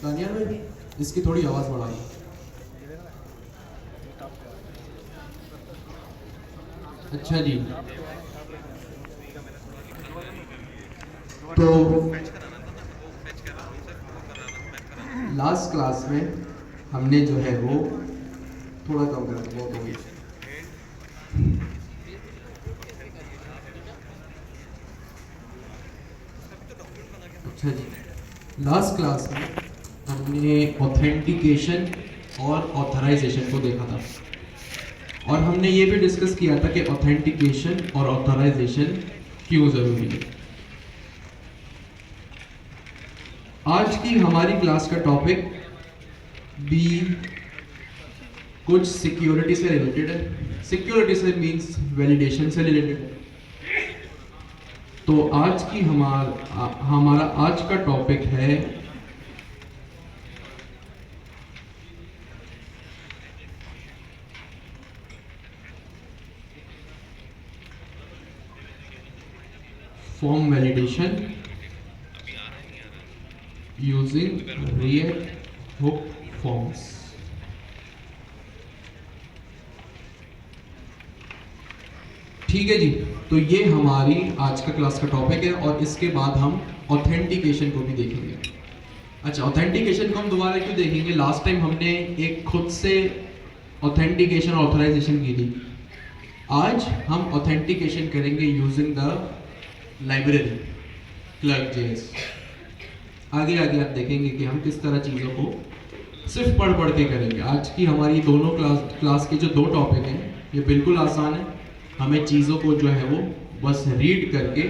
तानिया में इसकी थोड़ी आवाज़ बढ़ाई। अच्छा जी, तो लास्ट क्लास में हमने जो है वो थोड़ा कम कर दिया, बहुत हो गया। अच्छा जी, लास्ट क्लास में हमने ऑथेंटिकेशन और ऑथराइजेशन को देखा था, और हमने ये भी डिस्कस किया था कि ऑथेंटिकेशन और ऑथराइजेशन क्यों ज़रूरी है। आज की हमारी क्लास का टॉपिक भी कुछ सिक्योरिटी से रिलेटेड है। सिक्योरिटी से मींस वैलिडेशन से रिलेटेड है। तो आज की हमारा आज का टॉपिक है form validation using react hook forms. ठीक है जी, तो ये हमारी आज का क्लास का टॉपिक है, और इसके बाद हम ऑथेंटिकेशन को भी देखेंगे। अच्छा, ऑथेंटिकेशन को हम दोबारा क्यों देखेंगे? लास्ट टाइम हमने एक खुद से ऑथेंटिकेशन और ऑथराइजेशन की थी। आज हम ऑथेंटिकेशन करेंगे यूजिंग द लाइब्रेरी ClerkJS। आगे आगे आप देखेंगे कि हम किस तरह चीज़ों को सिर्फ पढ़ पढ़ के करेंगे। आज की हमारी दोनों क्लास के जो दो टॉपिक हैं ये बिल्कुल आसान है। हमें चीज़ों को जो है वो बस रीड करके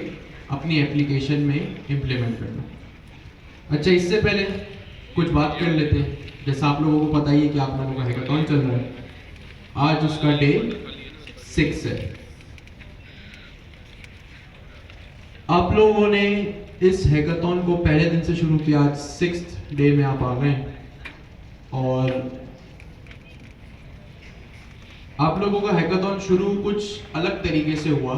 अपनी एप्लीकेशन में इम्प्लीमेंट करना। अच्छा, इससे पहले कुछ बात कर लेते हैं। जैसा आप लोगों को पता ही है कि आप लोगों का हैकाथॉन चल रहा है। आज उसका डे 6 है। आप लोगों ने इस हैकाथॉन को पहले दिन से शुरू किया, आज 6th डे में आप आ गए, और आप लोगों का हैकाथॉन शुरू कुछ अलग तरीके से हुआ।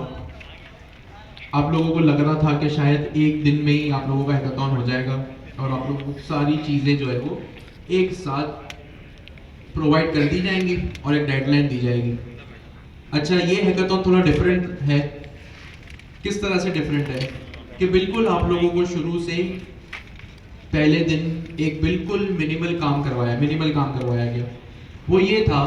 आप लोगों को लग रहा था कि शायद एक दिन में ही आप लोगों का हैकाथॉन हो जाएगा और आप लोगों को सारी चीज़ें जो है वो एक साथ प्रोवाइड कर दी जाएंगी और एक डेडलाइन दी जाएगी। अच्छा, ये हैकाथॉन थोड़ा डिफरेंट है। किस तरह से डिफरेंट है कि बिल्कुल आप लोगों को शुरू से पहले दिन एक बिल्कुल मिनिमल काम करवाया गया। वो ये था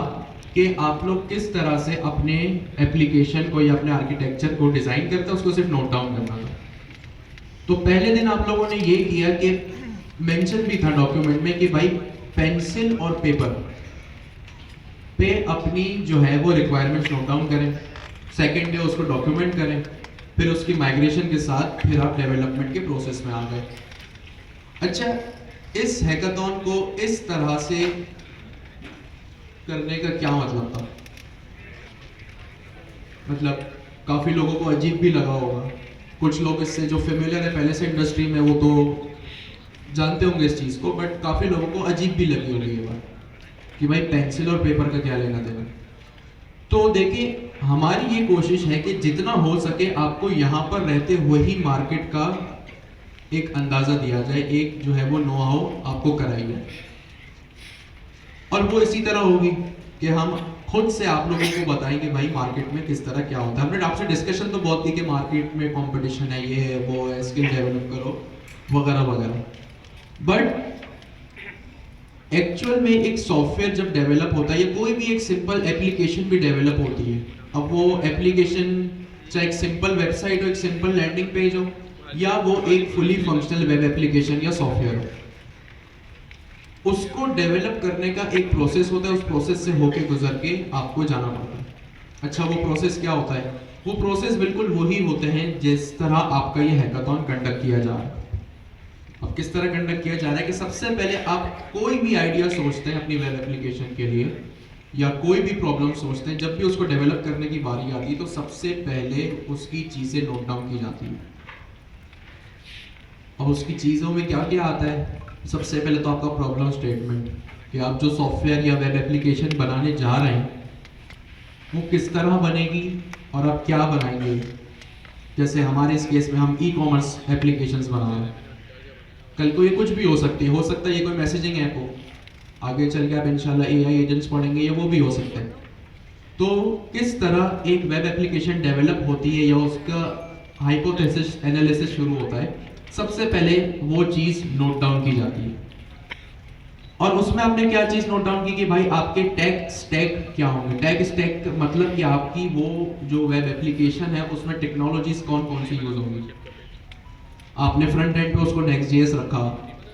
कि आप लोग किस तरह से अपने एप्लीकेशन को या अपने आर्किटेक्चर को डिज़ाइन करते हैं, उसको सिर्फ नोट डाउन करना था। तो पहले दिन आप लोगों ने ये किया कि मेंशन भी था डॉक्यूमेंट में कि भाई पेंसिल और पेपर पे अपनी जो है वो रिक्वायरमेंट्स नोट डाउन करें। सेकेंड डे उसको डॉक्यूमेंट करें, फिर उसकी माइग्रेशन के साथ फिर आप डेवलपमेंट के प्रोसेस में आ गए। अच्छा, इस हैकाथॉन को इस तरह से करने का क्या मतलब था? मतलब काफ़ी लोगों को अजीब भी लगा होगा। कुछ लोग इससे जो फेमिलियर है पहले से इंडस्ट्री में, वो तो जानते होंगे इस चीज़ को, बट काफ़ी लोगों को अजीब भी लगी होगी ये बात कि भाई पेंसिल और पेपर का क्या लेना देना। तो देखिए, हमारी ये कोशिश है कि जितना हो सके आपको यहाँ पर रहते हुए ही मार्केट का एक अंदाज़ा दिया जाए, एक जो है वो नो हाउ आपको कराई जाए। और वो इसी तरह होगी कि हम खुद से आप लोगों को बताएंगे भाई मार्केट में किस तरह क्या होता है। हमने आपसे डिस्कशन तो बहुत की कि मार्केट में कंपटीशन है, ये है वो है, स्किल डेवलप करो वगैरह वगैरह, बट एक्चुअल में एक सॉफ्टवेयर जब डेवलप होता है या कोई भी एक सिंपल एप्लीकेशन भी डेवलप होती है, अब वो एप्लीकेशन चाहे एक सिंपल वेबसाइट हो, एक सिंपल लैंडिंग पेज हो, या वो एक फुली फंक्शनल वेब एप्लीकेशन या सॉफ्टवेयर हो, उसको डेवलप करने का एक प्रोसेस होता है। उस प्रोसेस से होके गुजर के आपको जाना पड़ता है। अच्छा, वो प्रोसेस क्या होता है? वो प्रोसेस बिल्कुल वही होते हैं जिस तरह आपका ये हैकाथॉन कंडक्ट किया जा रहा है। अब किस तरह कंडक्ट किया जा रहा है कि सबसे पहले आप कोई भी आइडिया सोचते हैं अपनी वेब एप्लीकेशन के लिए, या कोई भी प्रॉब्लम सोचते हैं, जब भी उसको डेवलप करने की बारी आती है तो सबसे पहले उसकी चीज़ें नोट डाउन की जाती हैं। और उसकी चीज़ों में क्या क्या आता है? सबसे पहले तो आपका प्रॉब्लम स्टेटमेंट, कि आप जो सॉफ्टवेयर या वेब एप्लीकेशन बनाने जा रहे हैं वो किस तरह बनेगी और आप क्या बनाएंगे। जैसे हमारे इस केस में हम ई कॉमर्स एप्लीकेशंस बना रहे हैं, कल को ये कुछ भी हो सकता है ये कोई मैसेजिंग ऐप हो, आगे चल के आप इंशाल्लाह एआई एजेंट्स पढ़ेंगे, ये वो भी हो सकता है। तो किस तरह एक वेब एप्लीकेशन डेवलप होती है या उसका हाइपोथेसिस एनालिसिस शुरू होता है, सबसे पहले वो चीज़ नोट डाउन की जाती है। और उसमें आपने क्या चीज़ नोट डाउन की कि भाई आपके टेक स्टैक क्या होंगे। टेक स्टैक मतलब कि आपकी वो जो वेब एप्लीकेशन है उसमें टेक्नोलॉजीज कौन कौन सी यूज होंगी। आपने फ्रंट एंड पे उसको नेक्स्ट.जेएस रखा,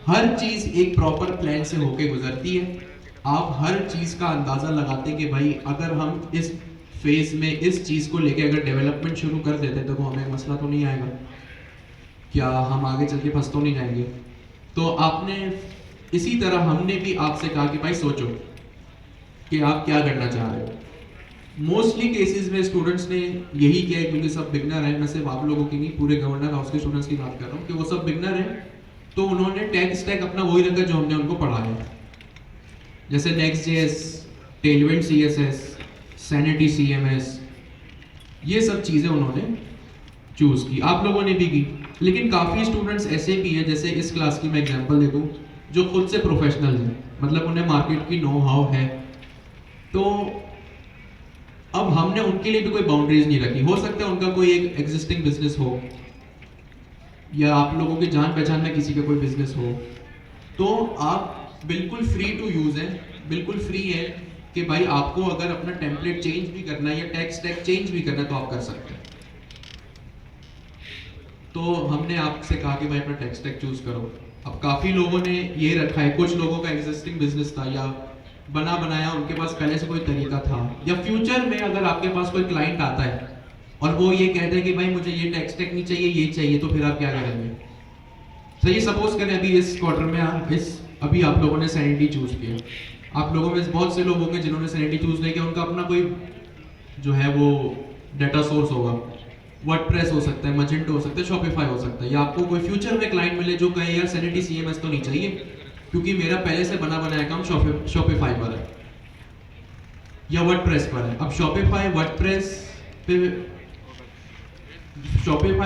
हर चीज़ एक प्रॉपर प्लान से होके गुजरती है। आप हर चीज़ का अंदाज़ा लगाते हैं कि भाई अगर हम इस फेज में इस चीज़ को लेके अगर डेवलपमेंट शुरू कर देते तो हमें मसला तो नहीं आएगा, क्या हम आगे चल के फंस तो नहीं जाएंगे। तो आपने इसी तरह हमने भी आपसे कहा कि भाई सोचो कि आप क्या करना चाह रहे हो। मोस्टली केसेस में स्टूडेंट्स ने यही किया है, क्योंकि सब बिगनर हैं, मैं सिर्फ आप लोगों की नहीं पूरे गवर्नर हाउस के स्टूडेंट्स की बात कर रहा हूँ कि वो सब बिगनर हैं, तो उन्होंने टेक स्टैक अपना वही रखा जो हमने उनको पढ़ाया, जैसे नेक्स्ट.जेएस, टेलविंड सीएसएस, सैनिटी सीएमएस, ये सब चीज़ें उन्होंने चूज़ की, आप लोगों ने भी की। लेकिन काफ़ी स्टूडेंट्स ऐसे भी हैं, जैसे इस क्लास की मैं एग्जांपल दे दूँ, जो खुद से प्रोफेशनल हैं, मतलब उन्हें मार्केट की नो हाउ है। तो अब हमने उनके लिए भी कोई बाउंड्रीज नहीं रखी। हो सकता है उनका कोई एक एग्जिस्टिंग बिजनेस हो या आप लोगों के जान पहचान में किसी का कोई बिजनेस हो, तो आप बिल्कुल फ्री टू यूज है, बिल्कुल फ्री है कि भाई आपको अगर अपना टेम्पलेट चेंज भी करना है या टेक स्टैक चेंज भी करना है तो आप कर सकते हैं। तो हमने आपसे कहा कि भाई अपना टेक स्टैक चूज करो। अब काफी लोगों ने ये रखा है, कुछ लोगों का एग्जिस्टिंग बिजनेस था या बना बनाया उनके पास पहले से कोई तरीका था, या फ्यूचर में अगर आपके पास कोई क्लाइंट आता है और वो ये कहते हैं कि भाई मुझे ये टेक स्टैक नहीं चाहिए, ये चाहिए, तो फिर आप क्या करेंगे। सही, सपोज करें अभी इस क्वार्टर में अभी आप लोगों ने सैनिटी चूज किया। आप लोगों में बहुत से लोग होंगे जिन्होंने सैनिटी चूज नहीं किया, उनका अपना कोई जो है वो डाटा सोर्स होगा, वर्डप्रेस हो सकता है, मजेंटो हो सकता है, शॉपिफाई हो सकता है, या आपको कोई फ्यूचर में क्लाइंट मिले जो कहे यार सैनिटी सीएमएस तो नहीं चाहिए क्योंकि मेरा पहले से बना बनाया काम शॉपिफाई पर है या वर्डप्रेस पर है। अब शॉपिफाई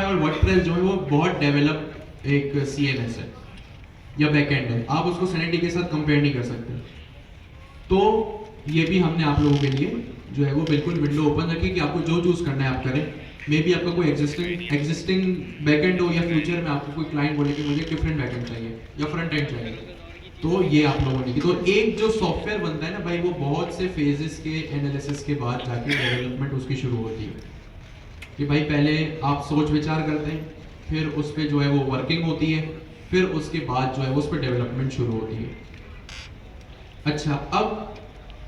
और वर्डप्रेस जो है वो बहुत डेवलप एक सीएमएस है या बैकएंड है, आप उसको सैनिटी के साथ कंपेयर नहीं कर सकते। तो ये भी हमने आप लोगों के लिए जो है वो बिल्कुल विंडो ओपन रखी कि आपको जो चूज करना है आप करें। मे बी आपका कोई एग्जिस्टिंग बैकएंड हो या फ्यूचर में आपको कोई क्लाइंट बोले कि मुझे डिफरेंट बैकएंड चाहिए या फ्रंट एंड चाहिए, तो ये आप लोगों ने की। तो एक जो सॉफ्टवेयर बनता है ना भाई, वो बहुत से फेजेस के एनालिसिस के बाद जाके डेवलपमेंट उसकी शुरू होती है कि भाई पहले आप सोच विचार करते हैं, फिर उस पर जो है वो वर्किंग होती है, फिर उसके बाद जो है उस पर डेवलपमेंट शुरू होती है। अच्छा, अब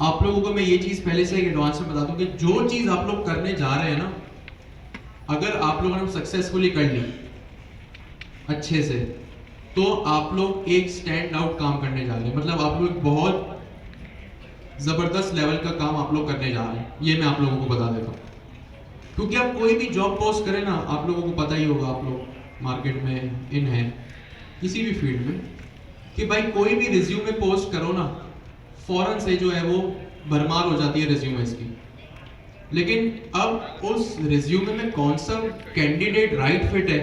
आप लोगों को मैं ये चीज़ पहले से एडवांस में बता दूं कि जो चीज़ आप लोग करने जा रहे हैं ना, अगर आप लोगों ने सक्सेसफुली कर ली अच्छे से, तो आप लोग एक स्टैंड आउट काम करने जा रहे हैं। मतलब आप लोग बहुत ज़बरदस्त लेवल का काम आप लोग करने जा रहे हैं, ये मैं आप लोगों को बता देता हूँ। क्योंकि आप कोई भी जॉब पोस्ट करें ना, आप लोगों को पता ही होगा, आप लोग मार्केट में इन हैं किसी भी फील्ड में, कि भाई कोई भी रिज्यूमे पोस्ट करो ना, फौरन से जो है वो भरमार हो जाती है रिज्यूमेस की। लेकिन अब उस रिज्यूमे में कौन सा कैंडिडेट राइट फिट है,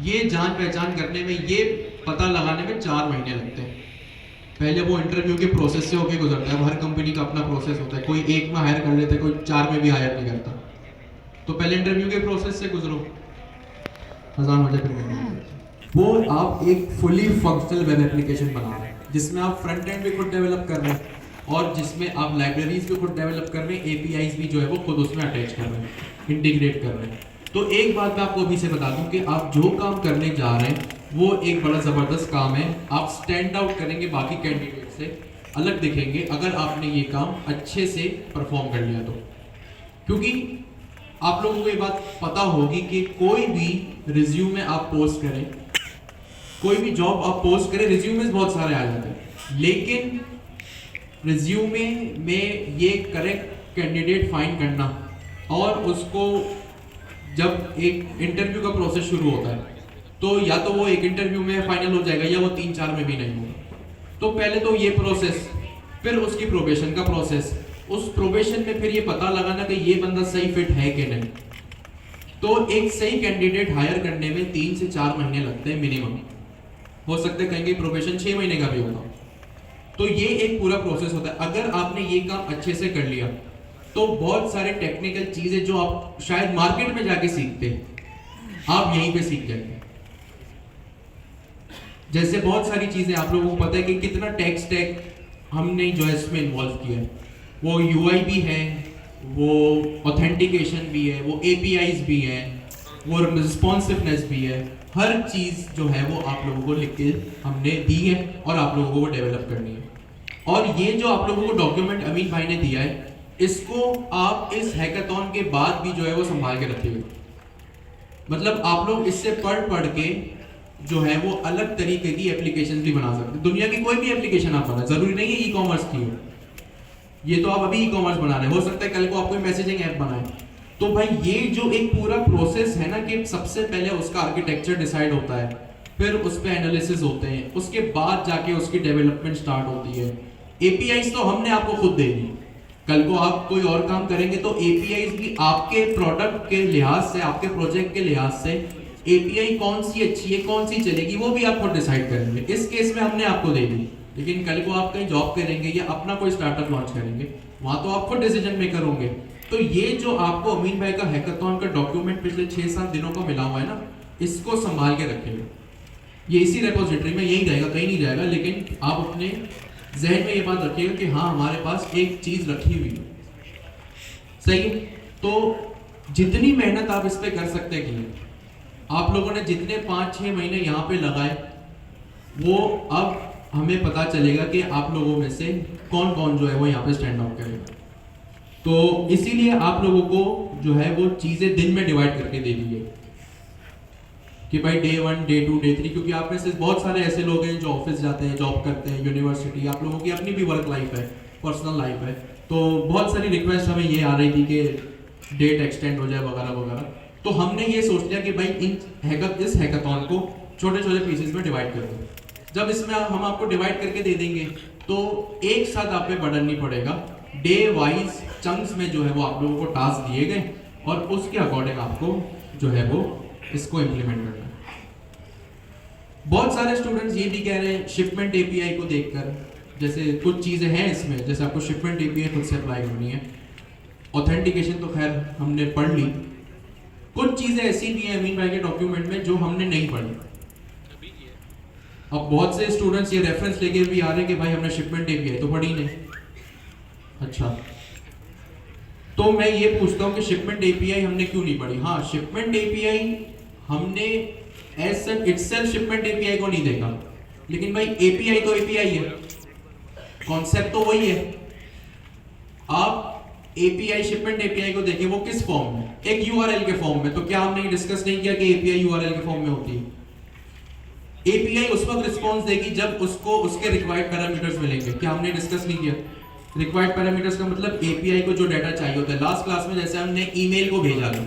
ये जान पहचान करने में, ये पता लगाने में 4 महीने लगते हैं। पहले वो इंटरव्यू के प्रोसेस से होके गुजरता है। हर कंपनी का अपना प्रोसेस होता है, कोई 1 में हायर कर लेता है, कोई 4 में भी हायर नहीं करता। तो पहले इंटरव्यू के प्रोसेस से गुजरो, अजान हो जाए, वो आप एक फुली फंक्शनल वेब एप्लीकेशन बना रहे हैं जिसमें आप फ्रंट एंड भी खुद डेवलप कर रहे हैं और जिसमें आप लाइब्रेरीज भी खुद डेवलप कर रहे हैं, एपीआईज भी जो है वो खुद उसमें अटैच कर रहे हैं, इंटीग्रेट कर रहे हैं। तो एक बात मैं आपको अभी से बता दूं कि आप जो काम करने जा रहे हैं वो एक बड़ा ज़बरदस्त काम है। आप स्टैंड आउट करेंगे, बाकी कैंडिडेट से अलग दिखेंगे अगर आपने ये काम अच्छे से परफॉर्म कर लिया तो। क्योंकि आप लोगों को ये बात पता होगी कि कोई भी रिज्यूमे आप पोस्ट करें, कोई भी जॉब आप पोस्ट करें, रिज्यूमेस बहुत सारे आ जाते हैं, लेकिन रिज्यूमे में ये करेक्ट कैंडिडेट फाइंड करना और उसको जब एक इंटरव्यू का प्रोसेस शुरू होता है तो या तो वो एक इंटरव्यू में फाइनल हो जाएगा या वो 3-4 में भी नहीं होगा। तो पहले तो ये प्रोसेस, फिर उसकी प्रोबेशन का प्रोसेस, उस प्रोबेशन में फिर ये पता लगाना कि ये बंदा सही फिट है कि नहीं। तो एक सही कैंडिडेट हायर करने में 3 से 4 महीने लगते हैं मिनिमम। हो सकता है कहेंगे प्रोबेशन 6 महीने का भी होगा। तो ये एक पूरा प्रोसेस होता है। अगर आपने ये काम अच्छे से कर लिया तो बहुत सारे टेक्निकल चीजें जो आप शायद मार्केट में जाके सीखते आप यहीं पे सीख जाएंगे। जैसे बहुत सारी चीजें आप लोगों को पता है कि कितना टेक स्टैक हमने जो है इसमें इन्वॉल्व किया है। वो यूआई भी है, वो ऑथेंटिकेशन भी है, वो एपीआईज भी है, वो रिस्पॉन्सिवनेस भी है। हर चीज जो है वो आप लोगों को लिख के हमने दी है और आप लोगों को वो डेवलप करनी है। और ये जो आप लोगों को डॉक्यूमेंट अमीन भाई ने दिया है, इसको आप इस हैकाथॉन के बाद भी जो है वो संभाल के रखिएगा। मतलब आप लोग इससे पढ़ के जो है वो अलग तरीके की एप्लीकेशन भी बना सकते हैं। दुनिया की कोई भी एप्लीकेशन आप बना, जरूरी नहीं है ई कॉमर्स की हो। ये तो आप अभी ई कॉमर्स बना रहे हैं, हो सकता है कल को आप कोई मैसेजिंग ऐप बनाए। तो भाई ये जो एक पूरा प्रोसेस है ना कि सबसे पहले उसका आर्किटेक्चर डिसाइड होता है, फिर उस पे एनालिसिस होते हैं, उसके बाद जाके उसकी डेवलपमेंट स्टार्ट होती है। एपीआईज तो हमने आपको खुद दे दी, कल को आप कोई और काम करेंगे तो एपीआईज भी आपके प्रोडक्ट के लिहाज से, आपके प्रोजेक्ट के लिहाज से एपीआई कौन सी अच्छी है, कौन सी चलेगी, वो भी आप खुद डिसाइड करेंगे। इस केस में हमने आपको दे दी, लेकिन कल को आप कहीं जॉब करेंगे या अपना कोई स्टार्टअप लॉन्च करेंगे, वहां तो आप खुद डिसीजन मेकर होंगे। तो ये जो आपको अमीन भाई का हैकाथॉन का डॉक्यूमेंट पिछले 6-7 दिनों का मिला हुआ है ना, इसको संभाल के रखिएगा। ये इसी रेपोजिटरी में यही रहेगा, कहीं नहीं जाएगा। लेकिन आप अपने जहन में ये बात रखिएगा कि हाँ हमारे पास एक चीज रखी हुई है, सही है। तो जितनी मेहनत आप इस पे कर सकते हैं, आप लोगों ने जितने 5-6 महीने यहाँ पे लगाए, वो अब हमें पता चलेगा कि आप लोगों में से कौन कौन जो है वो यहाँ पे स्टैंड आउट करेगा। तो इसीलिए आप लोगों को जो है वो चीजें दिन में डिवाइड करके दे दी है कि भाई डे 1, डे 2, डे 3, क्योंकि आप में से बहुत सारे ऐसे लोग हैं जो ऑफिस जाते हैं, जॉब करते हैं, यूनिवर्सिटी, आप लोगों की अपनी भी वर्क लाइफ है, पर्सनल लाइफ है। तो बहुत सारी रिक्वेस्ट हमें ये आ रही थी कि डेट एक्सटेंड हो जाए वगैरह वगैरह। तो हमने ये सोच लिया कि भाई इस हैकाथॉन को छोटे छोटे पीसेस में डिवाइड कर दो। जब इसमें हम आपको डिवाइड करके दे देंगे तो एक साथ आप पे बर्डन नहीं पड़ेगा। डे वाइज चंक्स में जो है वो आप लोगों को टास्क दिए गए और उसके अकॉर्डिंग आपको जो है वो इसको इम्प्लीमेंट करना है। बहुत सारे स्टूडेंट्स ये भी कह रहे हैं शिपमेंट एपीआई को देखकर, जैसे कुछ चीजें हैं इसमें, जैसे आपको शिपमेंट एपीआई खुद से अप्लाई करनी है, ऑथेंटिकेशन तो खैर हमने पढ़ ली, कुछ चीजें ऐसी भी हैं अमीन भाई के डॉक्यूमेंट में जो हमने नहीं पढ़ी। अब बहुत से स्टूडेंट्स ये रेफरेंस लेके भी आ रहे हैं कि भाई हमने शिपमेंट एपीआई तो पढ़ी नहीं। अच्छा, तो मैं ये पूछता हूँ कि शिपमेंट एपीआई हमने क्यों नहीं पढ़ी? हाँ, शिपमेंट एपीआई हमने एज इटसेल्फ शिपमेंट एपीआई को नहीं देखा, लेकिन भाई एपीआई तो एपीआई है, कॉन्सेप्ट तो वही है। आप एपीआई शिपमेंट एपीआई को देखिए, वो किस फॉर्म में? एक यूआरएल के फॉर्म में। तो क्या हमने डिस्कस नहीं किया कि एपीआई यूआरएल के फॉर्म में होती है? एपीआई उस वक्त रिस्पांस देगी जब उसको उसके रिक्वायर्ड पैरामीटर्स मिलेंगे। क्या हमने डिस्कस नहीं किया? रिक्वायर्ड पैरामीटर्स का मतलब एपीआई को जो डाटा चाहिए होता है। लास्ट क्लास में जैसे हमने ईमेल को भेजा था,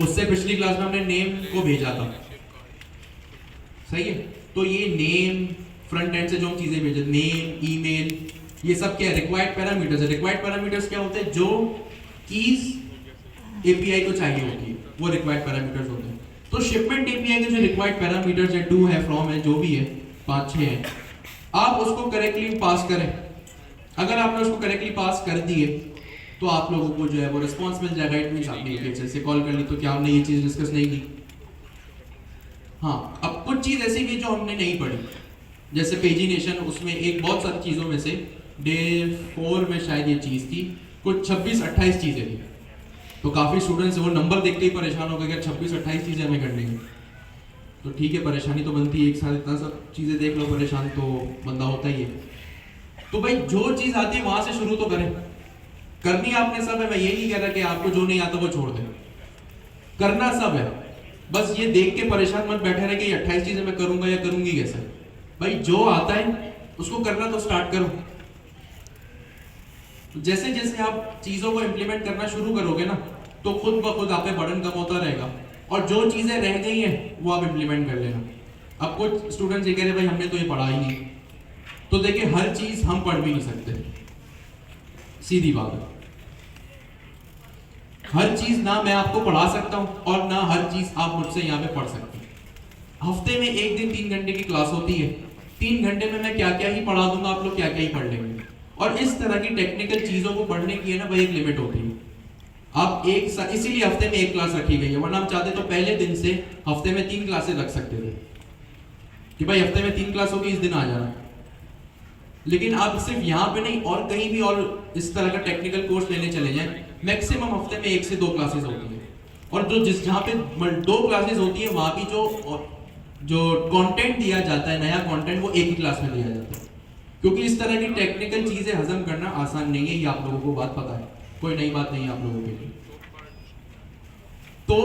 उससे पिछली क्लास में हमने नेम को भेजा था, सही है। तो ये नेम, फ्रंट एंड से जो चीजें भेजे, नेम, ईमेल, ये सब क्या है? रिक्वायर्ड पैरामीटर्स है। रिक्वायर्ड पैरामीटर्स क्या होते हैं? जो कीज एपीआई को चाहिए होती है, वो रिक्वायर्ड पैरामीटर्स होते हैं। तो शिपमेंट एपीआई के जो रिक्वायर्ड पैरामीटर्स है, टू है, फ्रॉम है, जो भी है, 5-6 हैं, आप उसको करेक्टली पास करें। अगर आपने उसको करेक्टली पास कर दिए तो आप लोगों को जो है वो रिस्पांस मिल जाएगा। इट मींस आपने टीचर से कॉल कर ली, तो क्या हमने ये चीज डिस्कस नहीं की? हाँ, अब कुछ चीज ऐसी भी जो हमने नहीं पढ़ी, जैसे पेजिनेशन, उसमें एक बहुत सारी चीजों में से डे 4 में शायद ये चीज थी, कुछ 26-28 चीजें थी। तो काफी स्टूडेंट्स वो नंबर देख के ही परेशान हो गए कि 26-28 चीजें हमें करनी है। तो ठीक है, परेशानी तो बनती है, एक साथ इतना सब चीजें देख लो, परेशान तो बंदा होता ही है। तो भाई जो चीज आती है वहां से शुरू तो करें। करनी आपने सब है, मैं ये नहीं कह रहा कि आपको जो नहीं आता वो छोड़ दें, करना सब है। बस ये देख के परेशान मत बैठे रहे कि 28 चीजें मैं करूंगा या करूंगी कैसे। भाई जो आता है उसको करना तो स्टार्ट करो। जैसे जैसे आप चीजों को इंप्लीमेंट करना शुरू करोगे ना, तो खुद ब खुद आप पे बर्डन कम होता रहेगा, और जो चीजें रह गई हैं वो आप इंप्लीमेंट कर लेना। अब कुछ स्टूडेंट्स ये कह रहे भाई हमने तो ये पढ़ा ही नहीं, तो देखिए हर चीज हम पढ़ भी नहीं सकते, सीधी बात है। हर चीज ना मैं आपको पढ़ा सकता हूं और ना हर चीज आप मुझसे यहाँ पे पढ़ सकते हैं। हफ्ते में एक दिन 3 घंटे की क्लास होती है, 3 घंटे में मैं क्या क्या ही पढ़ा दूंगा, आप लोग क्या क्या ही पढ़ लेंगे। और इस तरह की टेक्निकल चीजों को पढ़ने की है ना, वही एक लिमिट होती है। आप इसीलिए हफ्ते में एक क्लास रखी गई है, वरना हम चाहते तो पहले दिन से हफ्ते में 3 क्लासेस रख सकते थे कि भाई हफ्ते में 3 क्लास होगी, इस दिन आ जाना। लेकिन आप सिर्फ यहाँ पे नहीं और कहीं भी और इस तरह का टेक्निकल कोर्स लेने चले जाएं, मैक्सिमम हफ्ते में 1 से 2 क्लासेस होती है। और जो जिस जहाँ पे 2 क्लासेस होती है वहां भी जो कंटेंट दिया जाता है, नया कंटेंट, वो एक ही क्लास में दिया जाता है। क्योंकि इस तरह की टेक्निकल चीजें हजम करना आसान नहीं है, ये आप लोगों को बात पता है, कोई नई बात नहीं है आप लोगों के लिए। तो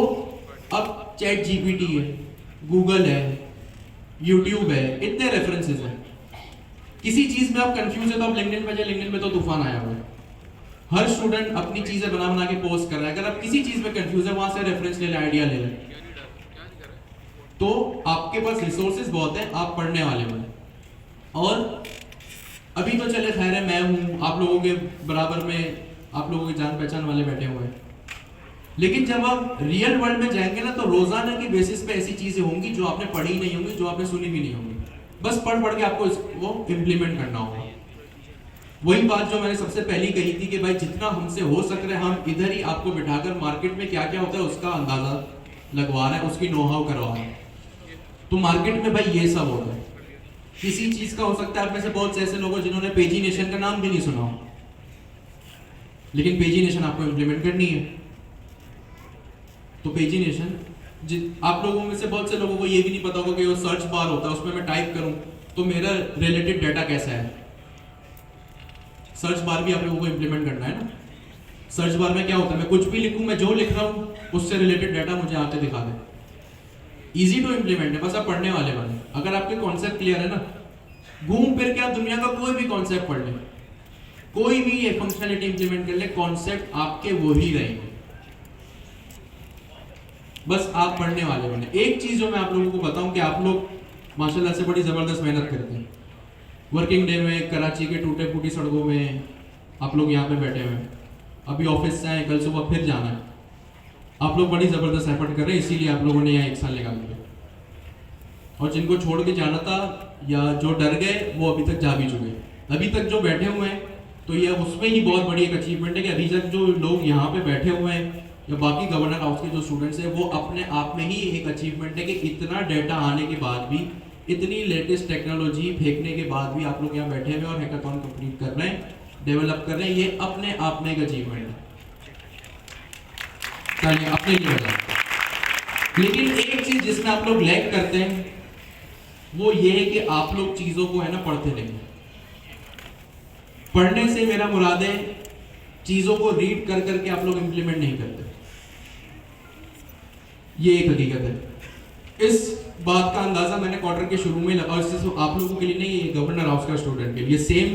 अब चैट जीपीटी है, गूगल है, यूट्यूब है, इतने रेफरेंसेस हैं। किसी चीज में आप कंफ्यूज है तो आप लिंक्डइन पे जाए, लिंक्डइन पे तो तूफान आया हुआ है, हर स्टूडेंट अपनी चीजें बना बना के पोस्ट कर रहा है। अगर आप किसी चीज में कंफ्यूज है, वहां से रेफरेंस ले लें, आइडिया ले लें। तो आपके पास रिसोर्सेज बहुत है, आप पढ़ने वाले हो। और अभी तो चले खैर है, मैं हूं आप लोगों के बराबर में, आप लोगों के जान पहचान वाले बैठे हुए हैं। लेकिन जब आप रियल वर्ल्ड में जाएंगे ना, तो रोजाना की बेसिस पे ऐसी चीजें होंगी जो आपने पढ़ी नहीं होंगी, जो आपने सुनी भी नहीं होंगी, बस पढ़ पढ़ के आपको वो इम्प्लीमेंट करना होगा। वही बात जो मैंने सबसे पहली कही थी कि भाई जितना हमसे हो सक रहा है, हम इधर ही आपको बिठाकर मार्केट में क्या क्या होता है उसका अंदाजा लगवा रहे हैं, उसकी नो हाउ करवा रहे हैं। तो मार्केट में भाई ये सब होता है। किसी चीज का हो सकता है, आप में से बहुत से ऐसे लोग हैं जिन्होंने पेजिनेशन का नाम भी नहीं सुना हो, लेकिन पेजिनेशन आपको इम्प्लीमेंट करनी है। तो पेजिनेशन, आप लोगों में से बहुत से लोगों को ये भी नहीं पता होगा कि वो सर्च बार होता है, उसमें मैं टाइप करूं तो मेरा रिलेटेड डाटा कैसा है। सर्च बार भी आप लोगों को इंप्लीमेंट करना है ना। सर्च बार में क्या होता है, मैं कुछ भी लिखूं, मैं जो लिख रहा हूं उससे रिलेटेड डाटा मुझे आके दिखा दे। इजी टू इंप्लीमेंट है, बस आप पढ़ने वाले बने। अगर आपके कॉन्सेप्ट क्लियर है ना, घूम फिर के आप दुनिया का कोई भी कॉन्सेप्ट पढ़ ले, कोई भी ये फंक्शनलिटी इंप्लीमेंट कर ले, कॉन्सेप्ट आपके वो ही रहेंगे, बस आप पढ़ने वाले बने। एक चीज जो मैं आप लोगों को बताऊं कि आप लोग माशाल्लाह से बड़ी जबरदस्त मेहनत करते हैं। वर्किंग डे में कराची के टूटे फूटी सड़कों में आप लोग यहाँ पे बैठे हुए हैं, अभी ऑफिस से आए, कल सुबह फिर जाना है। आप लोग बड़ी जबरदस्त एफर्ट कर रहे हैं, इसीलिए आप लोगों ने यहाँ 1 साल निकाल दिया। और जिनको छोड़ के जाना था या जो डर गए, वो अभी तक जा भी चुके। अभी तक जो बैठे हुए हैं, तो ये उसमें ही बहुत बड़ी एक अचीवमेंट है कि अभी तक जो लोग यहाँ पे बैठे हुए हैं या बाकी गवर्नर हाउस के जो स्टूडेंट्स हैं, वो अपने आप में ही एक अचीवमेंट है कि इतना डाटा आने के बाद भी, इतनी लेटेस्ट टेक्नोलॉजी फेंकने के बाद भी आप लोग यहाँ बैठे हुए और हैकाथॉन कंप्लीट कर रहे हैं, डेवलप कर रहे हैं। ये अपने आप में एक अचीवमेंट है, अपने लिए बता। लेकिन एक चीज जिसमें आप लोग लैग करते हैं वो ये है कि आप लोग चीजों को है ना पढ़ते नहीं। पढ़ने से मेरा मुराद है चीजों को रीड कर करके आप लोग इंप्लीमेंट नहीं करते, ये एक हकीकत है। इस बात का अंदाजा मैंने क्वार्टर के शुरू में लगा, और इससे आप लोगों के लिए नहीं, ये गवर्नर हाउस का स्टूडेंट के लिए सेम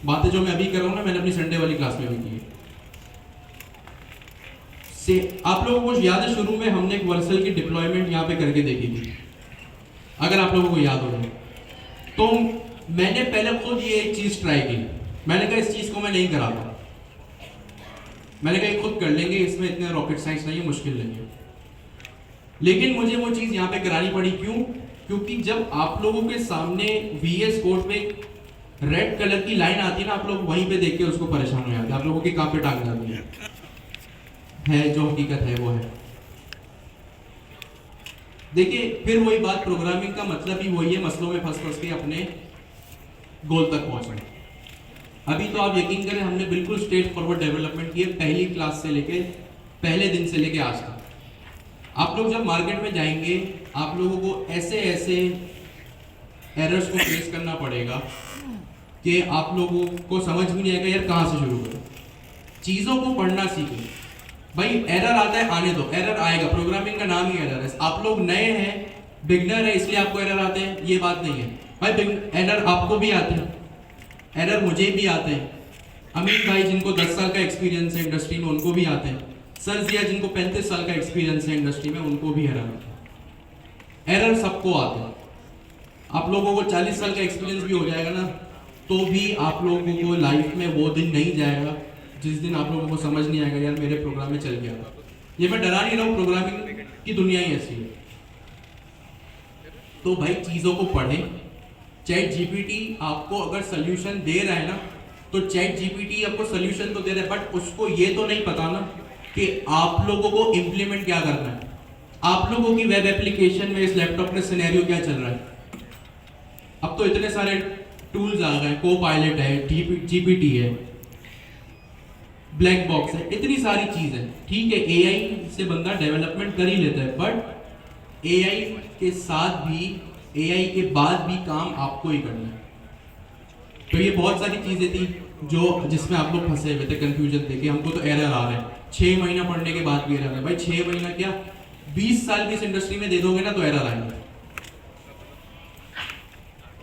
बातें जो मैं अभी कर रहा हूं ना, मैंने अपनी संडे वाली क्लास में भी की है। आप लोगों को याद है शुरू में हमने एक वर्सल की डिप्लॉयमेंट यहाँ पे करके देखी थी, अगर आप लोगों को याद हो तो मैंने पहले खुद ये एक चीज ट्राई की। मैंने कहा इस चीज को मैं नहीं कराता, मैंने कहा खुद कर लेंगे, इसमें इतने रॉकेट साइंस नहीं है, मुश्किल नहीं है। लेकिन मुझे वो चीज यहाँ पे करानी पड़ी, क्यों? क्योंकि जब आप लोगों के सामने VS कोड में रेड कलर की लाइन आती है ना, आप लोग वहीं पे देख के उसको परेशान हो जाते हैं, आप लोगों की कांपे टांग जाती है जो हकीकत है वो है। देखिए फिर वही बात, प्रोग्रामिंग का मतलब ही वही है, मसलों में फंस फंस के अपने गोल तक पहुंचना। अभी तो आप यकीन करें, हमने बिल्कुल स्ट्रेट फॉरवर्ड डेवलपमेंट की है, पहली क्लास से लेके पहले दिन से लेके आज तक। आप लोग जब मार्केट में जाएंगे, आप लोगों को ऐसे ऐसे एरर्स को फेस करना पड़ेगा कि आप लोगों को समझ भी नहीं आएगा यार कहाँ से शुरू करें। चीज़ों को पढ़ना सीखें भाई। एरर आता है, आने दो, एरर आएगा, प्रोग्रामिंग का नाम ही एरर है। आप लोग नए हैं, बिगनर है, इसलिए आपको एरर आते हैं, ये बात नहीं है भाई। एरर आपको भी आते हैं, एरर मुझे भी आते हैं, अमित भाई जिनको 10 साल का एक्सपीरियंस है इंडस्ट्री में उनको भी आते हैं, सर जिया जिनको 35 साल का एक्सपीरियंस है इंडस्ट्री में उनको भी एरर आते हैं। एरर सबको आते हैं। आप लोगों को 40 साल का एक्सपीरियंस भी हो जाएगा ना, तो भी आप लोगों को लाइफ में वो दिन नहीं जाएगा जिस दिन आप लोगों को समझ नहीं आएगा यार मेरे प्रोग्राम में चल गया था। ये मैं डरा नहीं रहा हूँ, प्रोग्रामिंग की दुनिया ही ऐसी है। तो भाई चीज़ों को पढ़ें। चैट जीपीटी आपको अगर सोल्यूशन दे रहा है ना, तो चैट जीपीटी आपको सोल्यूशन तो दे रहा है, बट उसको ये तो नहीं पता ना कि आप लोगों को इम्प्लीमेंट क्या करना है। आप लोगों की वेब एप्लीकेशन में इस लैपटॉप में सिनेरियो क्या चल रहा है। अब तो इतने सारे टूल्स आ गए, को पायलट है, जीपीटी है, ब्लैक बॉक्स है, इतनी सारी चीज है। ठीक है, एआई से बंदा डेवलपमेंट कर ही लेता है, बट एआई के साथ भी, एआई के बाद भी काम आपको ही करना है। तो ये बहुत सारी चीजें थी जो जिसमें आप लोग फंसे हुए थे, कंफ्यूजन थे कि हमको तो एरर आ रहा है, 6 महीना पढ़ने के बाद भी एरर है। भाई 6 महीना क्या 20 साल भी इस इंडस्ट्री में दे दोगे ना तो एरर आएंगे।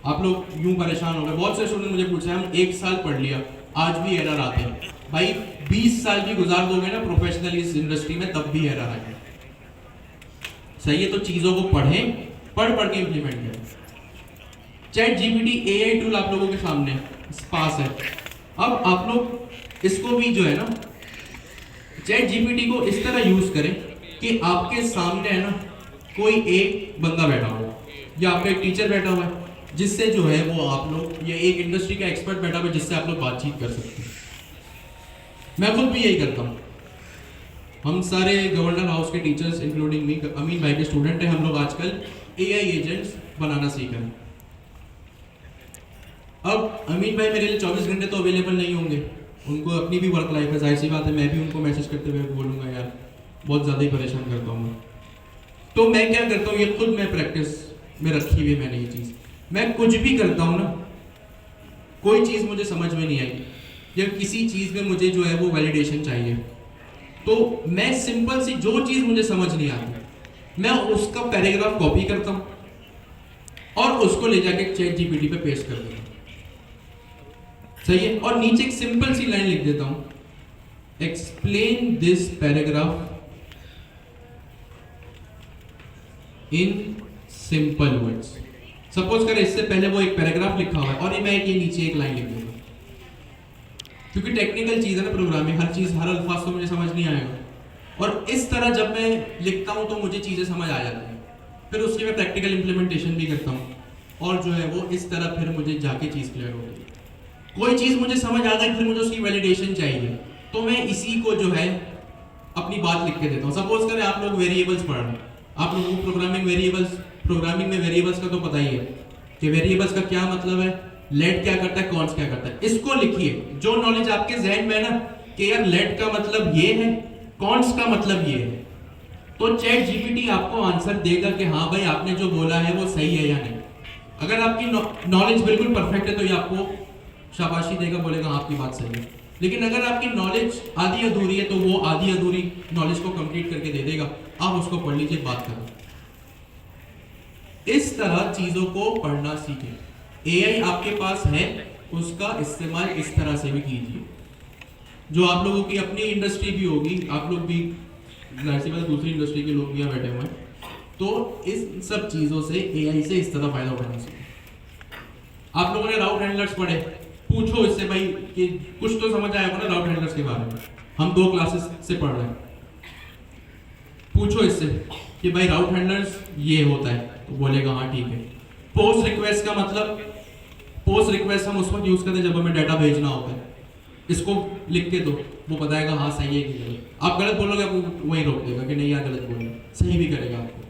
आप लोग यूं परेशान हो गए। बहुत से स्टूडेंट मुझे पूछ रहे हैं हम 1 साल पढ़ लिया आज भी एरर आते हैं। भाई 20 साल भी गुजार दोगे ना प्रोफेशनल इस इंडस्ट्री में तब भी एरर आएंगे। सही है, तो चीजों को पढ़ें, पढ़ के इंप्लीमेंट करें। चैट जीपीटी एआई टूल आप लोगों के सामने पास है। अब आप लोग इसको भी जो है ना, चैट जीपीटी को इस तरह यूज करें कि आपके सामने है ना कोई एक बंदा बैठा हो, या आपका एक टीचर बैठा हुआ है जिससे जो है वो आप लोग, या एक इंडस्ट्री का एक्सपर्ट बैठा हुआ है जिससे आप लोग बातचीत कर सकते हैं। मैं खुद भी यही करता हूँ। हम सारे गवर्नर हाउस के टीचर्स इंक्लूडिंग मी, अमीन भाई के स्टूडेंट हैं, हम लोग आजकल एआई एजेंट्स बनाना सीख रहे हैं। अब अमीन भाई मेरे लिए 24 घंटे तो अवेलेबल नहीं होंगे, उनको अपनी भी वर्क लाइफ है, जाहिर सी बात है। मैं भी उनको मैसेज करते हुए बोलूँगा यार बहुत ज़्यादा ही परेशान करता हूँ। तो मैं क्या करता हूँ, ये खुद मैं प्रैक्टिस में रखी हुई मैंने ये चीज़। मैं कुछ भी करता हूँ ना, कोई चीज़ मुझे समझ में नहीं आई या किसी चीज़ में मुझे जो है वो वैलिडेशन चाहिए, तो मैं सिंपल सी जो चीज़ मुझे समझ नहीं आती मैं उसका पैराग्राफ कॉपी करता हूँ और उसको ले जाके चैट जीपीटी पे पेस्ट कर देता हूँ। सही है, और नीचे एक सिंपल सी लाइन लिख देता हूँ, explain this paragraph in simple words. Suppose करें इससे पहले वो एक पैराग्राफ लिखा हुआ है और मैं ये नीचे एक लाइन लिख दूंगा, क्योंकि टेक्निकल चीज है ना प्रोग्रामिंग, हर चीज हर अल्फाज तो मुझे समझ नहीं आएगा। और इस तरह जब मैं लिखता हूं तो मुझे चीजें समझ आ जाती हैं, फिर उसकी मैं प्रैक्टिकल इंप्लीमेंटेशन भी करता हूं और जो है वो इस तरह फिर मुझे जाके चीज क्लियर होती है। कोई चीज मुझे समझ आ गई, फिर मुझे उसकी वैलिडेशन चाहिए, तो मैं इसी को जो है अपनी बात लिख के देता हूँ। सपोज करें आप लोग वेरिएबल्स पढ़ रहे हैं, आप लोगों को प्रोग्रामिंग में वेरिएबल्स का तो पता ही है कि वेरिएबल्स का क्या मतलब है, लेट क्या करता है, कॉन्स्ट क्या करता है। इसको लिखिए, जो नॉलेज आपके जहन में है ना कि यार लेट का मतलब ये है, कॉन्स्ट का मतलब ये है, तो चैट जीपीटी आपको आंसर देगा कि हाँ भाई आपने जो बोला है वो सही है या नहीं। अगर आपकी नॉलेज बिल्कुल परफेक्ट है तो ये आपको शाबाशी देगा, बोलेगा आपकी बात सही है। लेकिन अगर आपकी नॉलेज आधी अधूरी है तो वो आधी अधूरी नॉलेज को कंप्लीट करके दे देगा, आप उसको पढ़ लीजिए, बात करो। इस तरह चीजों को पढ़ना सीखें। एआई आपके पास है, उसका इस्तेमाल इस तरह से भी कीजिए। जो आप लोगों की अपनी इंडस्ट्री भी होगी, आप लोग भी जाहिर सी बात दूसरी इंडस्ट्री के लोग भी यहाँ बैठे हुए हैं, तो इस सब चीजों से एआई से इस तरह फायदा उठाना सीखें। आप लोगों ने राउट हैंडलर्स पढ़े, पूछो इससे भाई कि कुछ तो समझ आया होगा ना राउट हैंडलर्स के बारे में, हम 2 क्लासेस से पढ़ रहे हैं। पूछो इससे कि भाई राउट हैंडलर्स ये होता है, तो बोलेगा हाँ ठीक है। पोस्ट रिक्वेस्ट का मतलब, पोस्ट रिक्वेस्ट हम उस वक्त यूज करते हैं जब हमें डाटा भेजना होता है, इसको लिख के दो, वो बताएगा हाँ सही है कि गलत। आप गलत बोलोगे आपको वहीं रोक देगा कि नहीं यार गलत बोल, सही भी करेगा आपको।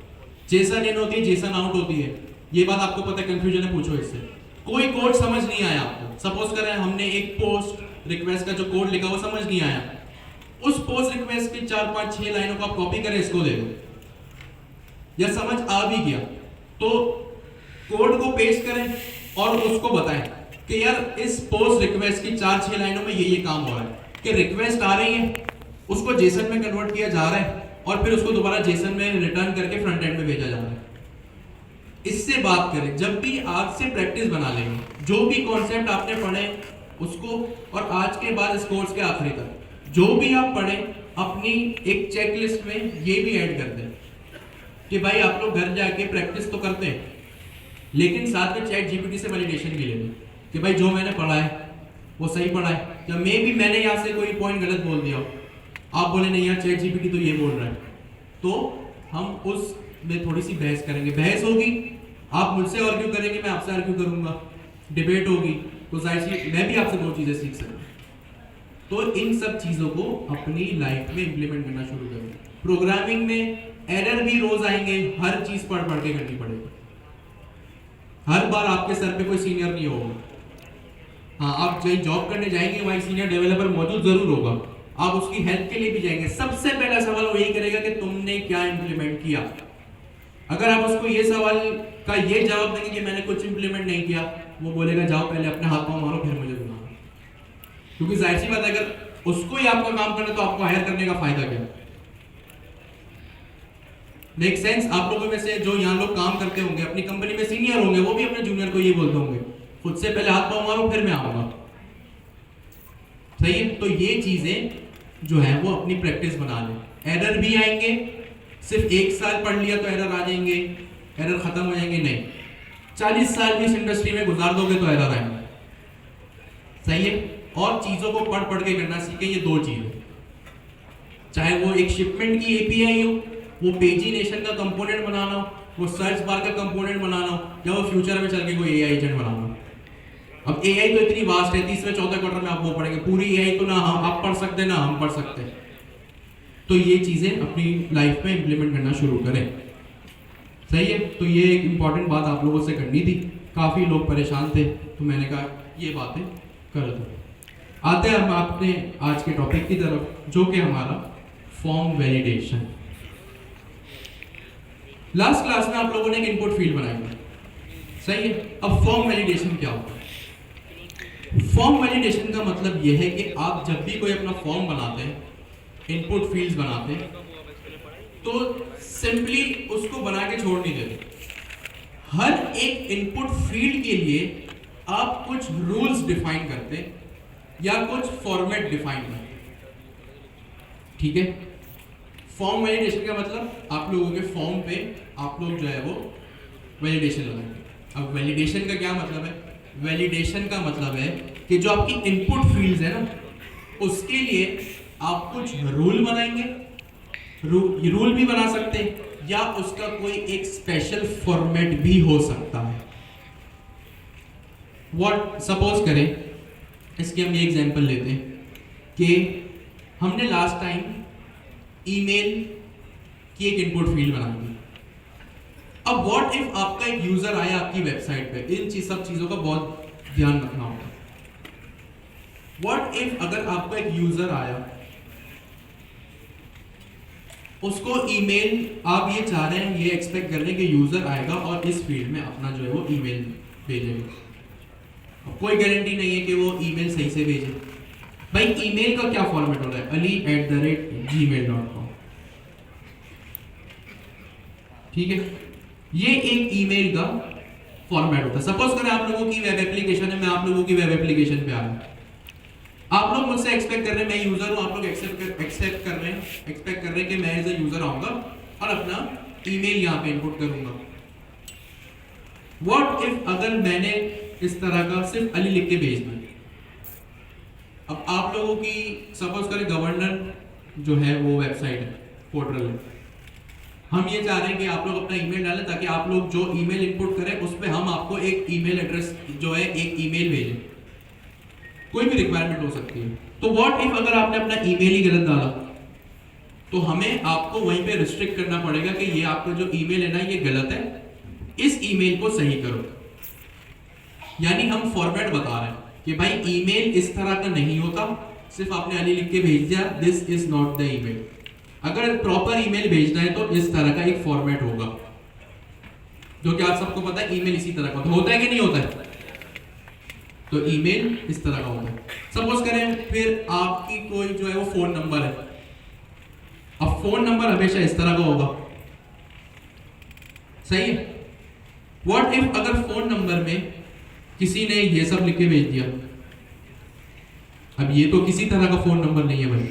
जेसन इन होती है, जेसन आउट होती है, ये बात आपको पता है, कंफ्यूजन है, पूछो इससे। कोई कोड समझ नहीं आया आपको, सपोज करें हमने एक पोस्ट रिक्वेस्ट का जो कोड लिखा वो समझ नहीं आया, उस पोस्ट रिक्वेस्ट की 4, 5, 6 लाइनों को आप कॉपी करें, इसको दे दो, या समझ आ भी गया तो कोड को पेस्ट करें और उसको बताएं कि यार इस पोस्ट रिक्वेस्ट की 4-6 लाइनों में ये काम हो रहा है, कि रिक्वेस्ट आ रही है, उसको जेसन में कन्वर्ट किया जा रहा है और फिर उसको दोबारा जेसन में रिटर्न करके फ्रंट एंड में भेजा जा रहा है। इससे बात करें, जब भी आज से प्रैक्टिस बना लेंगे, जो भी कॉन्सेप्ट आपने पढ़े उसको, और आज के बाद इस कोर्स के आखिरी तक जो भी आप पढ़े अपनी एक चेकलिस्ट में ये भी ऐड कर दें कि भाई आप लोग घर जाके प्रैक्टिस तो करते हैं, लेकिन साथ में चैट जीपीटी से वैलिडेशन भी ले लें कि भाई जो मैंने पढ़ा है वो सही पढ़ा है, या मैंने यहाँ से कोई पॉइंट गलत बोल दिया, आप बोले नहीं यार चैट जीपीटी तो ये बोल रहा है, तो हम उस में थोड़ी सी बहस करेंगे। बहस होगी, आप मुझसे आर्ग्यू करेंगे, मैं आपसे आर्ग्यू करूंगा, डिबेट होगी, तो जाहिर सी मैं भी आपसे बहुत चीजें सीख सकूँ। तो इन सब चीजों को अपनी लाइफ में इंप्लीमेंट करना शुरू करें। प्रोग्रामिंग में एरर भी रोज आएंगे, हर चीज पढ़ पढ़ के करनी पड़ेगी। हर बार आपके सर पे कोई सीनियर नहीं होगा। हाँ, आप कहीं जॉब करने जाएंगे, वहीं सीनियर डेवलपर मौजूद जरूर होगा, आप उसकी हेल्प के लिए भी जाएंगे। सबसे पहला सवाल वो यही करेगा कि तुमने क्या इंप्लीमेंट किया। अगर आप उसको ये सवाल का ये जवाब देंगे कि मैंने कुछ इंप्लीमेंट नहीं किया, वो बोलेगा जाओ पहले अपने हाथ पांव मारो फिर मुझे बुलाओ। क्योंकि जाहिर सी बात है, अगर उसको ही आपका काम करना तो आपको हायर करने का फायदा क्या। Make sense? आप लोगों में से जो यहाँ लोग काम करते होंगे, अपनी कंपनी में सीनियर होंगे, वो भी अपने जूनियर को ये बोलते होंगे, खुद से पहले हाथ पांव मारो फिर मैं आऊंगा। सही है? तो ये चीजें जो है वो अपनी प्रैक्टिस बना लें। एरर भी आएंगे, सिर्फ 1 साल पढ़ लिया तो एरर आ जाएंगे, एरर खत्म हो जाएंगे नहीं। 40 साल भी इस इंडस्ट्री में गुजार दोगे तो एरर आएंगे। सही है? और चीजों को पढ़ पढ़ के करना सीखें। ये 2 चीजें, चाहे वो एक शिपमेंट की एपीआई हो, वो पेजिनेशन का कंपोनेंट बनाना हो, वो सर्च बार का कंपोनेंट बनाना हो, या वो फ्यूचर में चल के कोई एआई एजेंट बनाना हो। अब एआई तो इतनी वास्ट है, 3रे-4थे क्वार्टर में आप वो पढ़ेंगे, पूरी एआई तो ना आप पढ़ सकते ना हम पढ़ सकते। तो ये चीजें अपनी लाइफ में इंप्लीमेंट करना शुरू करें। सही है? तो ये एक इंपॉर्टेंट बात आप लोगों से करनी थी। काफी लोग परेशान थे, तो मैंने कहा ये बातें कर दो। आते हैं हम अपने आज के टॉपिक की तरफ, जो कि हमारा फॉर्म वैलिडेशन। लास्ट क्लास में आप लोगों ने एक इनपुट फील्ड बनाई है, सही है? अब फॉर्म वैलिडेशन क्या होता है? फॉर्म वैलिडेशन का मतलब यह है कि आप जब भी कोई अपना फॉर्म बनाते हैं, इनपुट फील्ड्स बनाते हैं, तो सिंपली उसको बना के छोड़ नहीं देते। हर एक इनपुट फील्ड के लिए आप कुछ रूल्स डिफाइन करते हैं या कुछ फॉर्मेट डिफाइन करते हैं। ठीक है? फॉर्म वैलिडेशन का मतलब आप लोगों के फॉर्म पे आप लोग जो है वो वैलिडेशन लगाएंगे। अब वैलिडेशन का क्या मतलब है? वैलिडेशन का मतलब है कि जो आपकी इनपुट फील्ड्स है ना, उसके लिए आप कुछ रूल बनाएंगे। रूल भी बना सकते हैं या उसका कोई एक स्पेशल फॉर्मेट भी हो सकता है। व्हाट सपोज करें, इसके हम ये एग्जांपल लेते हैं कि हमने लास्ट टाइम ईमेल की एक इनपुट फील्ड बनाई थी। अब व्हाट इफ आपका एक यूजर आया आपकी वेबसाइट पे, इन सब चीजों का बहुत ध्यान रखना होगा। व्हाट इफ अगर आपका एक यूजर आया, उसको ईमेल आप ये चाह रहे हैं, ये एक्सपेक्ट कर रहे हैं कि यूजर आएगा और इस फील्ड में अपना जो है वो ईमेल भेजेगा। अब कोई गारंटी नहीं है कि वो ईमेल सही से भेजे। भाई ईमेल का क्या फॉर्मेट होता है? ali@gmail.com। ठीक है? ये एक ईमेल का फॉर्मेट होता है। सपोज करें आप लोगों की वेब एप्लीकेशन है, मैं आप लोगों की वेब एप्लीकेशन पे आ रहा हूं। आप लोग मुझसे एक्सपेक्ट कर रहे हैं, मैं यूजर हूं, आप लोग एक्सपेक्ट कर रहे हैं कि मैं एज अ यूजर आऊंगा और अपना ईमेल यहां पे इनपुट करूंगा। व्हाट इफ अगर मैंने इस तरह का सिर्फ अली लिख के भेज दिया। अब आप लोगों की सपोज करें गवर्नर जो है वो वेबसाइट है, पोर्टल है, हम ये चाह रहे हैं कि आप लोग अपना ईमेल डालें ताकि आप लोग जो ईमेल इनपुट करें उस पर हम आपको एक ईमेल एड्रेस जो है एक ईमेल भेजें। कोई भी रिक्वायरमेंट हो सकती है। तो व्हाट इफ अगर आपने अपना ईमेल ही गलत डाला, तो हमें आपको वहीं पे रिस्ट्रिक्ट करना पड़ेगा कि ये आपका जो ईमेल है ना ये गलत है, इस ईमेल को सही करो। यानी हम फॉर्मेट बता रहे हैं कि भाई ईमेल इस तरह का नहीं होता, सिर्फ आपने अली लिख के भेज दिया, this is not the email. अगर प्रॉपर ईमेल भेजना है तो इस तरह का एक फॉर्मेट होगा, जो कि आप सबको पता है ईमेल इसी तरह का होता है कि नहीं होता है? तो ईमेल इस तरह का होता है। सपोज करें फिर आपकी कोई जो है वो फोन नंबर है, अब फोन नंबर हमेशा इस तरह का होगा। सही है? व्हाट इफ अगर फोन नंबर में किसी ने ये सब लिख के भेज दिया, अब ये तो किसी तरह का फोन नंबर नहीं है भाई।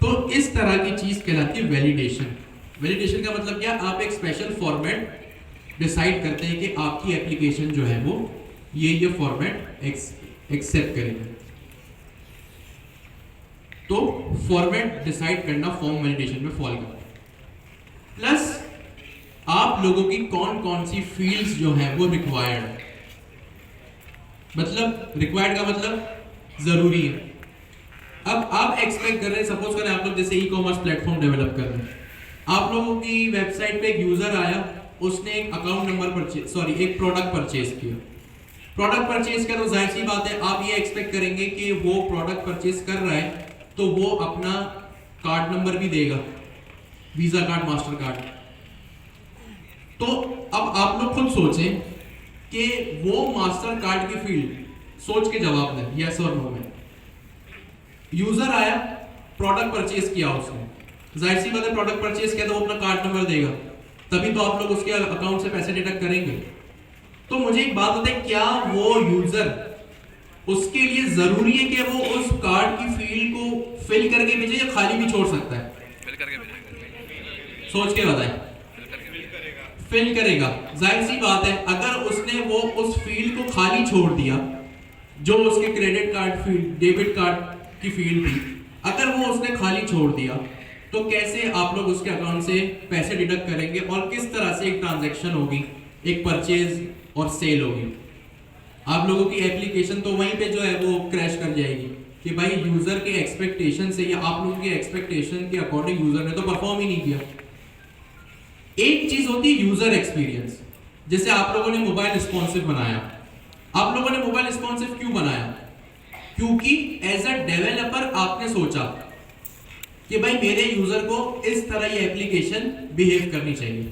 तो इस तरह की चीज कहलाती है वैलिडेशन। वैलिडेशन का मतलब क्या? आप एक स्पेशल फॉर्मेट डिसाइड करते हैं कि आपकी एप्लीकेशन जो है वो ये फॉर्मेट एक्सेप्ट करेगी। तो फॉर्मेट डिसाइड करना फॉर्म वैलिडेशन में फॉल करता है। प्लस आप लोगों की कौन कौन सी फील्ड्स जो है वो रिक्वायर्ड है। मतलब रिक्वायर्ड का मतलब जरूरी है। अब आप एक्सपेक्ट कर रहे हैं, सपोज करें आप लोग जैसे ई कॉमर्स प्लेटफॉर्म डेवलप कर रहे हैं, आप लोगों की वेबसाइट पे एक यूजर आया, उसने एक अकाउंट नंबर एक प्रोडक्ट परचेज किया। प्रोडक्ट परचेज किया तो जाहिर सी बात है आप ये एक्सपेक्ट करेंगे कि वो प्रोडक्ट परचेज कर रहा है तो वो अपना कार्ड नंबर भी देगा, वीजा कार्ड, मास्टर कार्ड। तो अब आप लोग खुद सोचें कि वो मास्टर कार्ड की फील्ड सोच के जवाब दें यस और नो में। यूजर आया, प्रोडक्ट परचेज किया उसने, जाहिर सी बात है प्रोडक्ट परचेज किया तो वो अपना कार्ड नंबर देगा, तभी तो आप लोग उसके अकाउंट से पैसे डिडक्ट करेंगे। तो मुझे एक बात बताएं, क्या वो यूजर, उसके लिए जरूरी है कि वो उस कार्ड की फील्ड को फिल करके भेजे या खाली भी छोड़ सकता है? फिल करके भेजेंगे। सोच के बताएं। फिल करेगा। जाहिर सी बात है अगर उसने वो उस फील्ड को खाली छोड़ दिया जो उसके credit card field, debit card की फील्ड थी, अगर वो उसने खाली छोड़ दिया तो कैसे आप लोग उसके अकाउंट से पैसे डिडक्ट करेंगे और किस तरह से एक ट्रांजैक्शन होगी, एक परचेज और सेल होगी? आप लोगों की एप्लीकेशन तो वहीं पे जो है वो क्रैश कर जाएगी कि भाई यूजर के एक्सपेक्टेशन से या आप लोगों के एक्सपेक्टेशन के अकॉर्डिंग यूजर ने तो परफॉर्म ही नहीं किया। एक चीज होती है यूजर एक्सपीरियंस। जैसे आप लोगों ने मोबाइल रिस्पॉन्सिव बनाया, आप लोगों ने मोबाइल रिस्पॉन्सिव क्यों बनाया? क्योंकि एज अ डेवलपर आपने सोचा कि भाई मेरे यूजर को इस तरह ये एप्लीकेशन बिहेव करनी चाहिए,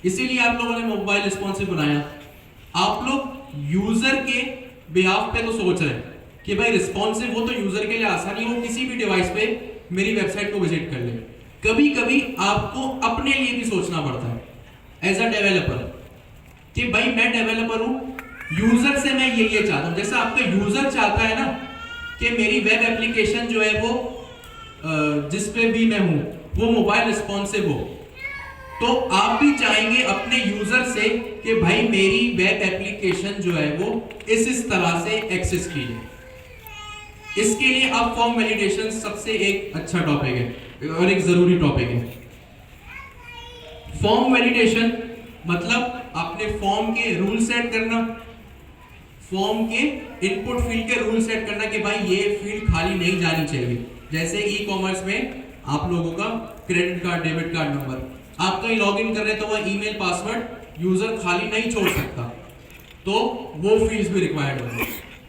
इसीलिए आप लोगों ने मोबाइल रिस्पॉन्सिव बनाया। आप लोग यूजर के बिहाफ पे तो सोच रहे हैं कि भाई रिस्पॉन्सिव हो तो यूजर के लिए आसानी हो, किसी भी डिवाइस पे मेरी वेबसाइट को विजिट कर ले। कभी कभी आपको अपने लिए भी सोचना पड़ता है एज अ डेवलपर कि भाई मैं डेवलपर हूं, यूजर से मैं ये चाहता हूं। जैसे आपका यूजर चाहता है ना कि मेरी वेब एप्लीकेशन जो है वो जिस पे भी मैं हूं वो मोबाइल रिस्पॉन्सिव हो, तो आप भी चाहेंगे अपने यूजर से कि भाई मेरी वेब एप्लीकेशन जो है वो इस तरह से एक्सेस की जाए। इसके लिए अब फॉर्म वैलिडेशन सबसे एक अच्छा टॉपिक है और एक जरूरी टॉपिक है। फॉर्म वैलिडेशन मतलब आपने फॉर्म के रूल सेट करना, फॉर्म के इनपुट फील्ड के रूल सेट करना कि भाई ये फील्ड खाली नहीं जानी चाहिए। जैसे ई कॉमर्स में आप लोगों का credit card, debit card number, आप कहीं लॉग इन कर रहे हैं तो वह ईमेल पासवर्ड यूजर खाली नहीं छोड़ सकता, तो वो फील्ड्स भी रिक्वायर्ड होंगे।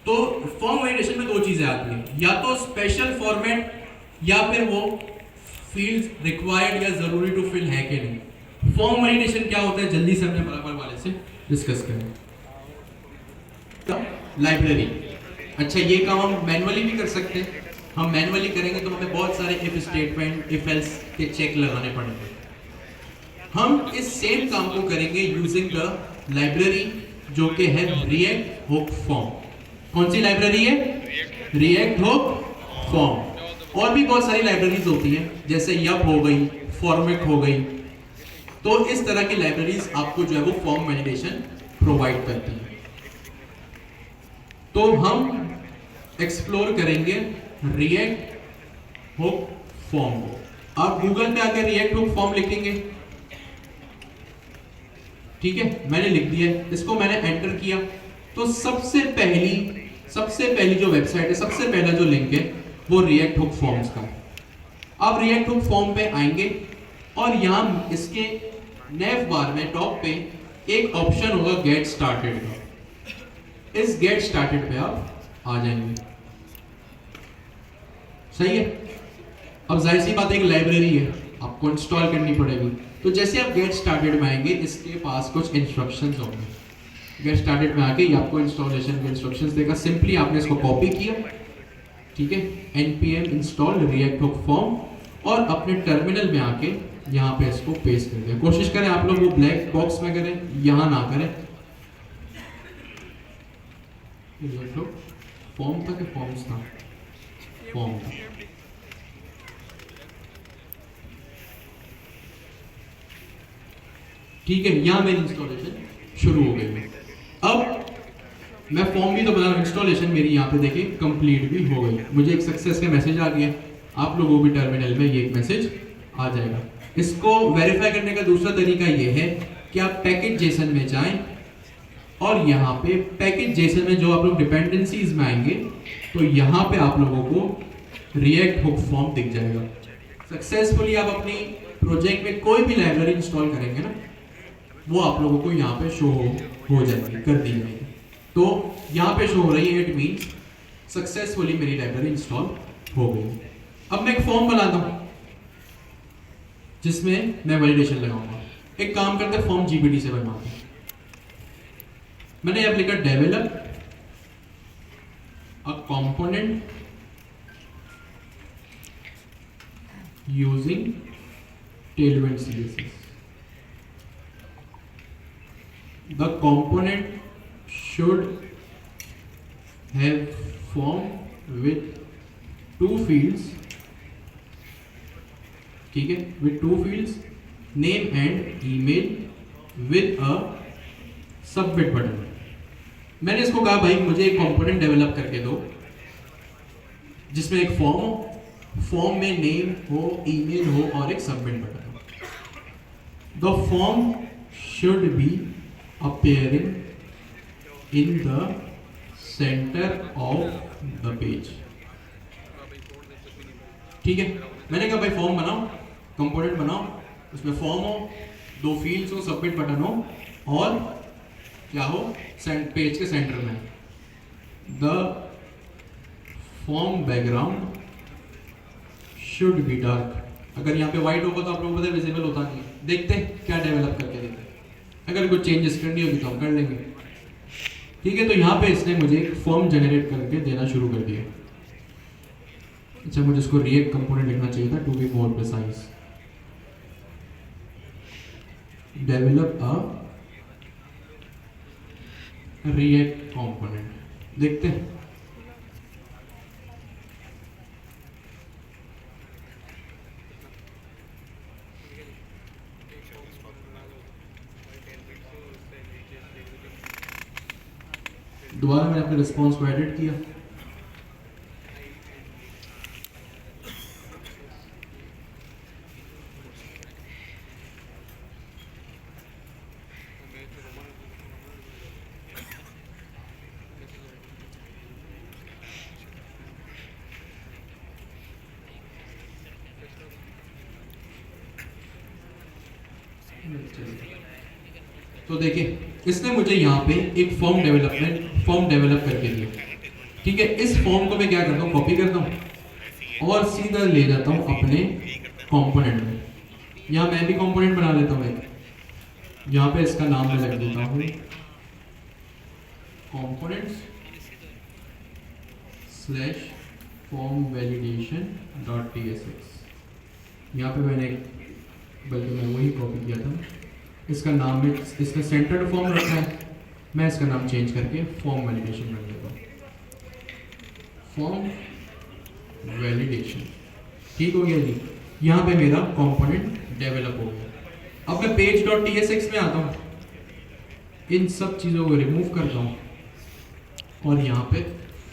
तो फॉर्म वैलिडेशन में दो चीजें आती हैं, या तो स्पेशल फॉर्मेट या फिर वो फील्ड्स रिक्वायर्ड या जरूरी टू फिल है कि नहीं। फॉर्म वैलिडेशन क्या होता है जल्दी से अपने बराबर वाले से डिस्कस करें। लाइब्रेरी, अच्छा ये काम हम मैनुअली भी कर सकते हैं। हम मैनुअली करेंगे तो हमें बहुत सारे इफ स्टेटमेंट, इफ एल्स के चेक लगाने पड़ेंगे। हम इस सेम काम को करेंगे यूजिंग द लाइब्रेरी जो कि है रिएक्ट हुक फॉर्म। कौन सी लाइब्रेरी है? React hook form. और भी बहुत सारी लाइब्रेरीज होती हैं जैसे यप हो गई, फॉर्मेट हो गई। तो इस तरह की लाइब्रेरीज आपको जो है वो फॉर्म वैलिडेशन प्रोवाइड करती है। तो हम एक्सप्लोर करेंगे रिएक्ट हुक फॉर्म को। आप गूगल पे आकर रिएक्ट हुक फॉर्म लिखेंगे, ठीक है, मैंने लिख दिया, इसको मैंने एंटर किया तो सबसे पहली जो वेबसाइट है, सबसे पहला जो लिंक है वो रिएक्ट हुक फॉर्म्स का। आप रिएक्ट हुक फॉर्म पे आएंगे और यहाँ इसके नेव बार में टॉप पे एक ऑप्शन होगा गेट स्टार्टेड का। इस गेट स्टार्टेड पे आप आ जाएंगे, सही है। अब जाहिर सी बात है एक लाइब्रेरी है, आपको इंस्टॉल करनी पड़ेगी। तो जैसे आप गेट स्टार्टेड में आएंगे इसके पास कुछ इंस्ट्रक्शंस होंगे। गेट स्टार्टेड में आके आपको इंस्टॉलेशन के इंस्ट्रक्शंस देगा। सिंपली आपने इसको कॉपी किया, ठीक है, npm install react hook form, और अपने टर्मिनल में आके यहाँ पे इसको पेस्ट कर दिया। कोशिश करें आप लोग वो ब्लैक बॉक्स में करें, यहाँ ना करें। फॉर्म था कि फॉर्म्स था? फॉर्म था। ठीक है, यहां मेरी इंस्टॉलेशन शुरू हो गई। अब मैं फॉर्म भी तो बना रहा हूं, इंस्टॉलेशन मेरी यहाँ पे देखिए कंप्लीट भी हो गई। मुझे एक सक्सेस का मैसेज आ गया। आप लोगों को भी टर्मिनल में ये एक मैसेज आ जाएगा। इसको वेरीफाई करने का दूसरा तरीका ये है कि आप पैकेज जेसन में जाएं और यहाँ पे पैकेज जेसन में जो आप लोग डिपेंडेंसीज में आएंगे तो यहाँ पे आप लोगों को रिएक्ट हुक फॉर्म दिख जाएगा। सक्सेसफुली आप अपनी प्रोजेक्ट में कोई भी लाइब्रेरी इंस्टॉल करेंगे ना, वो आप लोगों को यहाँ पे शो हो जाएगी, कर दी जाएगी। तो यहाँ पे शो हो रही है, इट मीन्स सक्सेसफुली मेरी लाइब्रेरी इंस्टॉल हो गई। अब मैं एक फॉर्म बनाता हूँ जिसमें मैं वैलिडेशन लगाऊंगा। एक काम करते हैं, फॉर्म जीपीटी से बनवाते हैं। मैंने अब लिखा develop a component using Tailwind CSS. The component should have form with 2 fields, ठीक है, with 2 fields, name and email with a submit button। मैंने इसको कहा भाई मुझे एक कंपोनेंट डेवलप करके दो जिसमें एक फॉर्म हो, फॉर्म में नेम हो, ईमेल हो और एक सबमिट बटन हो। The form should be appearing in the center of the page। ठीक है, मैंने कहा भाई फॉर्म बनाओ, कंपोनेंट बनाओ, उसमें फॉर्म हो, 2 फील्ड्स हो, सबमिट बटन हो और क्या हो, पेज के सेंटर में the form background should be dark. अगर यहाँ पे व्हाइट होगा तो आप लोगों को पता विजिबल होता नहीं। देखते हैं क्या डेवलप करके देते हैं, अगर कुछ चेंजेस करनी होगी तो हम कर लेंगे। ठीक है, तो यहाँ पे इसने मुझे एक फॉर्म जनरेट करके देना शुरू कर दिया। अच्छा, मुझे इसको रिएक्ट कंपोनेंट लिखना चाहिए था to be more precise. Develop a React component, देखते हैं। दोबारा मैंने अपने रिस्पॉन्स को एडिट किया। तो देखिए, इसने मुझे यहाँ पे एक फॉर्म डेवलप करके दिया। ठीक है, इस फॉर्म को मैं क्या करता हूँ, कॉपी करता हूँ और सीधा ले जाता हूँ अपने कंपोनेंट में। यहाँ मैं भी कंपोनेंट बना लेता हूँ एक, यहाँ पे इसका नाम मैं लग देता हूँ components slash form validation dot tsx। यहाँ पे मैंने, बल्कि मैं वही कॉपी किया था, इसका नाम में इसका सेंटर्ड फॉर्म रखा है, मैं इसका नाम चेंज करके फॉर्म वैलिडेशन रख देता हूँ, फॉर्म वैलिडेशन। ठीक हो गया जी, यहाँ पे मेरा कंपोनेंट डेवलप हो गया। अब मैं पेज डॉट tsx में आता हूँ, इन सब चीज़ों को रिमूव करता हूँ और यहाँ पे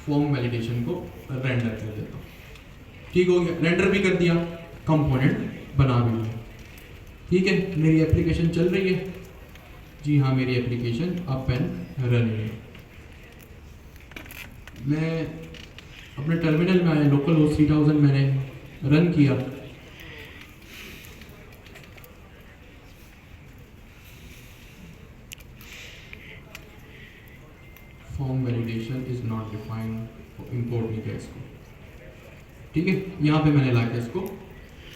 फॉर्म वैलिडेशन को रेंडर कर देता हूँ। ठीक हो गया, रेंडर भी कर दिया, कंपोनेंट बना भी लिया। ठीक है, मेरी एप्लीकेशन चल रही है जी। हाँ, मेरी एप्लीकेशन अप एंड रनिंग है। मैं अपने टर्मिनल में आया, लोकल होस्ट 3000 मैंने रन किया। Form validation is not defined, import नहीं किया इसको। ठीक है, यहाँ पे मैंने लाके इसको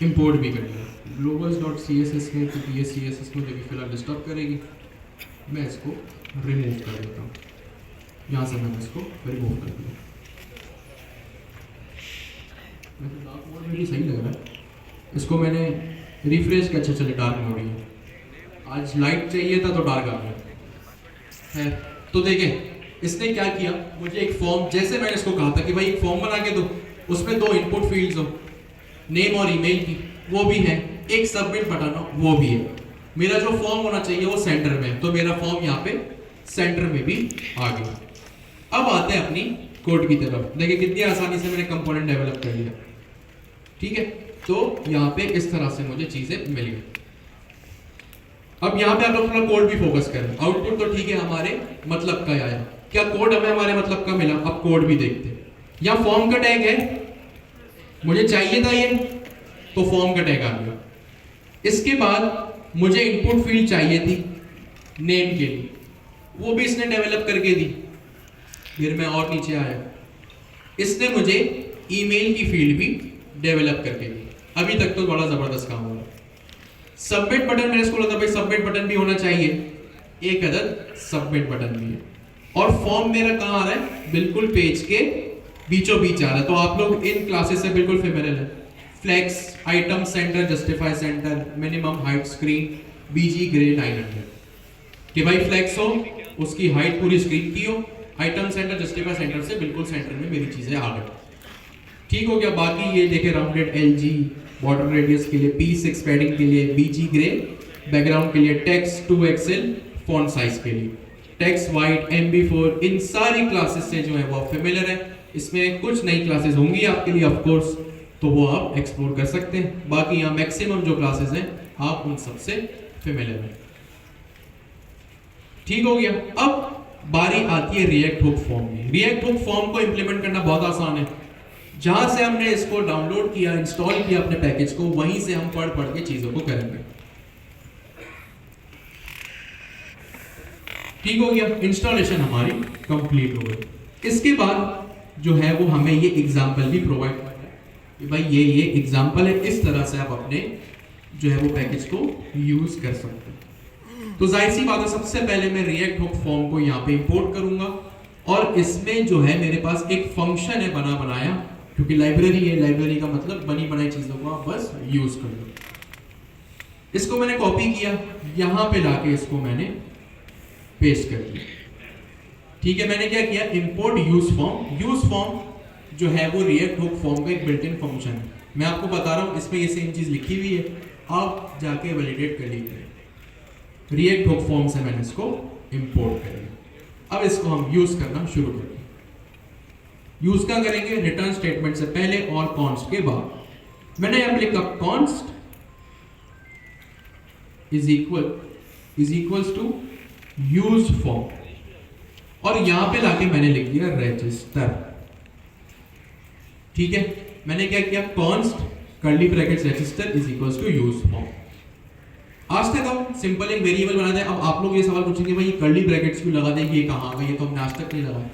इंपोर्ट भी कर लिया globals.css में, क्योंकि ये CSS मुझे भी फिलहाल डिस्टर्ब करेगी। मैं इसको रिमूव कर देता हूँ, यहाँ से मैंने इसको रिमूव कर दिया। वैसे डार्क मोड में भी सही लग रहा है, इसको मैंने रिफ्रेश किया। अच्छा चलिए, डार्क मोड ही है, आज लाइट चाहिए था तो डार्क आ गया है। तो देखें इसने क्या किया, मुझे एक फॉर्म, जैसे मैंने इसको कहा था कि भाई एक फॉर्म बना के दो, उसमें 2 इनपुट फील्ड्स हो, नेम और ईमेल की, वो भी है, एक सबमिट बटन हो, वो भी है। मेरा जो फॉर्म होना चाहिए वो सेंटर में है, तो मेरा फॉर्म यहाँ पे सेंटर में भी आ गया। अब आते हैं अपनी कोड की तरफ। देखिए कितनी आसानी से मैंने कंपोनेंट डेवलप कर लिया। ठीक है, तो यहाँ पे इस तरह से मुझे चीजें मिल गई। अब यहाँ पे आप लोग थोड़ा कोड भी फोकस करें। आउटपुट तो ठीक है हमारे मतलब का आया, क्या कोड हमें हमारे मतलब का मिला? अब कोड भी देखते हैं। यहाँ फॉर्म का टैग है, मुझे चाहिए था ये, तो फॉर्म का टैग आ गया। इसके बाद मुझे इनपुट फील्ड चाहिए थी नेम के लिए, वो भी इसने डेवलप करके दी। फिर मैं और नीचे आया, इसने मुझे ईमेल की फील्ड भी डेवलप करके दी। अभी तक तो बड़ा जबरदस्त काम हो रहा है। सबमिट बटन मैंने इसको लगा भाई सबमिट बटन भी होना चाहिए, एक अदद सबमिट बटन भी है। और फॉर्म मेरा कहाँ आ रहा है? बिल्कुल पेज के बीचों बीच आ रहा है। तो आप लोग इन क्लासेस से बिल्कुल फेमिलियर है। Flex, item center, justify center, minimum height screen, BG gray 900 कि भाई फ्लेक्स हो, उसकी हाइट पूरी स्क्रीन की हो, आइटम सेंटर जस्टिफाई सेंटर से बिल्कुल सेंटर में मेरी चीजें आ गई। ठीक हो गया। बाकी ये देखे राउंडेड एलजी, बॉर्डर रेडियस के लिए P6 पैडिंग के लिए, बीजी ग्रे बैकग्राउंड के लिए, टेक्स्ट 2XL फॉन्ट साइज के लिए, टेक्स्ट वाइट, MB4, इन सारी क्लासेस से जो है वो फेमिलियर है। इसमें कुछ नई क्लासेस होंगी आपके लिए ऑफ कोर्स, तो वो आप एक्सप्लोर कर सकते हैं। बाकी यहाँ मैक्सिमम जो क्लासेस हैं आप उन सबसे फेमिलियर हैं। ठीक हो गया। अब बारी आती है रिएक्ट हुक फॉर्म में। रिएक्ट हुक फॉर्म को इंप्लीमेंट करना बहुत आसान है। जहां से हमने इसको डाउनलोड किया, इंस्टॉल किया अपने पैकेज को, वहीं से हम पढ़ पढ़ के चीजों को करेंगे। ठीक हो गया। इंस्टॉलेशन हमारी कंप्लीट हो गई। इसके बाद जो है वो हमें ये एग्जांपल भी प्रोवाइड करना है कि भाई ये एग्जांपल है, इस तरह से आप अपने जो है वो पैकेज को यूज कर सकते हैं। तो जाहिर सी बात है, सबसे पहले मैं रिएक्ट हुक फॉर्म को यहाँ पे इंपोर्ट करूंगा और इसमें जो है मेरे पास एक फंक्शन है बना बनाया, क्योंकि लाइब्रेरी है, लाइब्रेरी का मतलब बनी बनाई चीजों को आप बस यूज कर लो। इसको मैंने कॉपी किया, यहां पे लाके इसको मैंने पेस्ट कर दिया। ठीक है, मैंने क्या किया, import use form. Use form जो है वो रिएक्ट हुक फॉर्म का एक बिल्ट इन फंक्शन है। मैं आपको बता रहा हूं, इसमें ये सेम चीज लिखी हुई है, आप जाके वैलिडेट कर लीजिए। रिएक्ट हुक फॉर्म से मैंने इसको इंपोर्ट कर लिया। अब इसको हम यूज करना शुरू करेंगे। यूज क्या करेंगे? रिटर्न स्टेटमेंट से पहले और कॉन्स्ट के बाद। मैंने यहां पे लिखा const is equals to use form और यहां पे लाके मैंने लिख दिया रजिस्टर। ठीक है, मैंने क्या किया, const curly brackets register is equals to use form. आज तक हम सिंपल एक वेरिएबल बना दें। अब आप लोग ये सवाल पूछेंगे भाई कर्ली ब्रैकेट्स क्यों लगा दें, ये कहां आ गई, ये तो हमने आज तक नहीं लगाया।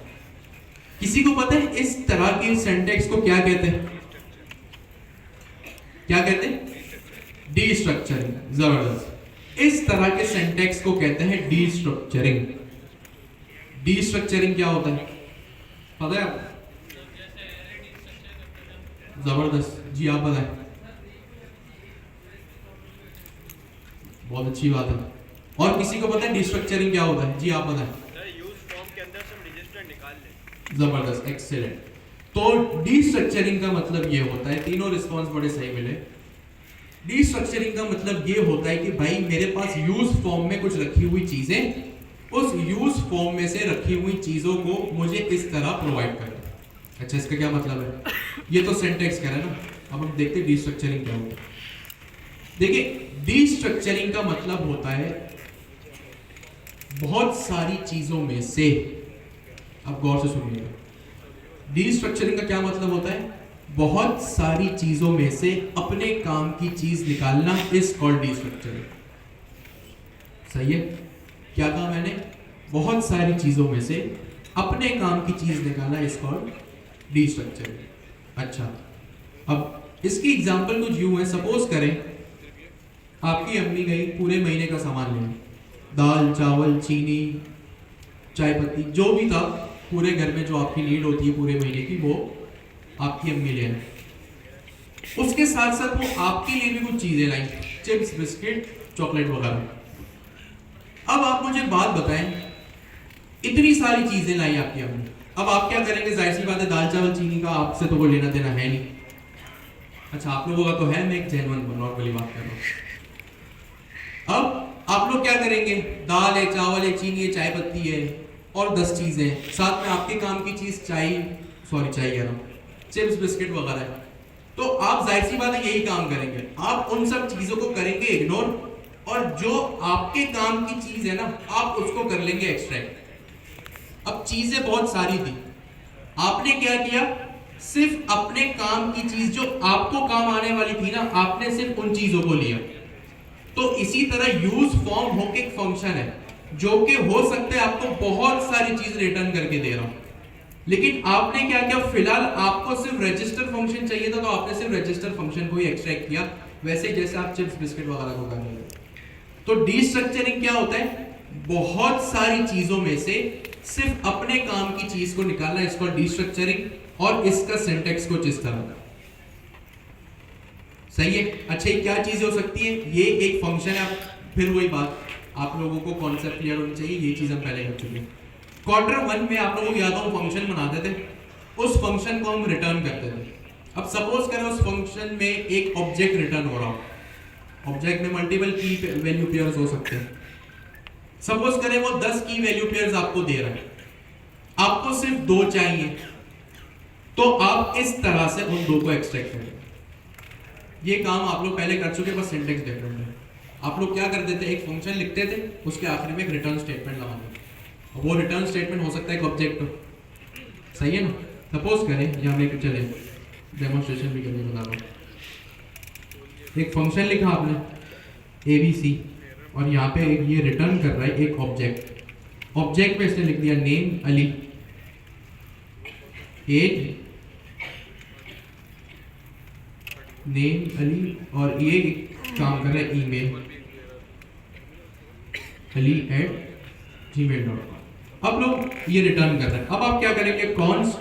किसी को पता है इस तरह के सिंटैक्स को क्या कहते हैं? क्या कहते हैं? डीस्ट्रक्चरिंग। जबरदस्त। इस तरह के सिंटैक्स को कहते हैं डीस्ट्रक्चरिंग। डीस्ट्रक्चरिंग क्या होता है पता है आपको? जबरदस्त जी, आप बताएं। बहुत अच्छी बात है। और किसी को पता है डीस्ट्रक्चरिंग क्या होता है? जी आप बताएं। जबरदस्त, एक्सीलेंट। तो डीस्ट्रक्चरिंग का मतलब ये होता है, तीनों रिस्पांस बड़े सही मिले। डीस्ट्रक्चरिंग का मतलब ये होता है कि भाई मेरे पास यूज फॉर्म में कुछ रखी हुई चीजें, उस यूज फॉर्म में से रखी हुई चीजों को मुझे इस तरह प्रोवाइड करना। अच्छा, इसका क्या मतलब है? ये तो सिंटैक्स कह रहा है ना। अब हम देखते हैं डीस्ट्रक्चरिंग क्या होता है। देखिए, डीस्ट्रक्चरिंग का मतलब होता है बहुत सारी चीजों में से, अब गौर से सुनिएगा, डीस्ट्रक्चरिंग का क्या मतलब होता है? बहुत सारी चीजों में से अपने काम की चीज निकालना इज कॉल्ड डीस्ट्रक्चरिंग। सही है? क्या कहा मैंने? बहुत सारी चीजों में से अपने काम की चीज निकालना इज कॉल्ड डीस्ट्रक्चरिंग। अच्छा, अब इसकी एग्जांपल कुछ यूं है। सपोज करें आपकी अम्मी गई पूरे महीने का सामान लेने, दाल, चावल, चीनी, चाय पत्ती, जो भी था पूरे घर में जो आपकी नीड होती है पूरे महीने की, वो आपकी अम्मी ले आए। उसके साथ साथ वो आपके लिए भी कुछ चीजें लाई, चिप्स, बिस्किट, चॉकलेट वगैरह। अब आप मुझे बात बताएं, इतनी सारी चीजें लाई आपकी अम्मी, अब आप क्या करेंगे? जाहिर सी बात है, दाल चावल चीनी का आपसे तो कोई लेना देना है नहीं। अच्छा, आप लोगों का तो है, मैं एक जेन्युइन नॉर्मली बात कर रहा हूं। अब आप लोग क्या करेंगे? दाल है, चावल है, चीनी है, चाय पत्ती है और 10 चीजें, साथ में आपके काम की चीज चाय कह रहा हूं, चिप्स, बिस्किट वगैरह है। तो आप जाहिर सी बात है यही काम करेंगे, आप उन सब चीजों को करेंगे इग्नोर, और जो आपके काम की चीज है ना आप उसको कर लेंगे एक्सट्रैक्ट। अब चीजें बहुत सारी थी, आपने क्या किया, सिर्फ अपने काम की चीज जो आपको काम आने वाली थी ना, आपने सिर्फ उन चीजों को लिया। तो इसी तरह यूज फॉर्म होक एक फंक्शन है जो कि हो सकता है आपको बहुत सारी चीज रिटर्न करके दे रहा हूं, लेकिन आपने क्या किया, फिलहाल आपको सिर्फ रजिस्टर फंक्शन चाहिए था तो आपने सिर्फ रजिस्टर फंक्शन को ही एक्सट्रैक्ट किया, वैसे जैसे आप चिप्स बिस्किट वगैरह को कर रहे हैं। तो डीस्ट्रक्चरिंग क्या होता है, बहुत सारी चीजों में से सिर्फ अपने काम की चीज को निकालना, इसको डीस्ट्रक्चरिंग, और इसका सिंटैक्स कुछ इस तरह का। सही है। अच्छा ये क्या चीज हो सकती है, ये एक फंक्शन है। फिर वही बात, आप लोगों को कॉन्सेप्ट क्लियर होनी चाहिए, ये चीज हम पहले कर चुके हैं। क्वार्टर 1 में आप लोगों को याद हो फंक्शन बनाते थे, उस फंक्शन को हम रिटर्न करते थे। अब सपोज करें उस फंक्शन में एक ऑब्जेक्ट रिटर्न हो रहा हो, ऑब्जेक्ट में मल्टीपल की वैल्यू पेयर्स हो सकते हैं। सपोज करें वो 10 की वैल्यू पेयर्स आपको दे रहा है, आपको सिर्फ 2 चाहिए, तो आप इस तरह से उन 2 को एक्सट्रैक्ट करें। ये काम आप लोग पहले कर चुके, बस सिंटैक्स डिफरेंट है। आप लोग क्या करते थे, एक फंक्शन लिखते थे, उसके आखिर में एक रिटर्न स्टेटमेंट लगाते थे। वो रिटर्न स्टेटमेंट हो सकता है एक ऑब्जेक्ट हो, सही है ना। सपोज करें या मैं चले डेमोन्स्ट्रेशन भी करके बता रहा हूं। एक फंक्शन लिखा आपने ABC, और यहाँ पे ये रिटर्न कर रहा है एक ऑब्जेक्ट। ऑब्जेक्ट में इसने लिख दिया name Ali, as name Ali, और ये काम कर रहा है ईमेल ali@gmail.com। अब लोग ये रिटर्न कर रहे हैं। अब आप क्या करेंगे, कॉन्स्ट,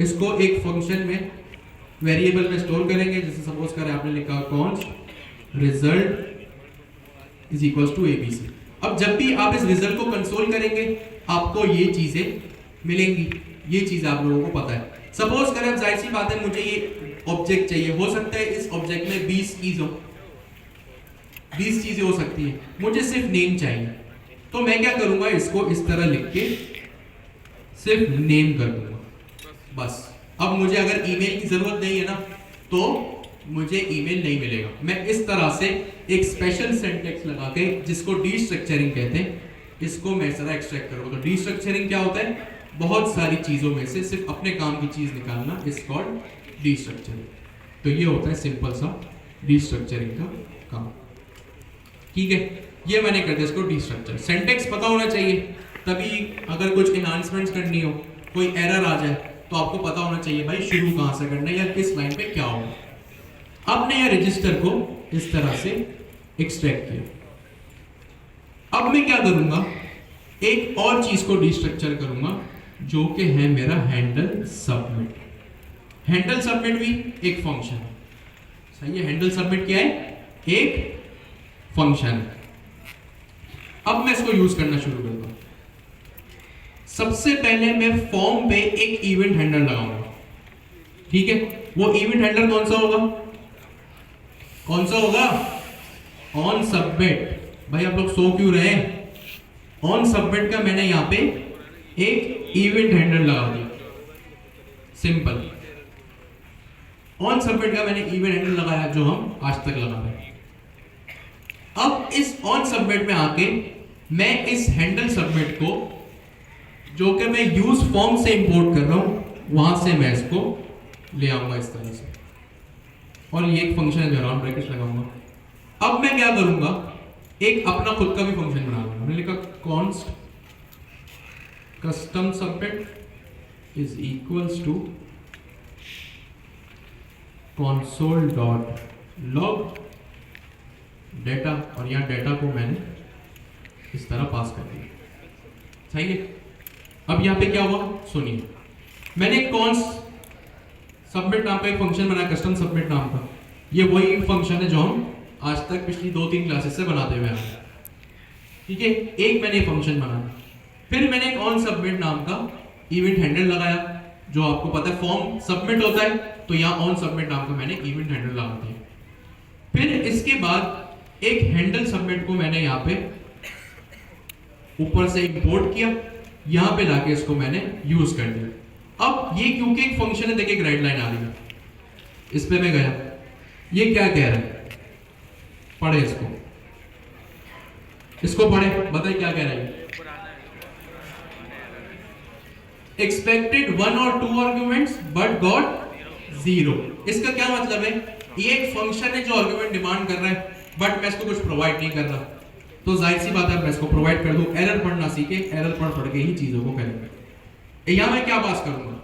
इसको एक फंक्शन में वेरिएबल में स्टोर करेंगे। जैसे सपोज करें आपने लिखा const result is equals to ABC। अब जब भी आप इस रिजल्ट को कंसोल करेंगे आपको ये चीजें मिलेंगी, ये चीज आप लोगों को पता है। सपोज करें, जाहिर सी बात है मुझे ये ऑब्जेक्ट चाहिए, हो सकता है इस ऑब्जेक्ट में 20 कीज हो, 20 चीजें हो सकती है, मुझे सिर्फ नेम चाहिए, तो मैं क्या करूंगा, इसको इस तरह लिख के सिर्फ नेम कर दूंगा बस। अब मुझे अगर ईमेल की जरूरत नहीं है ना, तो मुझे ईमेल नहीं मिलेगा। मैं इस तरह से एक स्पेशल सिंटैक्स लगा के, जिसको डीस्ट्रक्चरिंग कहते हैं, इसको मैं इस तरह एक्सट्रैक्ट करूंगा। तो डीस्ट्रक्चरिंग क्या होता है, बहुत सारी चीजों में से सिर्फ अपने काम की चीज निकालना, इज कॉल्ड डीस्ट्रक्चरिंग। तो ये होता है सिंपल सा डीस्ट्रक्चरिंग का काम, ठीक है। ये मैंने कर दिया इसको डीस्ट्रक्चर। सिंटैक्स पता होना चाहिए, तभी अगर कुछ एनहांसमेंट्स करनी हो, कोई एरर आ जाए, तो आपको पता होना चाहिए भाई शुरू कहां से करना है या किस लाइन पे क्या होगा। आपने ये रजिस्टर को इस तरह से एक्सट्रैक्ट किया। अब मैं क्या करूंगा, एक और चीज को डीस्ट्रक्चर करूंगा, जो कि है मेरा हैंडल सबमिट। हैंडल सबमिट भी एक फंक्शन है, सही है। हैंडल सबमिट क्या है, एक फंक्शन है। अब मैं इसको यूज करना शुरू करता हूं। सबसे पहले मैं फॉर्म पे एक इवेंट हैंडल लगाऊंगा, ठीक है। वो इवेंट हैंडल कौन सा होगा, कौन सा होगा, ऑन सबमिट। भाई आप लोग सो क्यों रहे, ऑन सबमिट का मैंने यहां पे एक इवेंट हैंडल लगा दिया, सिंपल। ऑन सबमिट का मैंने इवेंट हैंडल लगाया, जो हम आज तक लगा रहे हैं। अब इस ऑन सबमिट में आके मैं इस हैंडल सबमिट को, जो कि मैं यूज फॉर्म से इंपोर्ट कर रहा हूं, वहां से मैं इसको ले आऊंगा इस तरह से, और ये एक फंक्शन है जो राउंड ब्रैकेट लगाऊंगा। अब मैं क्या करूंगा, एक अपना खुद का भी फंक्शन बना लूंगा। मैंने लिखा const custom submit is equals to console dot log data, और यहाँ डेटा को मैंने इस तरह पास कर दिया, सही है। अब यहाँ पे क्या हुआ सुनिए, मैंने कॉन्स्ट सबमिट नाम का एक फंक्शन बनाया, कस्टम सबमिट नाम का। ये वही फंक्शन है जो हम आज तक पिछली 2-3 क्लासेस से बनाते हुए आए, ठीक है। एक मैंने फंक्शन बनाया, फिर मैंने एक ऑन सबमिट नाम का इवेंट हैंडल लगाया, जो आपको पता है फॉर्म सबमिट होता है, तो यहाँ ऑन सबमिट नाम का मैंने इवेंट हैंडल लगा दिया। फिर इसके बाद एक हैंडल सबमिट को मैंने यहाँ पे ऊपर से इंपोर्ट किया, यहाँ पे लाके इसको मैंने यूज कर दिया। अब ये क्योंकि एक फंक्शन है, देखिए एक रेड लाइन आ रही है, इस पे मैं गया, ये क्या कह रहा है, पढ़े इसको पढ़े, बताइए क्या कह रहा है। एक्सपेक्टेड 1 और 2 आर्गुमेंट्स बट गॉट 0। इसका क्या मतलब है, ये एक फंक्शन है जो आर्गुमेंट डिमांड कर रहा है बट मैं इसको कुछ प्रोवाइड नहीं कर रहा, तो जाहिर सी बात है मैं इसको प्रोवाइड कर दूं। एरर पढ़ना सीखे, एरर पढ़ के ही चीजों को करेंगे। यहां मैं क्या पास करूंगा,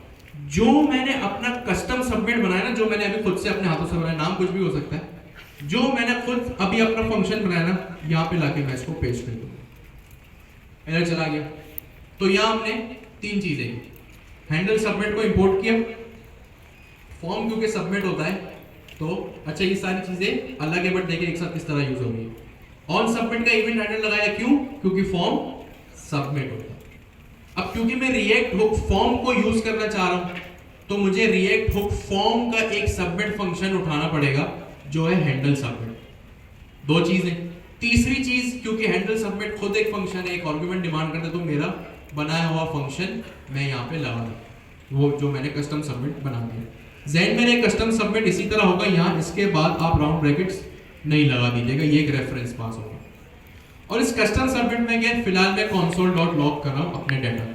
जो मैंने अपना कस्टम सबमिट बनाया ना, जो मैंने अभी खुद से अपने हाथों से बनाया, नाम कुछ भी हो सकता है, जो मैंने खुद अभी अपना फंक्शन बनाया ना, यहां पे लाके मैं इसको पेस्ट कर दूंगा। एरर चला गया। तो यहां हमने 3 चीजें, हैंडल सबमिट को इंपोर्ट किया, फॉर्म क्योंकि सबमिट होता है तो अच्छा ये सारी चीजें अलग है बट देखिए एक साथ किस तरह यूज होगी। ऑन सबमिट का इवेंट हैंडल लगाया, क्यों, क्योंकि फॉर्म सबमिट होता है। अब क्योंकि मैं रिएक्ट हुक फॉर्म को यूज करना चाह रहा हूं तो मुझे रिएक्ट हुक फॉर्म का एक सबमिट फंक्शन उठाना पड़ेगा जो है हैंडल सबमिट। 2 चीजें। तीसरी चीज, क्योंकि हैंडल सबमिट खुद एक फंक्शन है, एक आर्गुमेंट डिमांड करता है, तो मेरा बनाया हुआ फंक्शन मैं यहां पे लगा दूं, वो जो मैंने कस्टम सबमिट बना दिया। ज़ेन मेरे कस्टम सबमिट इसी तरह होगा, यहां इसके बाद आप राउंड ब्रैकेट्स नहीं लगा दीजिएगा, ये एक रेफरेंस पास होगा। और इस कस्टम सबमिट में क्या, फिलहाल मैं console.log कर रहा हूं अपने डाटा,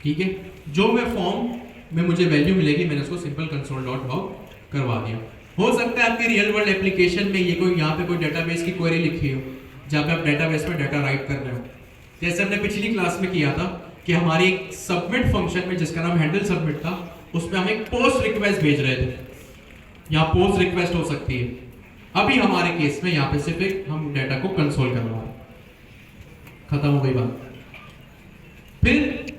ठीक है। जो मैं फॉर्म में मुझे वैल्यू मिलेगी मैंने उसको सिंपल console.log करवा दिया। हो सकता है आपके रियल वर्ल्ड एप्लीकेशन में ये कोई यहाँ पे कोई डेटाबेस की क्वेरी लिखी हो जहाँ पे आप डेटाबेस में डाटा राइट कर रहे हो, जैसे हमने पिछली क्लास में किया था कि हमारी एक सबमिट फंक्शन में जिसका नाम हैंडल सबमिट था, उसमें हम एक पोस्ट रिक्वेस्ट भेज रहे थे, यहाँ पोस्ट रिक्वेस्ट हो सकती है। अभी हमारे केस में यहाँ पे सिर्फ एक हम डाटा को कंसोल करवा रहे हैं, खत्म हो गई बात। फिर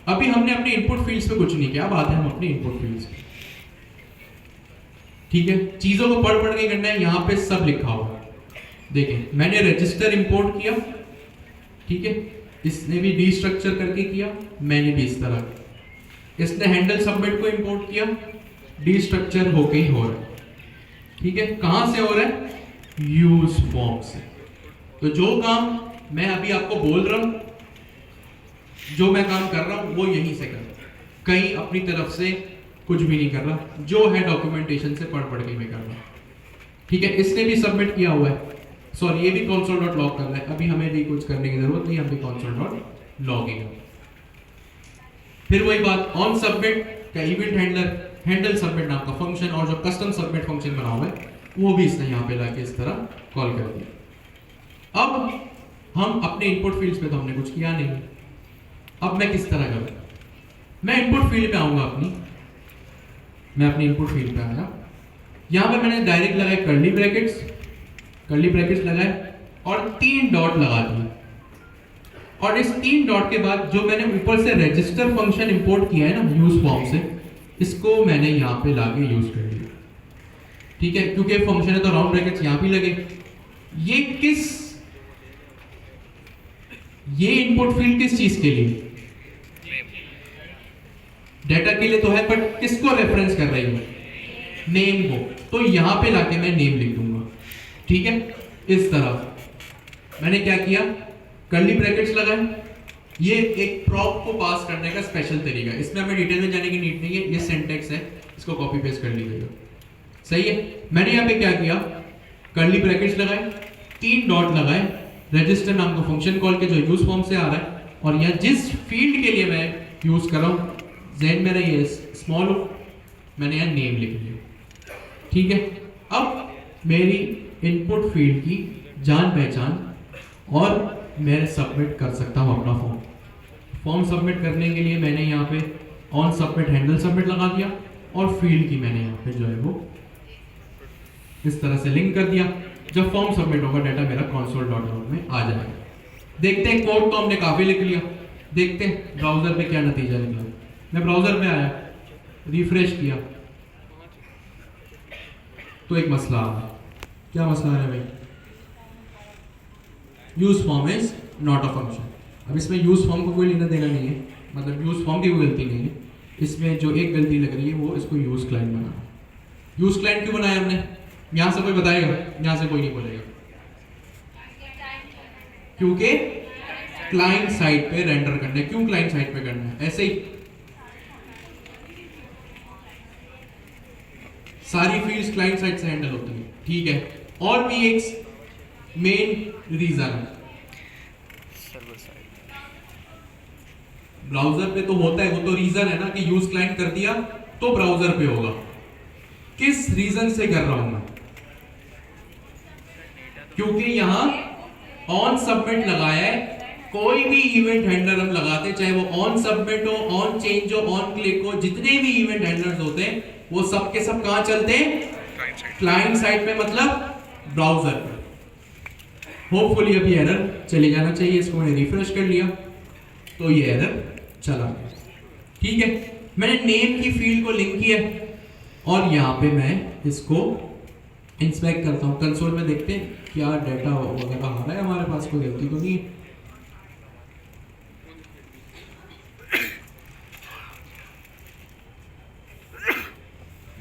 अभी हमने अपने इनपुट फील्ड्स पे कुछ नहीं किया, अब आते हैं हम अपने इनपुट फील्ड्स पे, ठीक है। चीजों को पढ़ के करना है, यहाँ पे सब लिखा हुआ देखें। मैंने रजिस्टर इंपोर्ट किया, ठीक है, इसने भी डी स्ट्रक्चर करके किया, मैंने भी इस तरह। इसने हैंडल सबमिट को इंपोर्ट किया, डी स्ट्रक्चर होके ही हो रहा है, ठीक है। कहां से हो रहा है, यूज फॉर्म से। तो जो काम मैं अभी आपको बोल रहा हूं, जो मैं काम कर रहा हूं वो यहीं से कर रहा हूं, कहीं अपनी तरफ से कुछ भी नहीं कर रहा, जो है डॉक्यूमेंटेशन से पढ़ के मैं कर रहा हूं, ठीक है। इसने भी सबमिट किया हुआ है, सॉरी ये भी console.log कर रहा है, अभी हमें भी कुछ करने की जरूरत नहीं, हम भी console.log ही है। फिर वही बात, ऑन सबमिट का इवेंट हैंडलर, हैंडल सबमिट नाम का फंक्शन, और जो कस्टम सबमिट फंक्शन बना हुआ है वो भी इसने यहाँ पे लाके इस तरह कॉल कर दिया। अब हम अपने इनपुट फील्ड्स पे तो हमने कुछ किया नहीं, अब मैं किस तरह करूँ, मैं इनपुट फील्ड पे आऊंगा अपनी, मैं अपनी इनपुट फील्ड पे आया, यहाँ पे मैंने डायरेक्ट लगाए कर्ली ब्रैकेट्स लगाए और 3 डॉट लगा दिए, और इस 3 डॉट के बाद जो मैंने ऊपर से रजिस्टर फंक्शन इंपोर्ट किया है ना यूज फॉर्म से, इसको मैंने यहाँ पे लाके यूज कर लिया, ठीक है। क्योंकि फंक्शन है तो राउंड ब्रैकेट्स यहाँ भी लगे। ये इनपुट फील्ड किस चीज के लिए, डाटा के लिए तो है, बट किसको रेफरेंस कर रही हूं, नेम को, तो यहां पे लाके मैं नेम लिख दूंगा, ठीक है। इस तरह मैंने क्या किया, कर्ली ब्रैकेट्स लगाए, ये एक प्रॉप को पास करने का स्पेशल तरीका है, इसमें हमें डिटेल में जाने की नीड नहीं है, ये सिंटैक्स है, इसको कॉपी पेस्ट कर लीजिएगा, सही है। मैंने यहाँ पे क्या किया, कर्ली ब्रैकेट्स लगाए, 3 डॉट लगाए, रजिस्टर नाम का फंक्शन कॉल के जो यूज फॉर्म से आ रहा है, और यहाँ जिस फील्ड के लिए मैं यूज कर रहा हूँ, ज़ेन मेरा ये स्मॉल हो, मैंने यहाँ नेम लिख लिया, ठीक है। अब मेरी इनपुट फील्ड की जान पहचान और मैं सबमिट कर सकता हूँ अपना फॉर्म सबमिट करने के लिए मैंने यहाँ पे ऑन सबमिट हैंडल सबमिट लगा दिया, और फील्ड की मैंने यहाँ पे जो है वो इस तरह से लिंक कर दिया। जब फॉर्म सबमिट होगा डाटा मेरा console.log में आ जाएगा। देखते हैं, कोड तो हमने काफी लिख लिया, देखते हैं ब्राउजर पे क्या नतीजा निकला। मैं ब्राउजर में आया, रिफ्रेश किया तो एक मसला आ रहा है। क्या मसला है भाई, use form is not a function. अब इसमें यूज फॉर्म को कोई लेना देना नहीं है, मतलब यूज फॉर्म की कोई गलती नहीं है, इसमें जो एक गलती लग रही है वो इसको यूज क्लाइंट बनाना। यूज क्लाइंट क्यों बनाया हमने, यहां से कोई बताएगा, यहां से कोई नहीं बोलेगा, क्योंकि क्लाइंट साइड पे रेंडर करना है। क्यों क्लाइंट साइड पे करना है, ऐसे ही सारी फील्ड्स क्लाइंट साइड से हैंडल होती है, ठीक है। और भी एक मेन रीजन है, सर्वर साइड ब्राउजर पे तो होता है, वो तो रीजन है ना कि यूज क्लाइंट कर दिया तो ब्राउजर पे होगा। किस रीजन से कर रहा हूं मैं? क्योंकि यहां ऑन सबमिट लगाया है। कोई भी इवेंट हैंडलर हम लगाते, चाहे वो ऑन सबमिट हो, ऑन चेंज हो, ऑन क्लिक हो, जितने भी इवेंट हैंडलर्स होते हैं वो सब के सब कहां चलते हैं? Client side. क्लाइंट साइड पे, मतलब ब्राउजर पे। होपफुली अभी एरर चले जाना चाहिए। इसको मैंने रिफ्रेश कर लिया तो ये एरर चला गया, ठीक है। मैंने नेम की फील्ड को लिंक किया और यहां पे मैं इसको इंस्पेक्ट करता हूं। कंसोल में देखते हैं क्या डाटा वगैरह आ रहा है हमारे पास, कोई गलती तो नहीं है।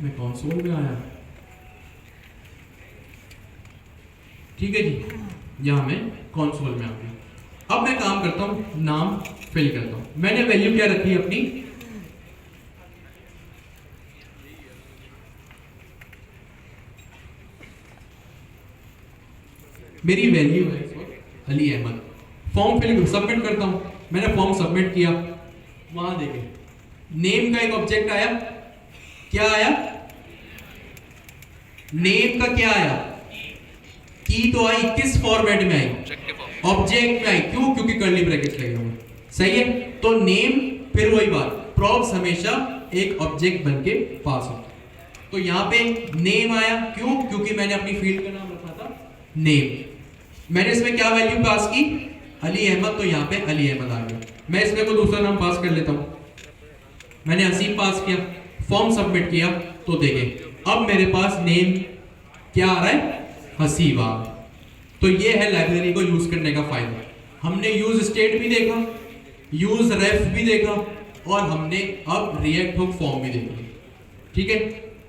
मैं कंसोल में आया, ठीक है जी, यहां मैं कंसोल में आ गया। अब मैं काम करता हूं, नाम फिल करता हूं। मैंने वैल्यू क्या रखी है अपनी? मेरी वैल्यू है Ali Ahmed. Form fill submit करता हूं। मैंने फॉर्म सबमिट किया, वहां देखें नेम का एक ऑब्जेक्ट आया। क्या आया? नेम का क्या आया? की तो आई, किस फॉर्मेट में आई? ऑब्जेक्टिव ऑब्जेक्ट में आई। क्यों? क्योंकि कर्ली ब्रैकेट्स लगे हुए, सही है। तो नेम, फिर वही बात, प्रॉप्स हमेशा एक ऑब्जेक्ट बनके पास होता है। तो यहां पे नेम आया, क्यों? क्योंकि मैंने अपनी फील्ड का नाम रखा था नेम। मैंने इसमें क्या वैल्यू पास की? अली अहमद, तो यहां पे अली अहमद आ गया। मैं इसमें कोई दूसरा नाम पास कर लेता हूं। मैंने हसीब पास किया, फॉर्म सबमिट किया, तो देखें अब मेरे पास नेम क्या आ रहा है? हसीब आ रहा है। तो ये है लाइब्रेरी को यूज करने का फायदा। हमने यूज स्टेट भी देखा, यूज रेफ भी देखा, और हमने अब रिएक्ट हुक फॉर्म भी देखा, ठीक है।